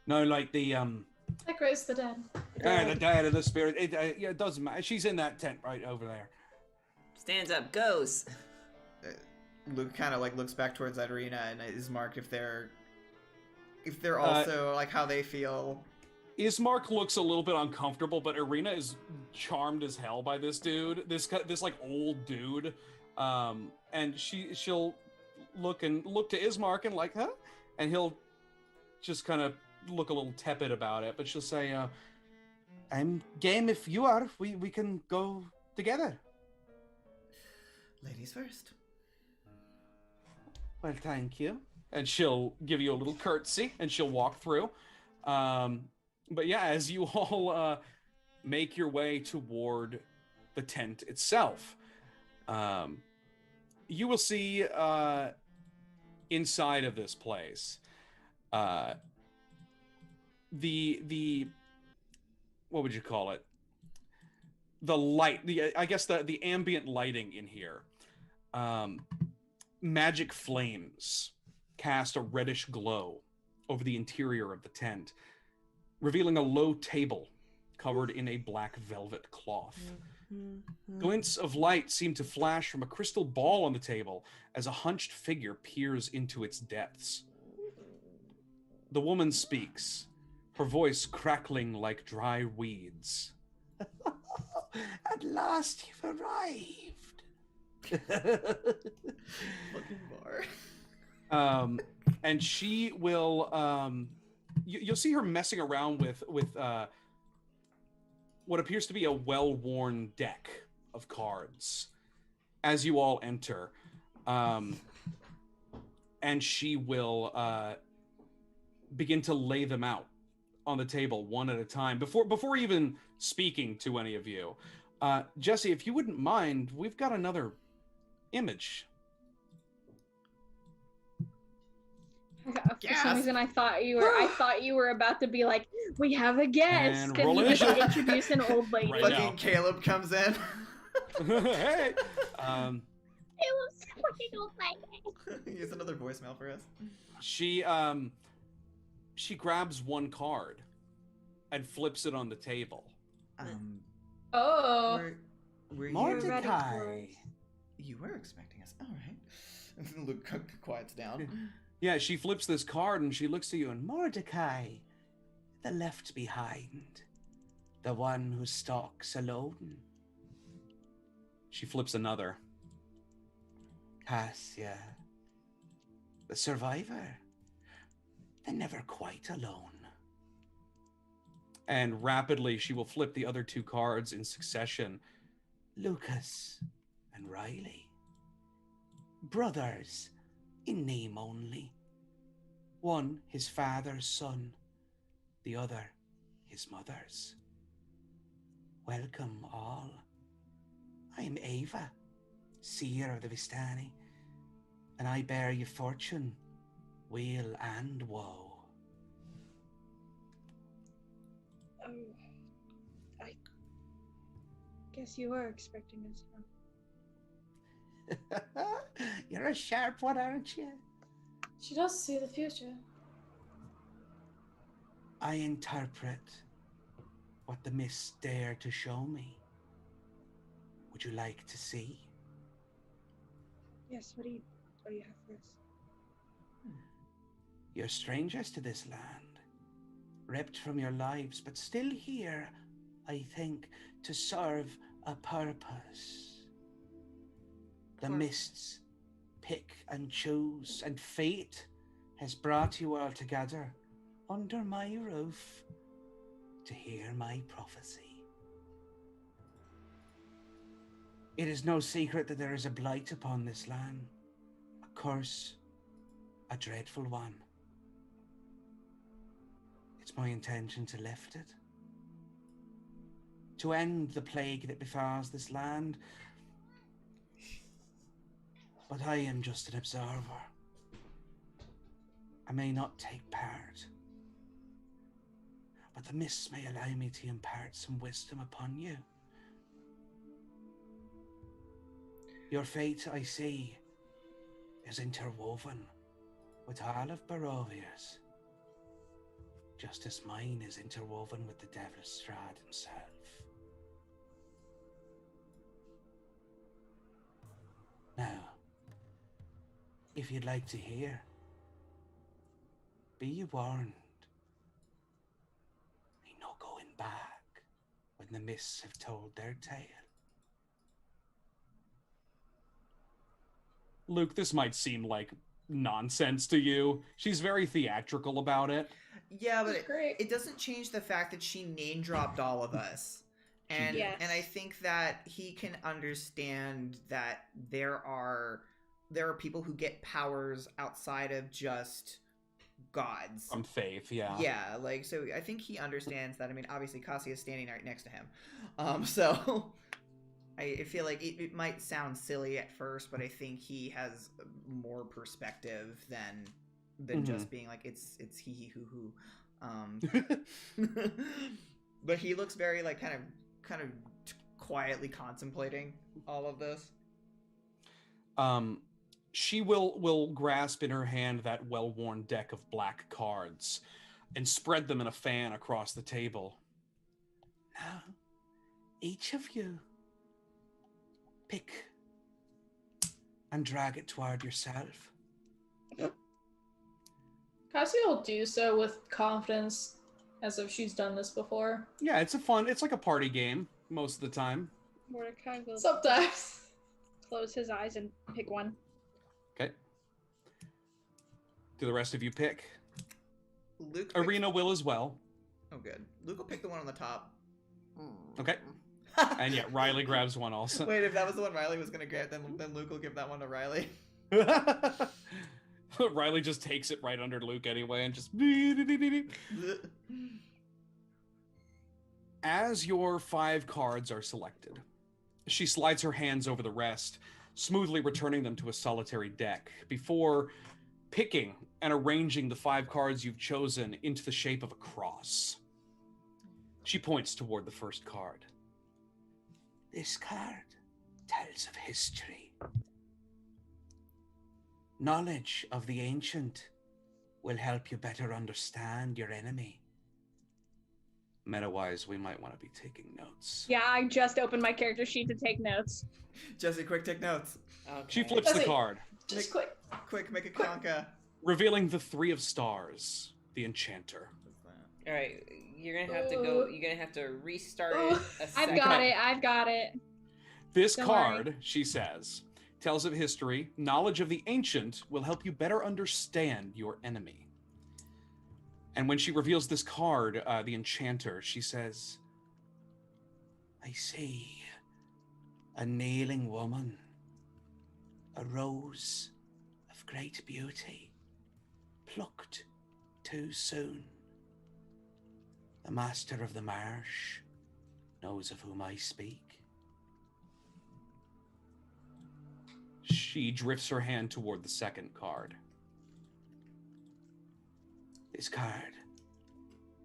no, like the Like raise the dead. the dead of the spirit. It doesn't matter. She's in that tent right over there. Stands up, goes. Luke kind of like looks back towards that arena and is marked if they're also like how they feel. Ismark looks a little bit uncomfortable, but Irina is charmed as hell by this dude. This like old dude. And she'll look to Ismark and like, huh? And he'll just kind of look a little tepid about it, but she'll say, I'm game if you are. We can go together. Ladies first. Well, thank you. And she'll give you a little curtsy and she'll walk through. But yeah, as you all make your way toward the tent itself, you will see inside of this place the what would you call it? The light, I guess the ambient lighting in here. Magic flames cast a reddish glow over the interior of the tent, revealing a low table covered in a black velvet cloth. Glints of light seem to flash from a crystal ball on the table as a hunched figure peers into its depths. The woman speaks, her voice crackling like dry weeds. At last you've arrived. Fucking bar. And she will, you'll see her messing around with what appears to be a well-worn deck of cards as you all enter. And she will begin to lay them out on the table one at a time before even speaking to any of you. Jesse, if you wouldn't mind, we've got another image. For some reason, I thought you were about to be like, "We have a guest," And and roll you just initiative. introduce an old lady. Right Fucking now. Caleb comes in. Hey. It was fucking old lady. Here's another voicemail for us. She grabs one card and flips it on the table. Oh. Were you? Mordecai. You were expecting us. All right. Luke quiets down. Yeah, she flips this card and she looks to you and Mordecai, the left behind, the one who stalks alone. she flips another. Cassia, the survivor, the never quite alone. And rapidly she will flip the other two cards in succession. Lucas and Riley, brothers in name only. One his father's son, the other his mother's. Welcome all. I am Ava, seer of the Vistani, and I bear you fortune, weal and woe. Oh, I guess you were expecting us, huh? You're a sharp one, aren't you? She does see the future. I interpret what the mists dare to show me. Would you like to see? Yes. What do you have for us? You're strangers to this land, ripped from your lives, but still here, I think, to serve a purpose. The mists pick and choose, and fate has brought you all together under my roof to hear my prophecy. It is no secret that there is a blight upon this land, a curse, a dreadful one. It's my intention to lift it, to end the plague that befalls this land. But I am just an observer. I may not take part, but the mists may allow me to impart some wisdom upon you. Your fate, I see, is interwoven with all of Barovia's, just as mine is interwoven with the Devil Strahd himself. Now, if you'd like to hear, be you warned. Ain't no going back when the mists have told their tale. Luke, this might seem like nonsense to you. She's very theatrical about it. Yeah, but That's great. it doesn't change the fact that she name dropped all of us. And Yes. and I think that he can understand that there are people who get powers outside of just gods. From faith, yeah. Yeah, like, so I think he understands that. I mean, obviously Cassia is standing right next to him. So I feel like it might sound silly at first, but I think he has more perspective than just being like, it's hee hee hoo hoo. But he looks very like kind of quietly contemplating all of this. She will grasp in her hand that well-worn deck of black cards and spread them in a fan across the table. Now, each of you, pick and drag it toward yourself. Cassie will do so with confidence, As if she's done this before. Yeah, it's like a party game most of the time. Mordecai will Sometimes. close his eyes and pick one. Okay. Do the rest of you pick? Luke. Arena will as well. Oh, good. Luke will pick the one on the top. Okay. And yeah, Riley grabs one also. Wait, if that was the one Riley was gonna grab, then Luke will give that one to Riley. Riley just takes it right under Luke anyway and just. As your 5 cards are selected, she slides her hands over the rest, smoothly returning them to a solitary deck before picking and arranging the 5 cards you've chosen into the shape of a cross. She points toward the first card. This card tells of history. Knowledge of the ancient will help you better understand your enemy. Meta-wise, we might want to be taking notes. Yeah, I just opened my character sheet to take notes. Jesse, quick, take notes. Okay. She flips the Jesse. card, Just quick. Quick, make a conka. revealing the 3 of stars, the enchanter. What's that? All right, you're gonna have to go. You're gonna have to restart it. A I've second. got it. I've got it. This Don't card, worry. she says, tells of history. Knowledge of the ancient will help you better understand your enemy. And when she reveals this card, the enchanter, she says, I see a kneeling woman, a rose of great beauty, plucked too soon. The master of the marsh knows of whom I speak. She drifts her hand toward the second card. This card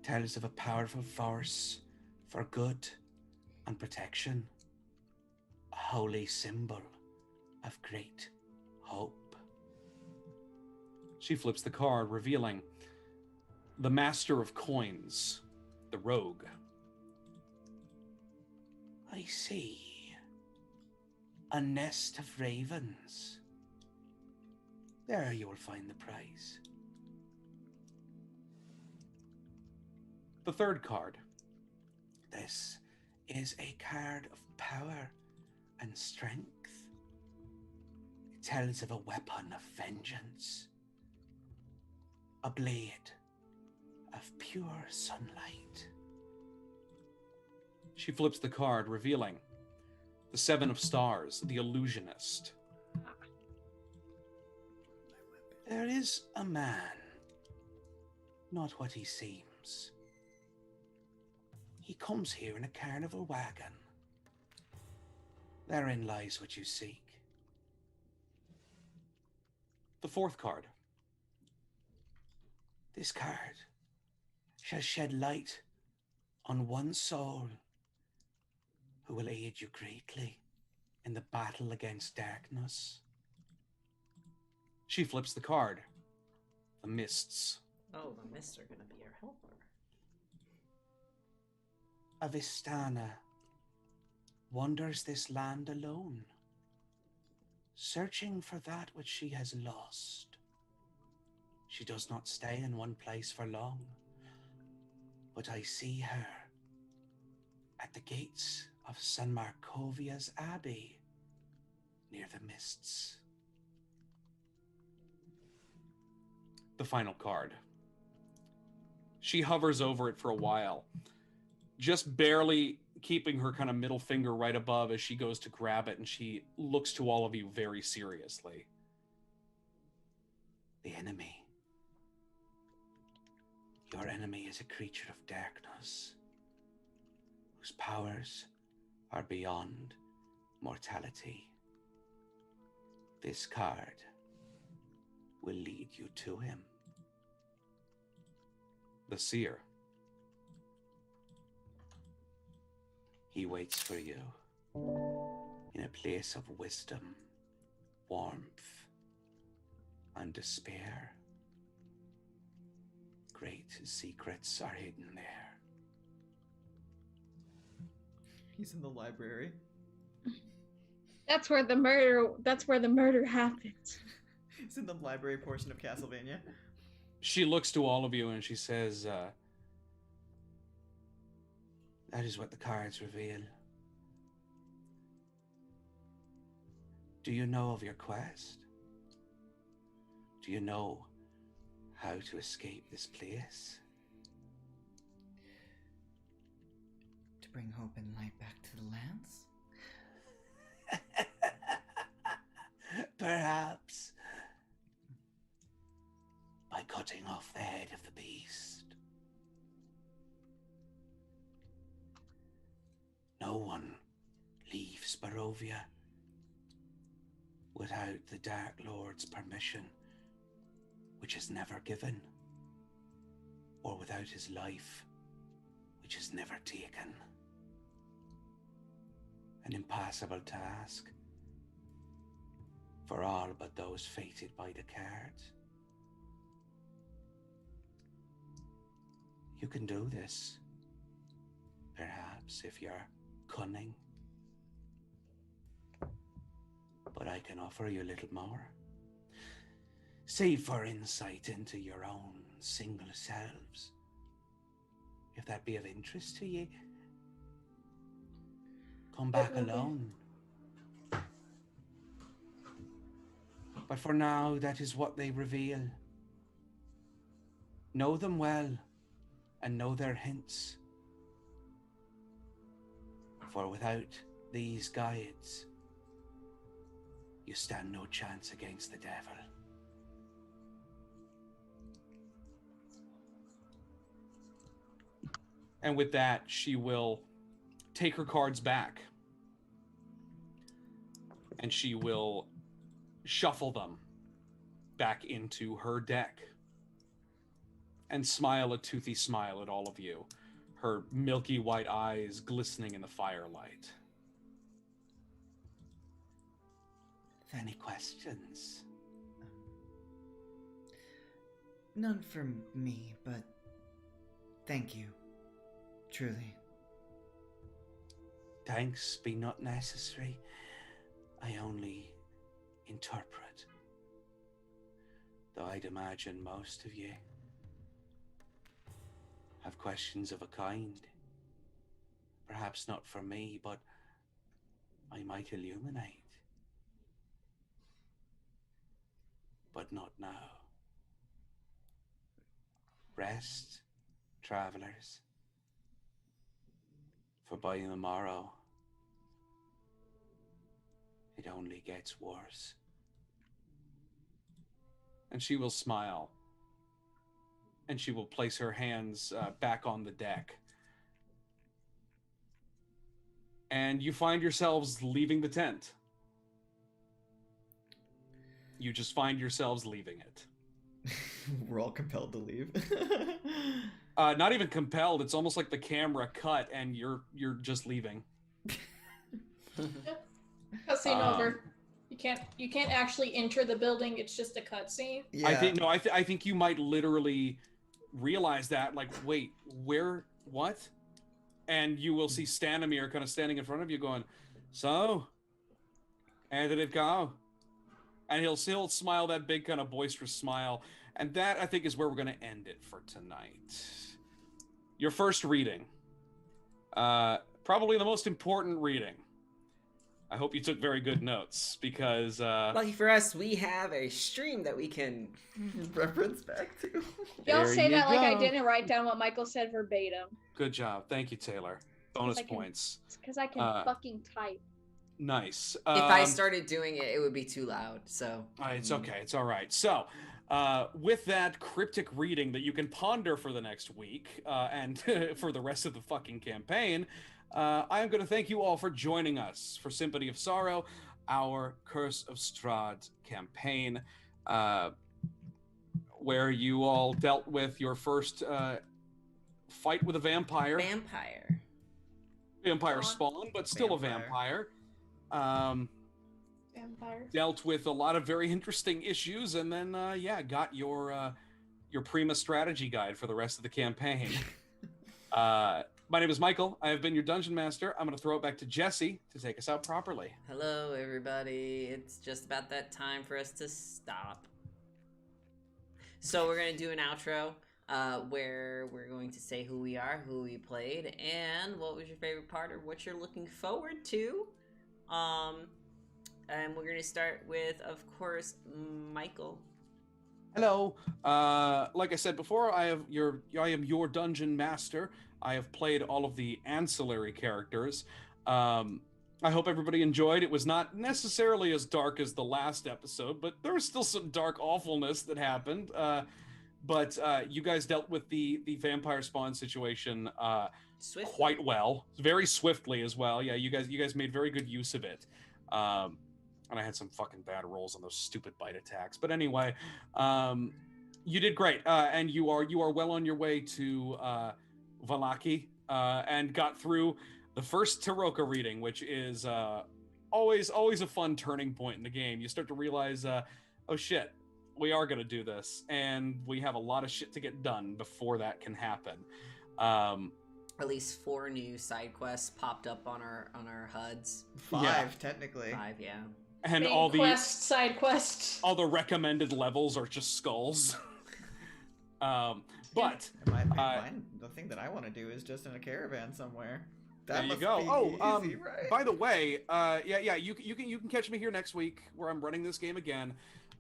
tells of a powerful force for good and protection, a holy symbol of great hope. She flips the card, revealing the master of coins, the rogue. I see a nest of ravens. There you will find the prize. The third card. This is a card of power and strength. It tells of a weapon of vengeance, a blade of pure sunlight. She flips the card, revealing the 7 of stars, the illusionist. There is a man, not what he seems. He comes here in a carnival wagon. Therein lies what you seek. The fourth card. This card shall shed light on one soul who will aid you greatly in the battle against darkness. She flips the card. The mists. Oh, the mists are gonna be our helper. A Vistana wanders this land alone, searching for that which she has lost. She does not stay in one place for long, but I see her at the gates of San Marcovia's Abbey, near the mists. The final card. She hovers over it for a while, just barely keeping her kind of middle finger right above as she goes to grab it, and she looks to all of you very seriously. The enemy. Your enemy is a creature of darkness, whose powers are beyond mortality. This card will lead you to him. The seer. He waits for you in a place of wisdom, warmth, and despair. Great secrets are hidden there. He's in the library. That's where the murder happens. He's in the library portion of Castlevania. She looks to all of you and she says, That is what the cards reveal. Do you know of your quest? Do you know how to escape this place? To bring hope and light back to the lands? Perhaps by cutting off the head of the beast. No one leaves Barovia without the Dark Lord's permission, which is never given, or without his life, which is never taken. An impossible task for all but those fated by the cards. You can do this, perhaps, if you're cunning. But I can offer you a little more. Save for insight into your own single selves. If that be of interest to you, come back alone. But for now, that is what they reveal. Know them well, and know their hints. For without these guides, you stand no chance against the devil. And with that, she will take her cards back. And she will shuffle them back into her deck. And smile a toothy smile at all of you. Her milky white eyes glistening in the firelight. Any questions? None from me, but thank you. Truly. Thanks be not necessary. I only interpret. Though I'd imagine most of you have questions of a kind. Perhaps not for me, but I might illuminate. But not now. Rest, travelers, for by the morrow, it only gets worse. And she will smile. And she will place her hands back on the deck. And you find yourselves leaving the tent. You just find yourselves leaving it. We're all compelled to leave. Not even compelled. It's almost like the camera cut and you're just leaving. Cutscene over. You can't actually enter the building. It's just a cutscene. Yeah. I think you might literally realize that. Like, wait, where? What? And you will see Stanimir kind of standing in front of you, going, "So, how did it go?" And he'll smile that big kind of boisterous smile. And that, I think, is where we're going to end it for tonight. Your first reading. Probably the most important reading. I hope you took very good notes, because... Lucky for us, we have a stream that we can reference back to. Y'all say that like I go. didn't write down what Michael said verbatim. Good job. Thank you, Taylor. Bonus I can- points. It's because I can fucking type. Nice. If I started doing it, it would be too loud. So It's okay. It's all right. So, with that cryptic reading that you can ponder for the next week and for the rest of the fucking campaign, I am going to thank you all for joining us for Symphony of Sorrow, our Curse of Strahd campaign, where you all dealt with your first fight with a vampire. Vampire spawn, but still a vampire. Vampire. Dealt with a lot of very interesting issues, and then got your Prima strategy guide for the rest of the campaign. My name is Michael. I have been your dungeon master. I'm going to throw it back to Jesse to take us out properly. hello, everybody. It's just about that time for us to stop. So we're gonna do an outro. where we're going to say who we are, who we played, and what was your favorite part or what you're looking forward to. And we're going to start with, of course, Michael. Hello. Like I said before, I am your dungeon master. I have played all of the ancillary characters. I hope everybody enjoyed. It was not necessarily as dark as the last episode, but there was still some dark awfulness that happened. But you guys dealt with the vampire spawn situation quite well, very swiftly as well. Yeah, you guys made very good use of it. And I had some fucking bad rolls on those stupid bite attacks. But anyway, you did great, and you are well on your way to Valaki, and got through the first Taroka reading, which is always a fun turning point in the game. You start to realize, oh shit, we are gonna do this, and we have a lot of shit to get done before that can happen. At least 4 new side quests popped up on our HUDs. 5, technically. 5, yeah. And Main all quest, side quest. all the recommended levels are just skulls. But In my opinion, the thing that I want to do is just in a caravan somewhere. That there you must go. be easy, right? By the way, you can catch me here next week where I'm running this game again.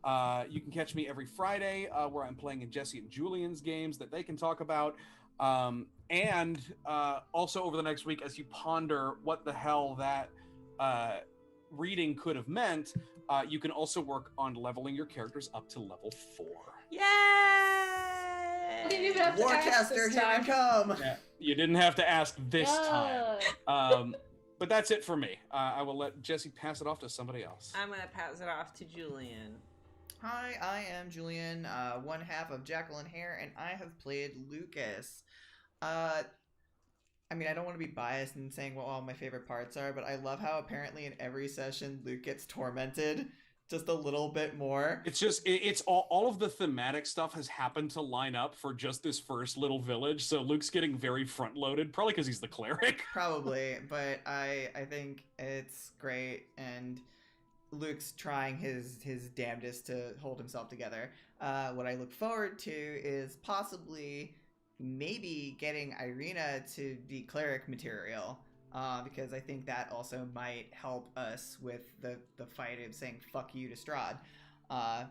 You can catch me every Friday where I'm playing in Jesse and Julian's games that they can talk about. And also over the next week, as you ponder what the hell that reading could have meant, you can also work on leveling your characters up to level 4. Yay! You didn't even have to ask Warcaster, this here time. we come! Yeah, you didn't have to ask this time. Yeah. But that's it for me. I will let Jesse pass it off to somebody else. I'm going to pass it off to Julian. Hi, I am Julian, one half of Jacqueline Hare, and I have played Lucas. I mean, I don't want to be biased in saying what all my favorite parts are, but I love how apparently in every session Luke gets tormented just a little bit more. It's just, it's all of the thematic stuff has happened to line up for just this first little village, so Luke's getting very front-loaded, probably because he's the cleric. Probably, but I think it's great, and Luke's trying his damnedest to hold himself together. What I look forward to is possibly maybe getting Irina to be cleric material, because I think that also might help us with the fight of saying fuck you to Strahd,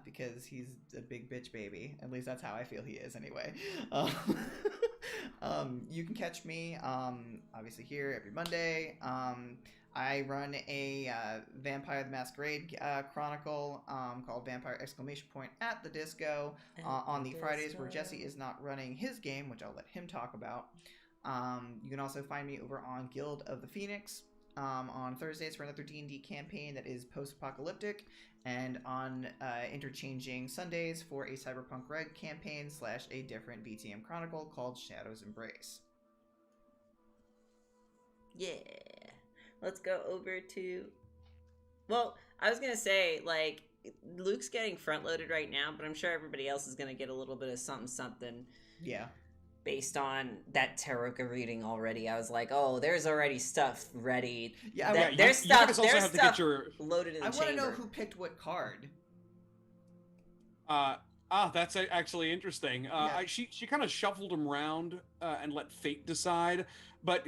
because he's a big bitch baby. At least that's how I feel he is anyway. You can catch me obviously here every Monday. I run a Vampire the Masquerade chronicle called Vampire Exclamation Point at the Disco on the Fridays where Jesse is not running his game, which I'll let him talk about. You can also find me over on Guild of the Phoenix on Thursdays for another D&D campaign that is post-apocalyptic, and on interchanging Sundays for a Cyberpunk Red campaign / a different VTM chronicle called Shadow's Embrace. Yeah. Let's go over to... Well, I was going to say, like, Luke's getting front-loaded right now, but I'm sure everybody else is going to get a little bit of something. Yeah. Based on that Taroka reading already. I was like, oh, there's already stuff ready. Yeah, there's stuff loaded in the chamber. I want to know who picked what card. That's actually interesting. She kind of shuffled them around and let fate decide. But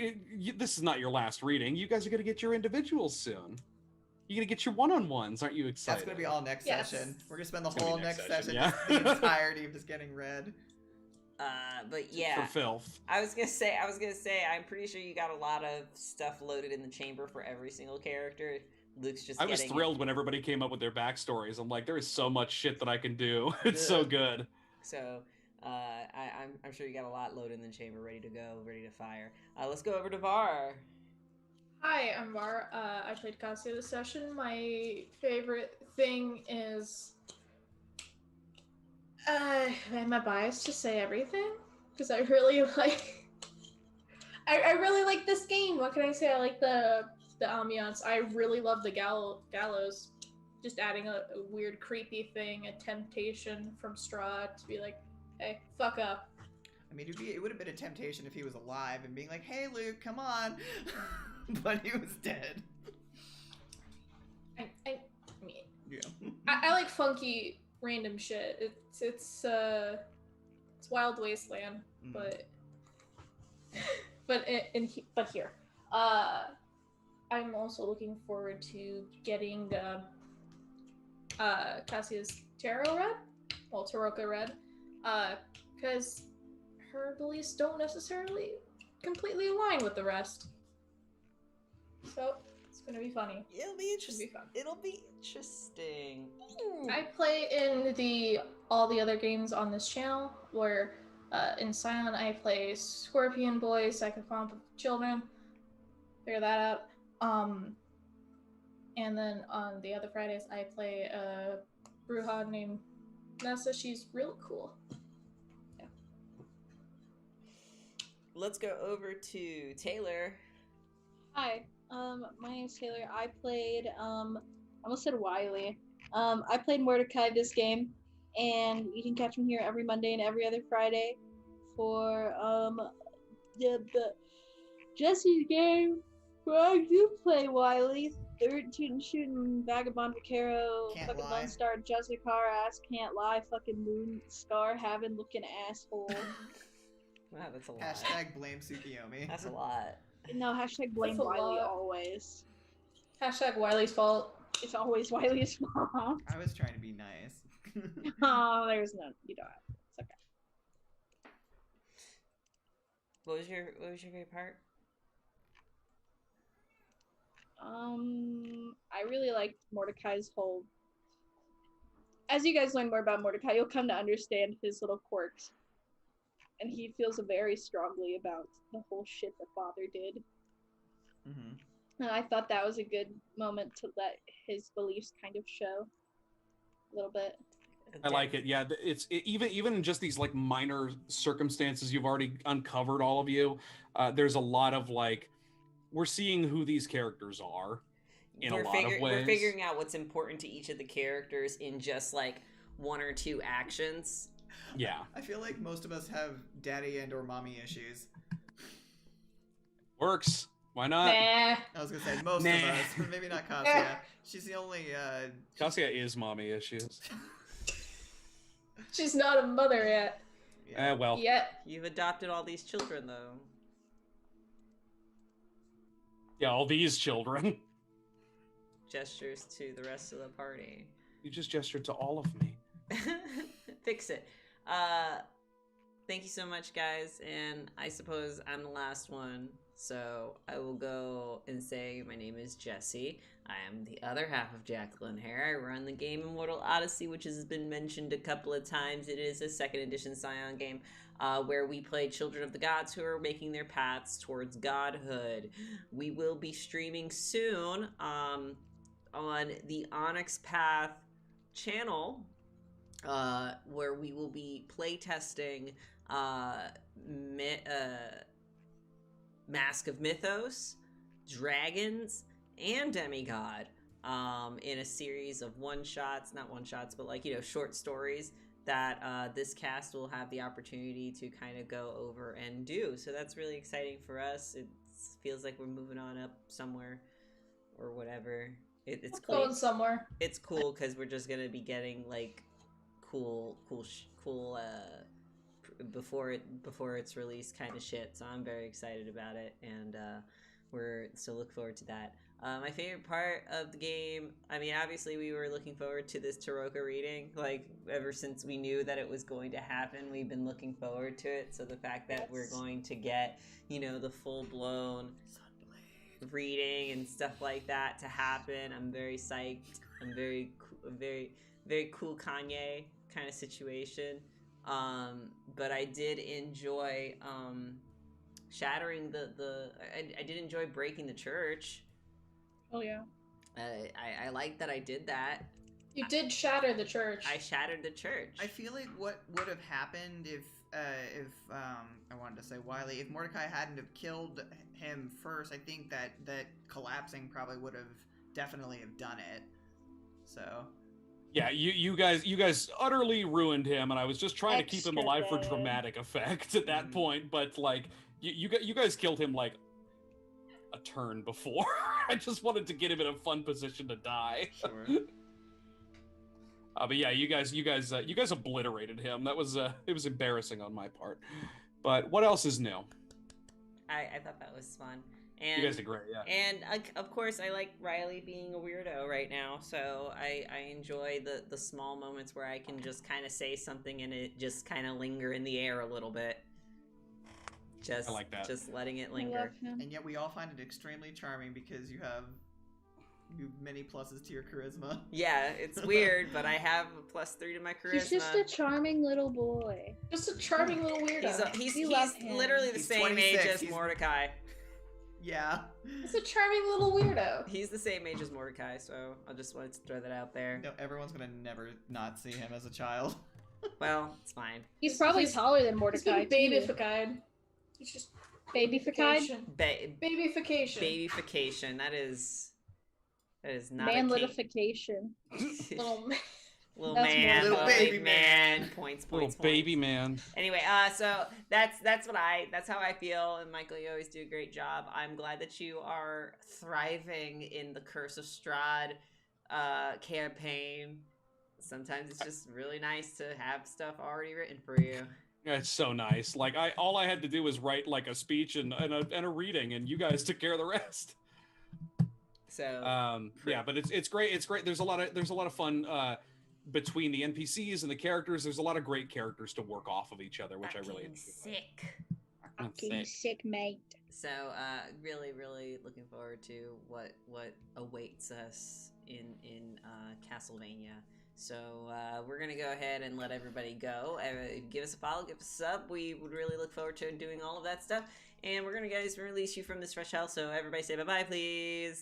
this is not your last reading. You guys are going to get your individuals soon. You're going to get your one-on-ones. Aren't you excited? That's going to be all next session. We're going to spend the whole next session yeah. the entirety of just getting read. But yeah. For filth. I was gonna say, I'm pretty sure you got a lot of stuff loaded in the chamber for every single character. Luke's just. I was thrilled when everybody came up with their backstories. I'm like, there is so much shit that I can do. It's so good. So, I'm sure you got a lot loaded in the chamber, ready to go, ready to fire. Let's go over to Var. Hi, I'm Var. I played Cassia this session. My favorite thing is... am I biased to say everything? Because I really like... I really like this game. What can I say? I like the ambiance. I really love the gallows. Just adding a weird, creepy thing, a temptation from Strahd to be like, hey, fuck up. I mean, it would have been a temptation if he was alive and being like, hey, Luke, come on. But he was dead. I mean, yeah. I like funky, random shit. It's It's Wild Wasteland, but but here. I'm also looking forward to getting Cassia's tarot read, well, Taroko read, because her beliefs don't necessarily completely align with the rest. So it's gonna be funny. It'll be interesting. Be fun. It'll be interesting. I play in all the other games on this channel, where in Scion I play Scorpion Boy, Psychophomp of Children. Figure that out. And then on the other Fridays I play a Bruja named Nessa. She's really cool. Yeah. Let's go over to Taylor. Hi, my name's Taylor. I played, I almost said Wiley. I played Mordecai this game, and you can catch me here every Monday and every other Friday for, the Jesse's game, where I do play Wiley. Third shooting Vagabond Vaquero, Can't fucking lie. Lone Star, Jessica ass, can't lie, fucking Moon Scar having looking asshole. Wow, that's a lot. Hashtag blame Tsukiyomi. That's a lot. No, hashtag blame That's a Wiley lot. always. Hashtag Wiley's fault. It's always Wiley's fault. I was trying to be nice. Oh, there's no, you don't have to. It's okay. What was your favorite part? I really liked Mordecai's whole. As you guys learn more about Mordecai, you'll come to understand his little quirks. And he feels very strongly about the whole shit the father did. Mm-hmm. And I thought that was a good moment to let his beliefs kind of show a little bit. I like it. Yeah, even in just these like minor circumstances you've already uncovered, all of you. There's a lot of like, we're seeing who these characters are in a lot of ways. We're figuring out what's important to each of the characters in just like one or two actions. Yeah, I feel like most of us have daddy and or mommy issues. works. Why not? Nah. I was gonna say most Nah. of us, but maybe not Cassia. She's the only. Cassia is mommy issues. She's not a mother yet. Well, Yet. You've adopted all these children, though. yeah, all these children. Gestures to the rest of the party. You just gestured to all of me. Fix it. Thank you so much, guys. And I suppose I'm the last one. So I will go and say my name is Jesse. I am the other half of Jacqueline Hare. I run the game Immortal Odyssey, which has been mentioned a couple of times. It is a 2nd edition Scion game where we play children of the gods who are making their paths towards godhood. We will be streaming soon on the Onyx Path channel, where we will be playtesting Mask of Mythos, Dragons, and Demigod in a series of one-shots, not one-shots, but like, short stories that this cast will have the opportunity to kind of go over and do. So that's really exciting for us. It feels like we're moving on up somewhere or whatever. It's cool. Going somewhere. It's cool because we're just gonna be getting like cool before it's released kind of shit. So I'm very excited about it, and we're so look forward to that. My favorite part of the game, I mean, obviously we were looking forward to this Taroko reading. Like, ever since we knew that it was going to happen, we've been looking forward to it. So the fact that we're going to get, the full-blown reading and stuff like that to happen, I'm very psyched. I'm very cool Kanye kind of situation. But I did enjoy shattering I did enjoy breaking the church. Oh yeah. I like that I did that. You did shatter the church. I shattered the church. I feel like what would have happened if I wanted to say Wiley, if Mordecai hadn't have killed him first, I think that collapsing probably would have definitely have done it. So Yeah, you guys utterly ruined him, and I was just trying to keep him alive for Extra bad. dramatic effect at that point. But like, you guys killed him like a turn before. I just wanted to get him in a fun position to die. sure. But yeah, you guys obliterated him. That was it was embarrassing on my part. But what else is new? I thought that was fun. And, you guys did great, yeah. And of course, I like Riley being a weirdo right now, so I enjoy the small moments where I can just kind of say something and it just kind of linger in the air a little bit. I like that. Just letting it linger. And yet we all find it extremely charming because you have many pluses to your charisma. Yeah, it's weird, but I have a +3 to my charisma. He's just a charming little boy. Just a charming little weirdo. He's literally the same age as Mordecai. Yeah. He's a charming little weirdo. He's the same age as Mordecai, so I just wanted to throw that out there. No, everyone's gonna never not see him as a child. Well, it's fine. He's probably taller than Mordecai. He's been babyfied. He's just babyfication. Babyfication. Babyfication. That is not manlitification. Little man, little baby man. Points. Little baby man. Anyway, so that's how I feel. And Michael, you always do a great job. I'm glad that you are thriving in the Curse of Strahd campaign. Sometimes it's just really nice to have stuff already written for you. Yeah, it's so nice. Like all I had to do was write like a speech and a reading, and you guys took care of the rest. So yeah, but it's great. It's great. There's a lot of fun between the NPCs and the characters. There's a lot of great characters to work off of each other, which I really enjoy. Sick, mate. So really looking forward to what awaits us in Castlevania. So we're gonna go ahead and let everybody go. Give us a follow, give us a sub. We would really look forward to doing all of that stuff. And we're gonna guys release you from this fresh hell. So everybody say bye-bye, please.